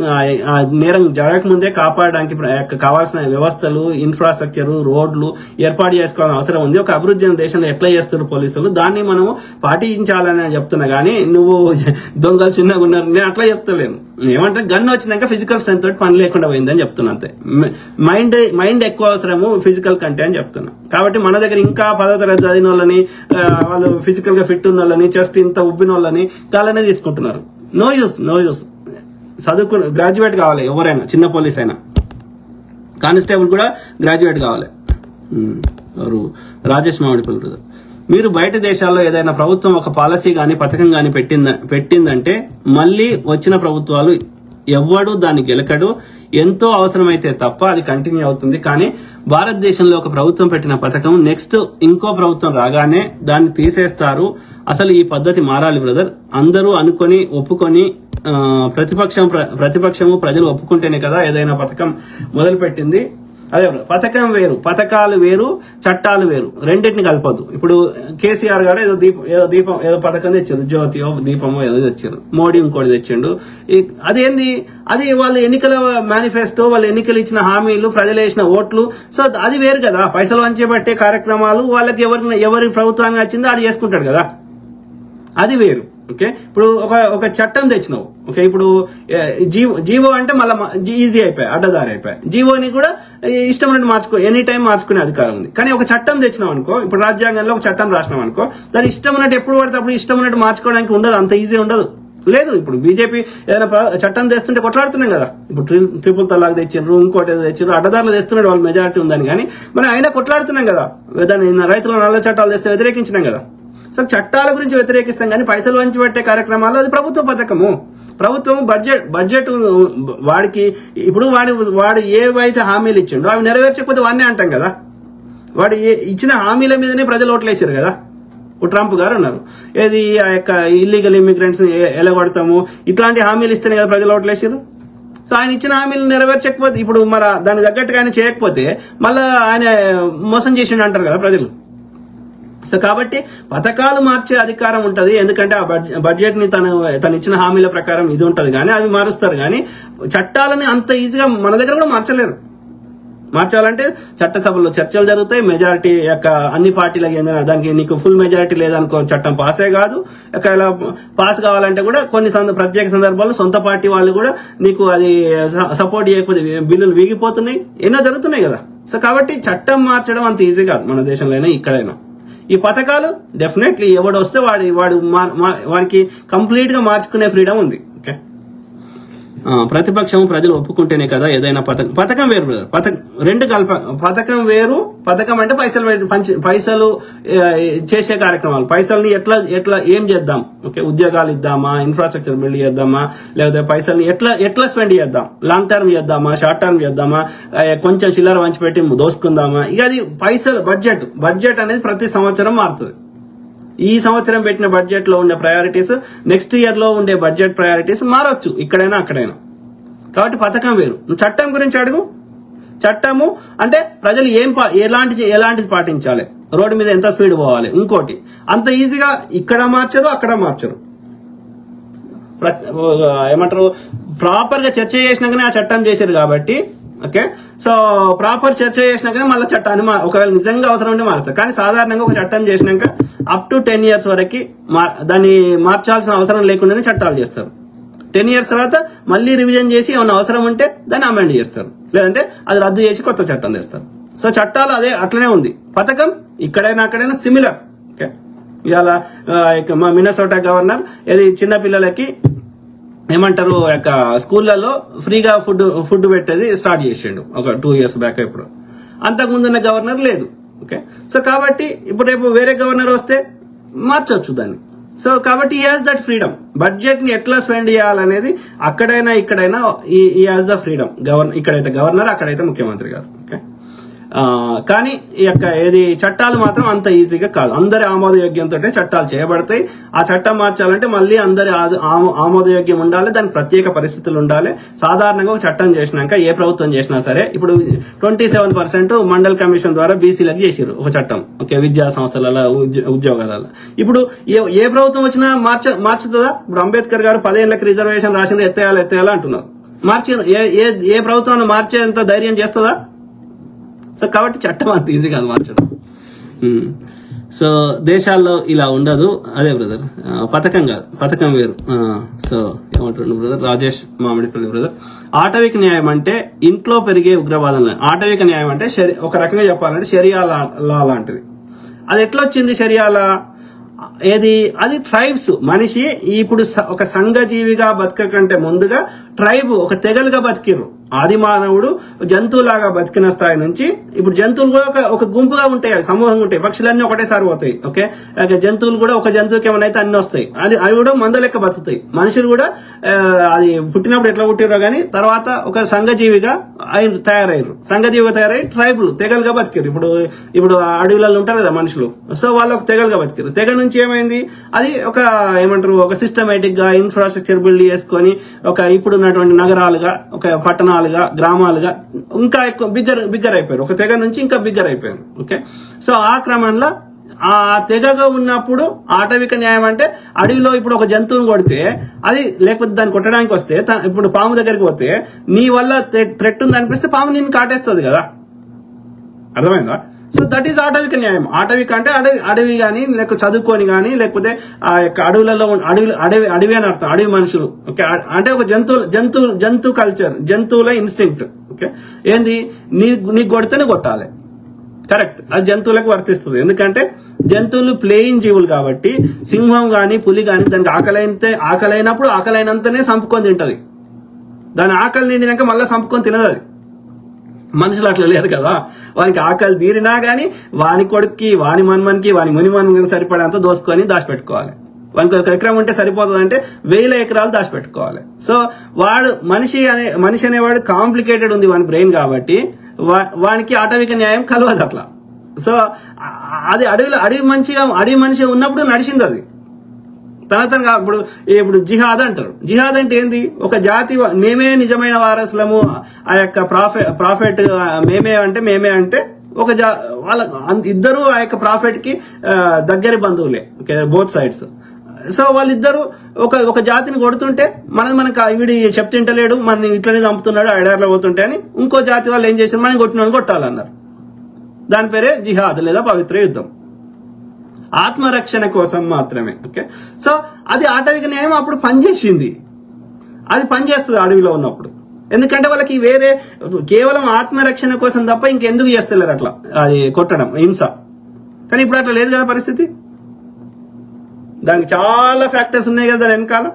నేరం జరగకముందే కాపాడడానికి కావాల్సిన వ్యవస్థలు, ఇన్ఫ్రాస్ట్రక్చర్, రోడ్లు ఏర్పాటు చేసుకోవాలని అవసరం ఉంది. ఒక అభివృద్ధి దేశంలో ఎట్లా చేస్తున్నారు పోలీసులు, దాన్ని మనం పాటించాలని చెప్తున్నా. కానీ నువ్వు దొంగలు చిన్నగా ఉన్నారు, నేను అట్లా చెప్తలేను. ఏమంటే గన్ వచ్చినాక ఫిజికల్ స్ట్రెంత్ తోటి పని లేకుండా పోయిందని చెప్తున్నా అంతే. మైండ్ ఎక్కువ అవసరము ఫిజికల్ కంటే అని చెప్తున్నా. కాబట్టి మన దగ్గర ఇంకా 10వ తరగతి చదివిన వాళ్ళని, వాళ్ళు ఫిజికల్ గా ఫిట్ ఉన్న వాళ్ళని, చెస్ట్ ఇంత ఉబ్బిన వాళ్ళని కాలనే తీసుకుంటున్నారు. No use. చదువుకుని గ్రాడ్యుయేట్ కావాలి ఎవరైనా, చిన్న పోలీస్ అయినా, కానిస్టేబుల్ కూడా గ్రాడ్యుయేట్ కావాలి. రాజేష్ మామిడిపల్లి బ్రదర్, మీరు బయట దేశాల్లో ఏదైనా ప్రభుత్వం ఒక పాలసీ గాని పథకం గాని పెట్టిందంటే మళ్ళీ వచ్చిన ప్రభుత్వాలు ఎవ్వడు దాన్ని గెలకడు, ఎంతో అవసరమైతే తప్ప అది కంటిన్యూ అవుతుంది. కానీ భారతదేశంలో ఒక ప్రభుత్వం పెట్టిన పథకం నెక్స్ట్ ఇంకో ప్రభుత్వం రాగానే దాన్ని తీసేస్తారు. అసలు ఈ పద్ధతి మారాలి బ్రదర్. అందరూ అనుకొని ఒప్పుకొని ప్రతిపక్షము ప్రజలు ఒప్పుకుంటేనే కదా ఏదైనా పథకం మొదలుపెట్టింది. అదే పథకం వేరు, పథకాలు వేరు, చట్టాలు వేరు, రెండింటిని కలపొద్దు. ఇప్పుడు కేసీఆర్ గారు ఏదో పథకం తెచ్చారు, జ్యోతియో దీపమో ఏదో తెచ్చారు, మోడీ ఇంకోటి తెచ్చిండు. అదేంది, అది వాళ్ళ ఎన్నికల మేనిఫెస్టో, వాళ్ళు ఎన్నికలు ఇచ్చిన హామీలు, ప్రజలు వేసిన ఓట్లు. సో అది వేరు కదా. పైసలు వంచేబట్టే కార్యక్రమాలు వాళ్ళకి ఎవరి ప్రభుత్వానికి నచ్చిందో అది చేసుకుంటాడు కదా, అది వేరు. ఓకే, ఇప్పుడు ఒక చట్టం తెచ్చినావు. ఓకే, ఇప్పుడు జీవో అంటే మళ్ళీ ఈజీ అయిపోయాయి, అడ్డదారి అయిపోయాయి. జీవోని కూడా ఇష్టం ఉన్నట్టు మార్చుకో, ఎనీ టైం మార్చుకునే అధికారం ఉంది. కానీ ఒక చట్టం తెచ్చినాం అనుకో, ఇప్పుడు రాజ్యాంగంలో ఒక చట్టం రాసినాం అనుకో, దాని ఇష్టం ఉన్నట్టు ఎప్పుడు పడితే అప్పుడు ఇష్టం ఉన్నట్టు మార్చుకోవడానికి ఉండదు, అంత ఈజీ ఉండదు. లేదు, ఇప్పుడు బీజేపీ ఏదైనా చట్టం తెస్తుంటే కొట్లాడుతున్నాం కదా. ఇప్పుడు ట్రిపుల్ తలాక్ తెచ్చారు, ఇంకోటి ఏదో తెచ్చారు, అడ్డదారులు తెస్తున్నాడు, వాళ్ళు మెజారిటీ ఉందని. కానీ మనం అయినా కొట్లాడుతున్నాం కదా. దాన్ని రైతుల నల్ల చట్టాలు తెస్తే వ్యతిరేకించినాం కదా. సో చట్టాల గురించి వ్యతిరేకిస్తాం, కానీ పైసలు వంచి పెట్టే కార్యక్రమాలు అది ప్రభుత్వ పథకము. ప్రభుత్వం బడ్జెట్ వాడికి ఇప్పుడు వాడు ఏవైతే హామీలు ఇచ్చిండో అవి నెరవేర్చకపోతే వాడినే అంటాం కదా. వాడు ఇచ్చిన హామీల మీదనే ప్రజలు ఓట్లేసారు కదా. ఇప్పుడు ట్రంప్ గారు ఉన్నారు, ఏది ఆ యొక్క ఇల్లీగల్ ఇమిగ్రెంట్స్ ఎలగొడతాము, ఇట్లాంటి హామీలు ఇస్తేనే కదా ప్రజలు ఓట్లేసారు. సో ఆయన ఇచ్చిన హామీలు నెరవేర్చకపోతే, ఇప్పుడు మరి దానికి తగ్గట్టుగా ఆయన చేయకపోతే మళ్ళీ ఆయన మోసం చేసిండు అంటారు కదా ప్రజలు. సో కాబట్టి పథకాలు మార్చే అధికారం ఉంటది, ఎందుకంటే ఆ బడ్జెట్ ని తను ఇచ్చిన హామీల ప్రకారం ఇది ఉంటది. కానీ అవి మారుస్తారు, కానీ చట్టాలని అంత ఈజీగా మన దగ్గర కూడా మార్చలేరు. మార్చాలంటే చట్టసభలో చర్చలు జరుగుతాయి, మెజారిటీ యొక్క అన్ని పార్టీలకు ఏదైనా దానికి నీకు ఫుల్ మెజారిటీ లేదనుకో చట్టం పాసే కాదు. ఇలా పాస్ కావాలంటే కూడా కొన్ని ప్రత్యేక సందర్భాల్లో సొంత పార్టీ వాళ్ళు కూడా నీకు అది సపోర్ట్ చేయకపోతే బిల్లులు వీగిపోతున్నాయి, ఎన్నో జరుగుతున్నాయి కదా. సో కాబట్టి చట్టం మార్చడం అంత ఈజీ కాదు మన దేశంలో ఇక్కడైనా. ఈ పథకాలు డెఫినెట్లీ ఎవడు వస్తే వాడికి కంప్లీట్ గా మార్చుకునే ఫ్రీడమ్ ఉంది. ఓకే, ప్రతిపక్షం ప్రజలు ఒప్పుకుంటేనే కదా ఏదైనా పథకం వేరు బ్రదర్. రెండు పథకం వేరు. పథకం అంటే పైసలు చేసే కార్యక్రమాలు, పైసల్ని ఎట్లా ఏం చేద్దాం. ఓకే, ఉద్యోగాలు ఇద్దామా, ఇన్ఫ్రాస్ట్రక్చర్ బిల్డ్ చేద్దామా, లేకపోతే పైసల్ని ఎట్లా స్పెండ్ చేద్దాం, లాంగ్ టర్మ్ చేద్దామా, షార్ట్ టర్మ్ చేద్దామా, కొంచెం చిల్లర వంచి పెట్టి దోసుకుందామా. ఇక అది బడ్జెట్ అనేది ప్రతి సంవత్సరం మారుతుంది. ఈ సంవత్సరం పెట్టిన బడ్జెట్ లో ఉండే ప్రయారిటీస్ నెక్స్ట్ ఇయర్ లో ఉండే బడ్జెట్ ప్రయారిటీస్ మారొచ్చు ఇక్కడైనా అక్కడైనా. కాబట్టి పథకం వేరు. చట్టం గురించి అడుగు. చట్టము అంటే ప్రజలు ఎలాంటిది పాటించాలి, రోడ్డు మీద ఎంత స్పీడ్ పోవాలి, ఇంకోటి అంత ఈజీగా ఇక్కడ మార్చరు అక్కడ మార్చరు. ఏమంటారు, ప్రాపర్ గా చర్చ చేసినాకనే ఆ చట్టం చేశారు కాబట్టి. ఓకే, సో ప్రాపర్ చర్చ చేసినాకనే మళ్ళీ చట్టాన్ని ఒకవేళ నిజంగా అవసరం ఉంటే మారుస్తారు. కానీ సాధారణంగా ఒక చట్టం చేసినాక అప్ టు 10 years వరకు దాన్ని మార్చాల్సిన అవసరం లేకుండానే చట్టాలు చేస్తారు. 10 years తర్వాత మళ్ళీ రివిజన్ చేసి ఏమైనా అవసరం ఉంటే దాన్ని అమెండ్ చేస్తారు, లేదంటే అది రద్దు చేసి కొత్త చట్టం తెస్తారు. సో చట్టాలు అట్లనే ఉంది. పథకం ఇక్కడైనా అక్కడైనా సిమిలర్. ఓకే, ఇవాళ మా మిన్నసోటా గవర్నర్ ఇది చిన్న పిల్లలకి ఏమంటారు స్కూళ్లలో ఫ్రీగా ఫుడ్ పెట్టేది స్టార్ట్ చేసిండు ఒక 2 years బ్యాక్. ఇప్పుడు అంతకుముందున్న గవర్నర్ లేదు. ఓకే, సో కాబట్టి ఇప్పుడు రేపు వేరే గవర్నర్ వస్తే మార్చవచ్చు దాన్ని. సో కాబట్టి ఈ హాజ్ దట్ ఫ్రీడమ్. బడ్జెట్ ని ఎట్లా స్పెండ్ చేయాలనేది అక్కడైనా ఇక్కడైనా ఈ హాజ్ ద ఫ్రీడమ్. ఇక్కడైతే గవర్నర్, అక్కడైతే ముఖ్యమంత్రి గారు. ఓకే, కానీ ఈ యొక్క చట్టాలు మాత్రం అంత ఈజీగా కాదు. అందరి ఆమోదయోగ్యంతో చట్టాలు చేయబడతాయి. ఆ చట్టం మార్చాలంటే మళ్ళీ అందరి ఆమోదయోగ్యం ఉండాలి, దానికి ప్రత్యేక పరిస్థితులు ఉండాలి. సాధారణంగా ఒక చట్టం చేసినాక ఏ ప్రభుత్వం చేసినా సరే, ఇప్పుడు 27% మండల్ కమిషన్ ద్వారా బీసీలకు చేసిరు ఒక చట్టం. ఓకే, విద్యా సంస్థల ఉద్యోగాలలో. ఇప్పుడు ఏ ప్రభుత్వం వచ్చినా మార్చుతుందా? ఇప్పుడు అంబేద్కర్ గారు 10 ఏళ్లకు రిజర్వేషన్ రాసిన ఎత్తేయాలి అంటున్నారు. ఏ ప్రభుత్వాన్ని మార్చేంత ధైర్యం చేస్తుందా? సో కాబట్టి చట్టం అంత ఈజీ కాదు మార్చడం. సో దేశాల్లో ఇలా ఉండదు. అదే బ్రదర్, పథకం కాదు, పథకం వేరు. సో ఏమంటారు బ్రదర్ రాజేష్ మామిడిపల్లి బ్రదర్, ఆటవిక న్యాయం అంటే ఇంట్లో పెరిగే ఉగ్రవాదం. ఆటవిక న్యాయం అంటే ఒక రకంగా చెప్పాలంటే షరియా లా లాంటిది. అది ఎట్లా వచ్చింది షరియా లా? అది ట్రైబ్స్ మనిషి ఇప్పుడు ఒక సంఘజీవిగా బతకకంటే ముందుగా ట్రైబ్ ఒక తెగలుగా బతికిర్రు. ఆది మానవుడు జంతువులాగా బతికిన స్థాయి నుంచి ఇప్పుడు జంతువులు కూడా ఒక గుంపుగా ఉంటాయి, సమూహంగా ఉంటాయి. పక్షులన్నీ ఒకటేసారి పోతాయి. ఓకే, జంతువులు కూడా ఒక జంతువుకి ఏమైనా అయితే అన్ని వస్తాయి. అవి కూడా మంద లెక్క బతుకుతాయి. మనుషులు కూడా అది పుట్టినప్పుడు ఎట్లా పుట్టిరో కానీ తర్వాత ఒక సంఘజీవిగా తయారయ్యారు. సంఘజీవిగా తయారై ట్రైబులు తెగలుగా బతికారు. ఇప్పుడు అడవులలో ఉంటారు కదా మనుషులు. సో వాళ్ళు ఒక తెగలుగా బతికారు. తెగ నుంచి ఏమైంది, అది ఒక ఏమంటారు ఒక సిస్టమేటిక్ గా ఇన్ఫ్రాస్ట్రక్చర్ బిల్డ్ చేసుకొని ఇప్పుడు ఉన్నటువంటి నగరాలుగా, ఒక పట్టణాలుగా, గ్రామాలుగా ఇంకా ఎక్కువ బిగ్గర్ అయిపోయారు. ఒక తెగ నుంచి ఇంకా బిగ్గర్ అయిపోయారు. ఓకే, సో ఆ క్రమంలో ఆ తెగగా ఉన్నప్పుడు ఆటవిక న్యాయం అంటే అడవిలో ఇప్పుడు ఒక జంతువుని కొడితే అది, లేకపోతే దాన్ని కొట్టడానికి వస్తే, ఇప్పుడు పాము దగ్గరికి పోతే నీ వల్ల థ్రెట్ ఉంది అనిపిస్తే పాము నిన్ను కాటేస్తుంది కదా. అర్థమైందా? సో దట్ ఈస్ ఆటవిక న్యాయం. ఆటవిక అంటే అడవి కానీ, లేకపోతే చదువుకొని కానీ, లేకపోతే ఆ యొక్క అడవులలో అడవి అని అర్థం, అడవి మనుషులు. ఓకే, అంటే ఒక జంతు కల్చర్, జంతువుల ఇన్స్టింక్ట్. ఓకే, ఏంది నీకు కొడితేనే కొట్టాలి. కరెక్ట్, అది జంతువులకు వర్తిస్తుంది. ఎందుకంటే జంతువులు ప్లేయింగ్ జీవులు కాబట్టి సింహం గాని పులి గాని దానికి ఆకలైనప్పుడు ఆకలైనంతనే సంపుకొని తింటది. దాని ఆకలి నిండినాక మళ్ళీ సంపుకొని తినదు. అది మనుషులు అట్లా లేరు కదా. వానికి ఆకలి తీరినా గానీ వాని కొడుక్కి, వాని మన్మన్కి, వాని మునిమన్కి సరిపడేంత దోసుకొని దాచిపెట్టుకోవాలి. వానికి 1 ఎకరం ఉంటే సరిపోతుంది అంటే 1000 ఎకరాలు దాచిపెట్టుకోవాలి. సో వాడు మనిషి అనేవాడు కాంప్లికేటెడ్ ఉంది వాని బ్రెయిన్ కాబట్టి వానికి ఆటవిక న్యాయం కలవదు అట్లా. సో అది అడవి మనిషి ఉన్నప్పుడు నడిచింది అది తనగా. ఇప్పుడు జిహాద్ అంటారు. జిహాద్ అంటే ఏంది? ఒక జాతి మేమే నిజమైన వారసులము, ఆ యొక్క ప్రాఫెట్ మేమే అంటే ఒక వాళ్ళ ఇద్దరు ఆ యొక్క ప్రాఫెట్ కి దగ్గరి బంధువులే. Okay, both sides. సో వాళ్ళిద్దరు ఒక జాతిని కొడుతుంటే మనకు వీడి చెప్తుంటలేడు, మన ఇట్లనే చంపుతున్నాడు, ఐడార్లో పోతుంటే అని ఇంకో జాతి వాళ్ళు ఏం చేశారు, మనం కొట్టినని కొట్టాలన్నారు. దాని పేరే జిహాద్ లేదా పవిత్ర యుద్ధం. ఆత్మరక్షణ కోసం మాత్రమే. ఓకే, సో అది ఆటవిక న్యాయం అప్పుడు పనిచేసింది. అది పనిచేస్తుంది అడవిలో ఉన్నప్పుడు. ఎందుకంటే వాళ్ళకి వేరే కేవలం ఆత్మరక్షణ కోసం తప్ప ఇంకెందుకు చేస్తలేరు అట్లా అది కొట్టడం, హింస. కానీ ఇప్పుడు అట్లా లేదు కదా పరిస్థితి. దానికి చాలా ఫ్యాక్టర్స్ ఉన్నాయి కదా దాని వెనకాల.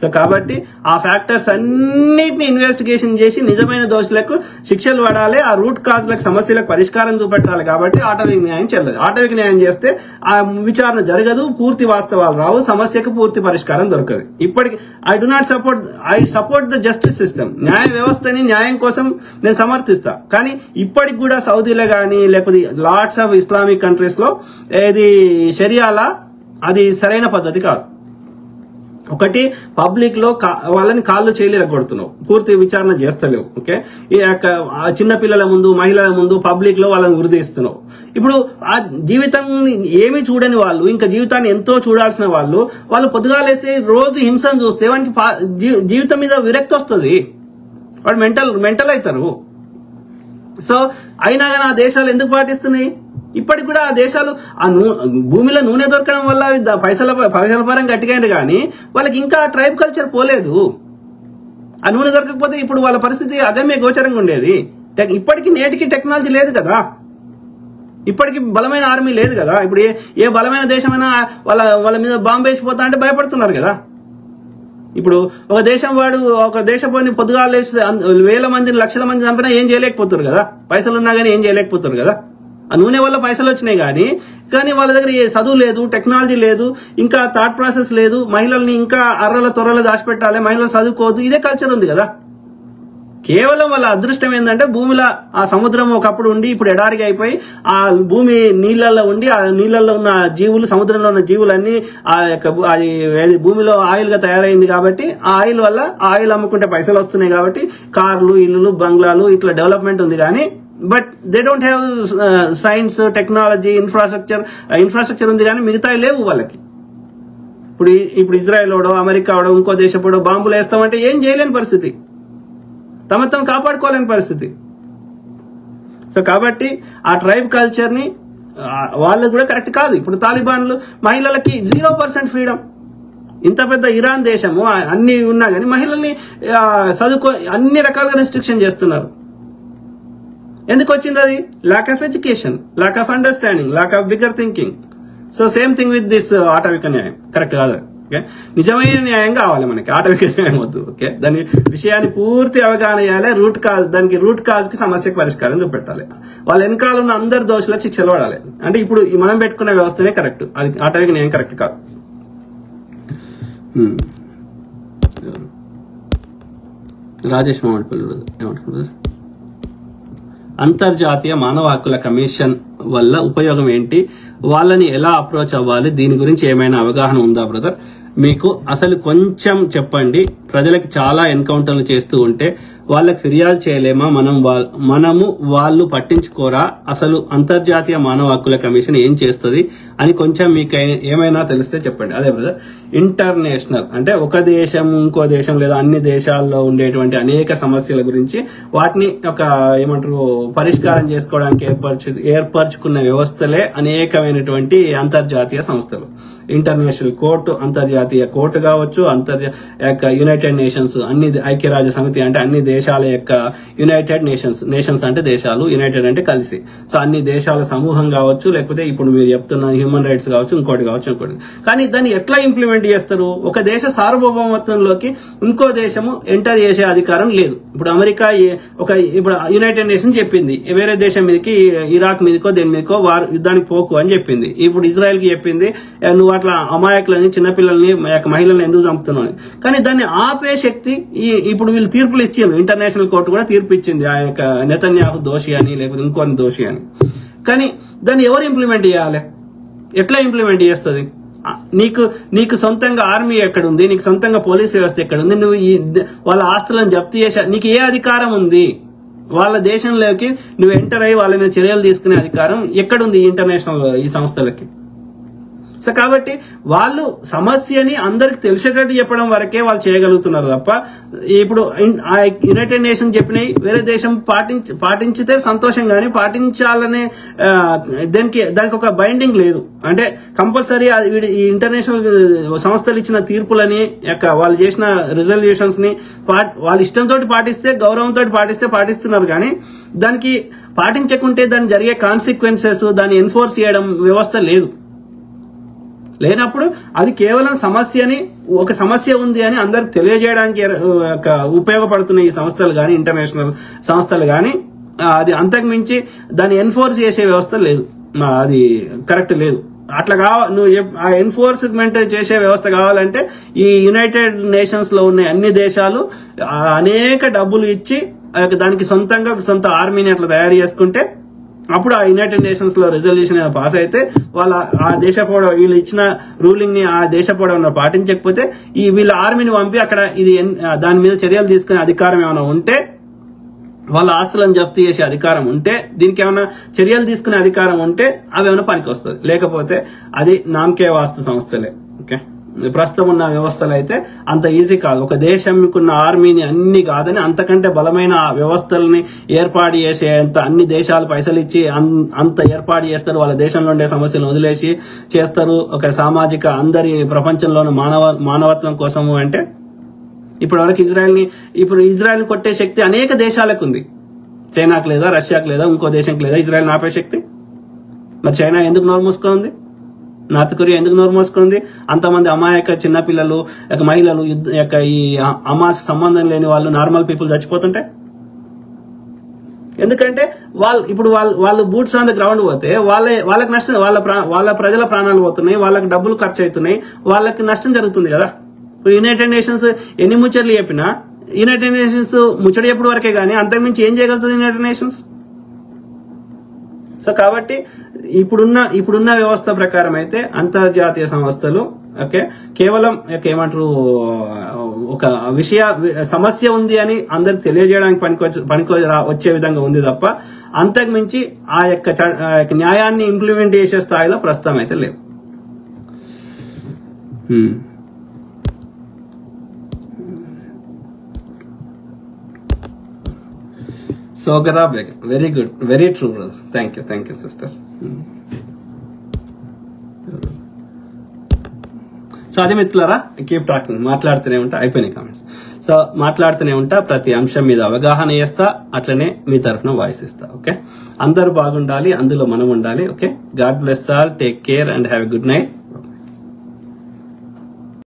సో కాబట్టి ఆ ఫ్యాక్టర్స్ అన్నిటిని ఇన్వెస్టిగేషన్ చేసి నిజమైన దోషులకు శిక్షలు పడాలి, ఆ రూట్ కాజ్లకు సమస్యలకు పరిష్కారం చూపెట్టాలి. కాబట్టి ఆటవిక న్యాయం చెల్లదు. ఆటవిక న్యాయం చేస్తే ఆ విచారణ జరగదు, పూర్తి వాస్తవాలు రావు, సమస్యకు పూర్తి పరిష్కారం దొరకదు. ఇప్పటికి I support the justice system. న్యాయ వ్యవస్థని న్యాయం కోసం నేను సమర్థిస్తా. కానీ ఇప్పటికి కూడా సౌదీలో కానీ లేకపోతే లాట్స్ ఆఫ్ ఇస్లామిక్ కంట్రీస్ లో ఏది షరియాలా అది సరైన పద్ధతి కాదు. ఒకటి, పబ్లిక్ లో వాళ్ళని కాళ్ళు చేయలేరగొడుతున్నావు, పూర్తి విచారణ చేస్తలేవు. ఓకే, చిన్న పిల్లల ముందు, మహిళల ముందు పబ్లిక్ లో వాళ్ళని ఉరిదీస్తున్నావు. ఇప్పుడు ఆ జీవితం ఏమీ చూడని వాళ్ళు, ఇంకా జీవితాన్ని ఎంతో చూడాల్సిన వాళ్ళు పొద్దుగాలేస్తే రోజు హింసను చూస్తే వానికి జీవితం మీద విరక్తి వస్తుంది, వాడు మెంటల్ అవుతారు. సో అయినా కానీ ఆ దేశాలు ఎందుకు పాటిస్తున్నాయి? ఇప్పటికి కూడా ఆ దేశాలు ఆ భూమిలో నూనె దొరకడం వల్ల పైసల పరంగా గట్టిగానే కానీ వాళ్ళకి ఇంకా ట్రైబ్ కల్చర్ పోలేదు. ఆ నూనె దొరకకపోతే ఇప్పుడు వాళ్ళ పరిస్థితి అగమ్య గోచరంగా ఉండేది. ఇప్పటికి నేటికి టెక్నాలజీ లేదు కదా, ఇప్పటికి బలమైన ఆర్మీ లేదు కదా. ఇప్పుడు ఏ బలమైన దేశమైనా వాళ్ళ మీద బాంబు వేసిపోతా అంటే భయపడుతున్నారు కదా. ఇప్పుడు ఒక దేశపోని పొద్దుగాలేసి వేల మందిని, లక్షల మంది చంపినా ఏం చేయలేకపోతారు కదా, పైసలు ఉన్నా కానీ ఏం చేయలేకపోతారు కదా. ఆ నూనె వల్ల పైసలు వచ్చినాయి కానీ వాళ్ళ దగ్గర ఏ చదువు లేదు, టెక్నాలజీ లేదు, ఇంకా థాట్ ప్రాసెస్ లేదు. మహిళల్ని ఇంకా అర్రల తొర్రలు దాచిపెట్టాలి, మహిళలు చదువుకోవద్దు, ఇదే కల్చర్ ఉంది కదా. కేవలం వాళ్ళ అదృష్టం ఏంటంటే భూమిలో ఆ సముద్రం ఒకప్పుడు ఉండి ఇప్పుడు ఎడారిగా అయిపోయి ఆ భూమి నీళ్లలో ఉండి ఆ నీళ్లలో ఉన్న జీవులు, సముద్రంలో ఉన్న జీవులన్నీ భూమిలో ఆయిల్ గా తయారైంది. కాబట్టి ఆ ఆయిల్ వల్ల ఆయిల్ అమ్ముకుంటే పైసలు వస్తున్నాయి. కాబట్టి కార్లు, ఇల్లులు, బంగ్లాలు ఇట్లా డెవలప్మెంట్ ఉంది. కానీ but they don't have science, technology, infrastructure ఉంది కానీ మిగతా లేవు వాళ్ళకి. ఇప్పుడు ఇజ్రాయెల్ వాడో, అమెరికా వాడో, ఇంకో దేశపోడో బాంబులు వేస్తామంటే ఏం చేయలేని పరిస్థితి, తమ కాపాడుకోలేని పరిస్థితి. సో కాబట్టి ఆ ట్రైబ్ కల్చర్ ని వాళ్ళకు కూడా కరెక్ట్ కాదు. ఇప్పుడు తాలిబాన్లు మహిళలకి 0% ఫ్రీడమ్. ఇంత పెద్ద ఇరాన్ దేశము అన్ని ఉన్నా కానీ మహిళల్ని అన్ని రకాలుగా రెస్ట్రిక్షన్ చేస్తున్నారు. ఎందుకు వచ్చింది అది? Lakh of education, lack of understanding, lack of bigger thinking. So same thing with this ఆటవిక న్యాయం. కరెక్ట్ కాదు. ఓకే, నిజమైన న్యాయం కావాలి మనకి, ఆటవిక న్యాయం వద్దు. ఓకే, దాని విషయాన్ని పూర్తి అవగాహన చేయాలి. దానికి రూట్ కాజ్ కి సమస్యకు పరిష్కారం చూపెట్టాలి. వాళ్ళ వెనకాల ఉన్న అందరి దోషులకు శిక్షలు పడాలి. అంటే ఇప్పుడు మనం పెట్టుకునే వ్యవస్థనే కరెక్ట్, అది ఆటవిక న్యాయం కరెక్ట్ కాదు. రాజేష్ మామిడిపల్లి ఏమంటున్నారు? అంతర్జాతీయ మానవ హక్కుల కమిషన్ వల్ల ఉపయోగం ఏంటి? వాళ్ళని ఎలా అప్రోచ్ అవ్వాలి? దీని గురించి ఏమైనా అవగాహన ఉందా బ్రదర్? మీకు అసలు కొంచెం చెప్పండి. ప్రజలకి చాలా ఎన్కౌంటర్లు చేస్తూ ఉంటే వాళ్ళకి ఫిర్యాదు చేయలేమా? వాళ్ళు పట్టించుకోరా? అసలు అంతర్జాతీయ మానవ హక్కుల కమిషన్ ఏం చేస్తుంది అని కొంచెం మీకు ఏమైనా తెలిస్తే చెప్పండి. అదే బ్రదర్, ఇంటర్నేషనల్ అంటే ఒక దేశం ఇంకో దేశం లేదా అన్ని దేశాల్లో ఉండేటువంటి అనేక సమస్యల గురించి వాటిని పరిష్కారం చేసుకోవడానికి ఏర్పరచుకున్న వ్యవస్థలే అనేకమైనటువంటి అంతర్జాతీయ సంస్థలు. ఇంటర్నేషనల్ కోర్టు, అంతర్జాతీయ కోర్టు కావచ్చు, యునైటెడ్ నేషన్స్, అన్ని ఐక్యరాజ్య సమితి అంటే అన్ని దేశాల యొక్క యునైటెడ్ నేషన్స్ అంటే దేశాలు, యునైటెడ్ అంటే కలిసి. సో అన్ని దేశాల సమూహం కావచ్చు, లేకపోతే ఇప్పుడు మీరు చెప్తున్న హ్యూమన్ రైట్స్ కావచ్చు, ఇంకోటి. కానీ దాన్ని ఎట్లా ఇంప్లిమెంట్ చేస్తారు? ఒక దేశ సార్వభౌమత్వంలోకి ఇంకో దేశము ఎంటర్ చేసే అధికారం లేదు. ఇప్పుడు అమెరికా ఇప్పుడు యునైటెడ్ నేషన్ చెప్పింది వేరే దేశం మీదకి, ఇరాక్ మీదకో దేని మీదకో యుద్ధానికి పోకు అని చెప్పింది. ఇప్పుడు ఇజ్రాయెల్ కి చెప్పింది నువ్వు అట్లా అమాయకులని, చిన్నపిల్లల్ని, మహిళల్ని ఎందుకు చంపుతున్నావు. కానీ దాన్ని ఆపే శక్తి ఇప్పుడు వీళ్ళు తీర్పులు ఇచ్చారు. ఇంటర్నేషనల్ కోర్టు కూడా తీర్పు ఇచ్చింది ఆ యొక్క నెతన్యాహు దోషి అని, లేకపోతే ఇంకోని దోషి అని. కానీ దాన్ని ఎవరు ఇంప్లిమెంట్ చేయాలి? ఎట్లా ఇంప్లిమెంట్ చేస్తుంది? నీకు సొంతంగా ఆర్మీ ఎక్కడుంది? నీకు సొంతంగా పోలీస్ వ్యవస్థ ఎక్కడుంది? నువ్వు వాళ్ళ ఆస్తులను జప్తు చేసా, నీకు ఏ అధికారం ఉంది? వాళ్ళ దేశంలోకి నువ్వు ఎంటర్ అయ్యి వాళ్ళ మీద చర్యలు తీసుకునే అధికారం ఎక్కడుంది ఇంటర్నేషనల్ ఈ సంస్థలకి? సో కాబట్టి వాళ్ళు సమస్యని అందరికి తెలిసేటట్టు చెప్పడం వరకే వాళ్ళు చేయగలుగుతున్నారు తప్ప, ఇప్పుడు యునైటెడ్ నేషన్ చెప్పినవి వేరే దేశం పాటించితే సంతోషం, కానీ పాటించాలనే దానికి ఒక బైండింగ్ లేదు. అంటే కంపల్సరీ ఈ ఇంటర్నేషనల్ సంస్థలు ఇచ్చిన తీర్పులని వాళ్ళు చేసిన రిజల్యూషన్స్ ని వాళ్ళ ఇష్టంతో పాటిస్తే, గౌరవంతో పాటిస్తున్నారు. కానీ దానికి పాటించకుంటే దానికి జరిగే కాన్సిక్వెన్సెస్, దాన్ని ఎన్ఫోర్స్ చేయడం వ్యవస్థ లేదు. లేనప్పుడు అది కేవలం ఒక సమస్య ఉంది అని అందరికి తెలియజేయడానికి ఉపయోగపడుతున్న ఈ సంస్థలు కానీ, ఇంటర్నేషనల్ సంస్థలు కానీ, అది అంతకు మించి దాన్ని ఎన్ఫోర్స్ చేసే వ్యవస్థ లేదు, అది కరెక్ట్ లేదు. అట్లా నువ్వు ఆ ఎన్ఫోర్స్మెంట్ చేసే వ్యవస్థ కావాలంటే ఈ యునైటెడ్ నేషన్స్ లో ఉన్న అన్ని దేశాలు అనేక డబ్బులు ఇచ్చి దానికి సొంత ఆర్మీని అట్లా తయారు చేసుకుంటే అప్పుడు ఆ యునైటెడ్ నేషన్స్ లో రెజల్యూషన్ పాస్ అయితే వాళ్ళ ఆ దేశ వీళ్ళు ఇచ్చిన రూలింగ్ ని ఆ దేశ పొడవునా పాటించకపోతే వీళ్ళ ఆర్మీని పంపి అక్కడ దాని మీద చర్యలు తీసుకునే అధికారం ఏమైనా ఉంటే, వాళ్ళ ఆస్తులను జప్తు చేసే అధికారం ఉంటే, దీనికి ఏమైనా చర్యలు తీసుకునే అధికారం ఉంటే అవి ఏమైనా పనికి వస్తుంది. లేకపోతే అది నామకే వాస్తు సంస్థలే. ఓకే, ప్రస్తుతం ఉన్న వ్యవస్థలు అయితే అంత ఈజీ కాదు. ఒక దేశంకున్న ఆర్మీని అన్ని కాదని అంతకంటే బలమైన వ్యవస్థల్ని ఏర్పాటు చేసేంత అన్ని దేశాలు పైసలు ఇచ్చి అంత ఏర్పాటు చేస్తారు. వాళ్ళ దేశంలో ఉండే సమస్యలను వదిలేసి చేస్తారు. ఒక సామాజిక అందరి ప్రపంచంలోని మానవత్వం కోసము అంటే ఇప్పటివరకు ఇజ్రాయెల్ కొట్టే శక్తి అనేక దేశాలకు ఉంది. చైనాకు లేదా, రష్యాకు లేదా, ఇంకో దేశంకి లేదా ఇజ్రాయెల్ ఆపే శక్తి. మరి చైనా ఎందుకు నోరు మూసుకుంది? నార్త్ కొరియా ఎందుకు నోరు మూసుకుంది? అంతమంది అమాయక చిన్నపిల్లలు, మహిళలు, ఈ హమాస్ సంబంధం లేని వాళ్ళు, నార్మల్ పీపుల్ చచ్చిపోతుంటే ఎందుకంటే వాళ్ళు బూట్స్ ఆన్ ద గ్రౌండ్ పోతే వాళ్ళకి నష్టం, వాళ్ళ ప్రజల ప్రాణాలు పోతున్నాయి, వాళ్ళకి డబ్బులు ఖర్చు అవుతున్నాయి, వాళ్ళకి నష్టం జరుగుతుంది కదా. యునైటెడ్ నేషన్స్ ఎన్ని ముచ్చట్లు చెప్పినా యునైటెడ్ నేషన్స్ ముచ్చట ఎప్పుడు వరకే కానీ అంతకుమించి ఏం చేయగలుగుతుంది యునైటెడ్ నేషన్స్? సో కాబట్టి ఇప్పుడున్న వ్యవస్థ ప్రకారం అయితే అంతర్జాతీయ సంస్థలు కేవలం ఏమంటారు, ఒక సమస్య ఉంది అని అందరికి తెలియజేయడానికి పనికి వచ్చే విధంగా ఉంది తప్ప అంతకు మించి ఆ యొక్క న్యాయాన్ని ఇంప్లిమెంట్ చేసే స్థాయిలో ప్రస్తుతం అయితే లేవు. Sogara Begum, very good, very true brother. Thank you sister. So అదే మిత్రులారా, కీప్ టాకింగ్, మాట్లాడుతూనే ఉంటా. అయిపోయినాయి కామెంట్స్. సో మాట్లాడుతూనే ఉంటా, ప్రతి అంశం మీద అవగాహన చేస్తా, అట్లనే మీ తరఫున వాయిస్ ఇస్తా. ఓకే, అందరూ బాగుండాలి, అందులో మనం ఉండాలి. Okay, God bless all, take care and have a good night.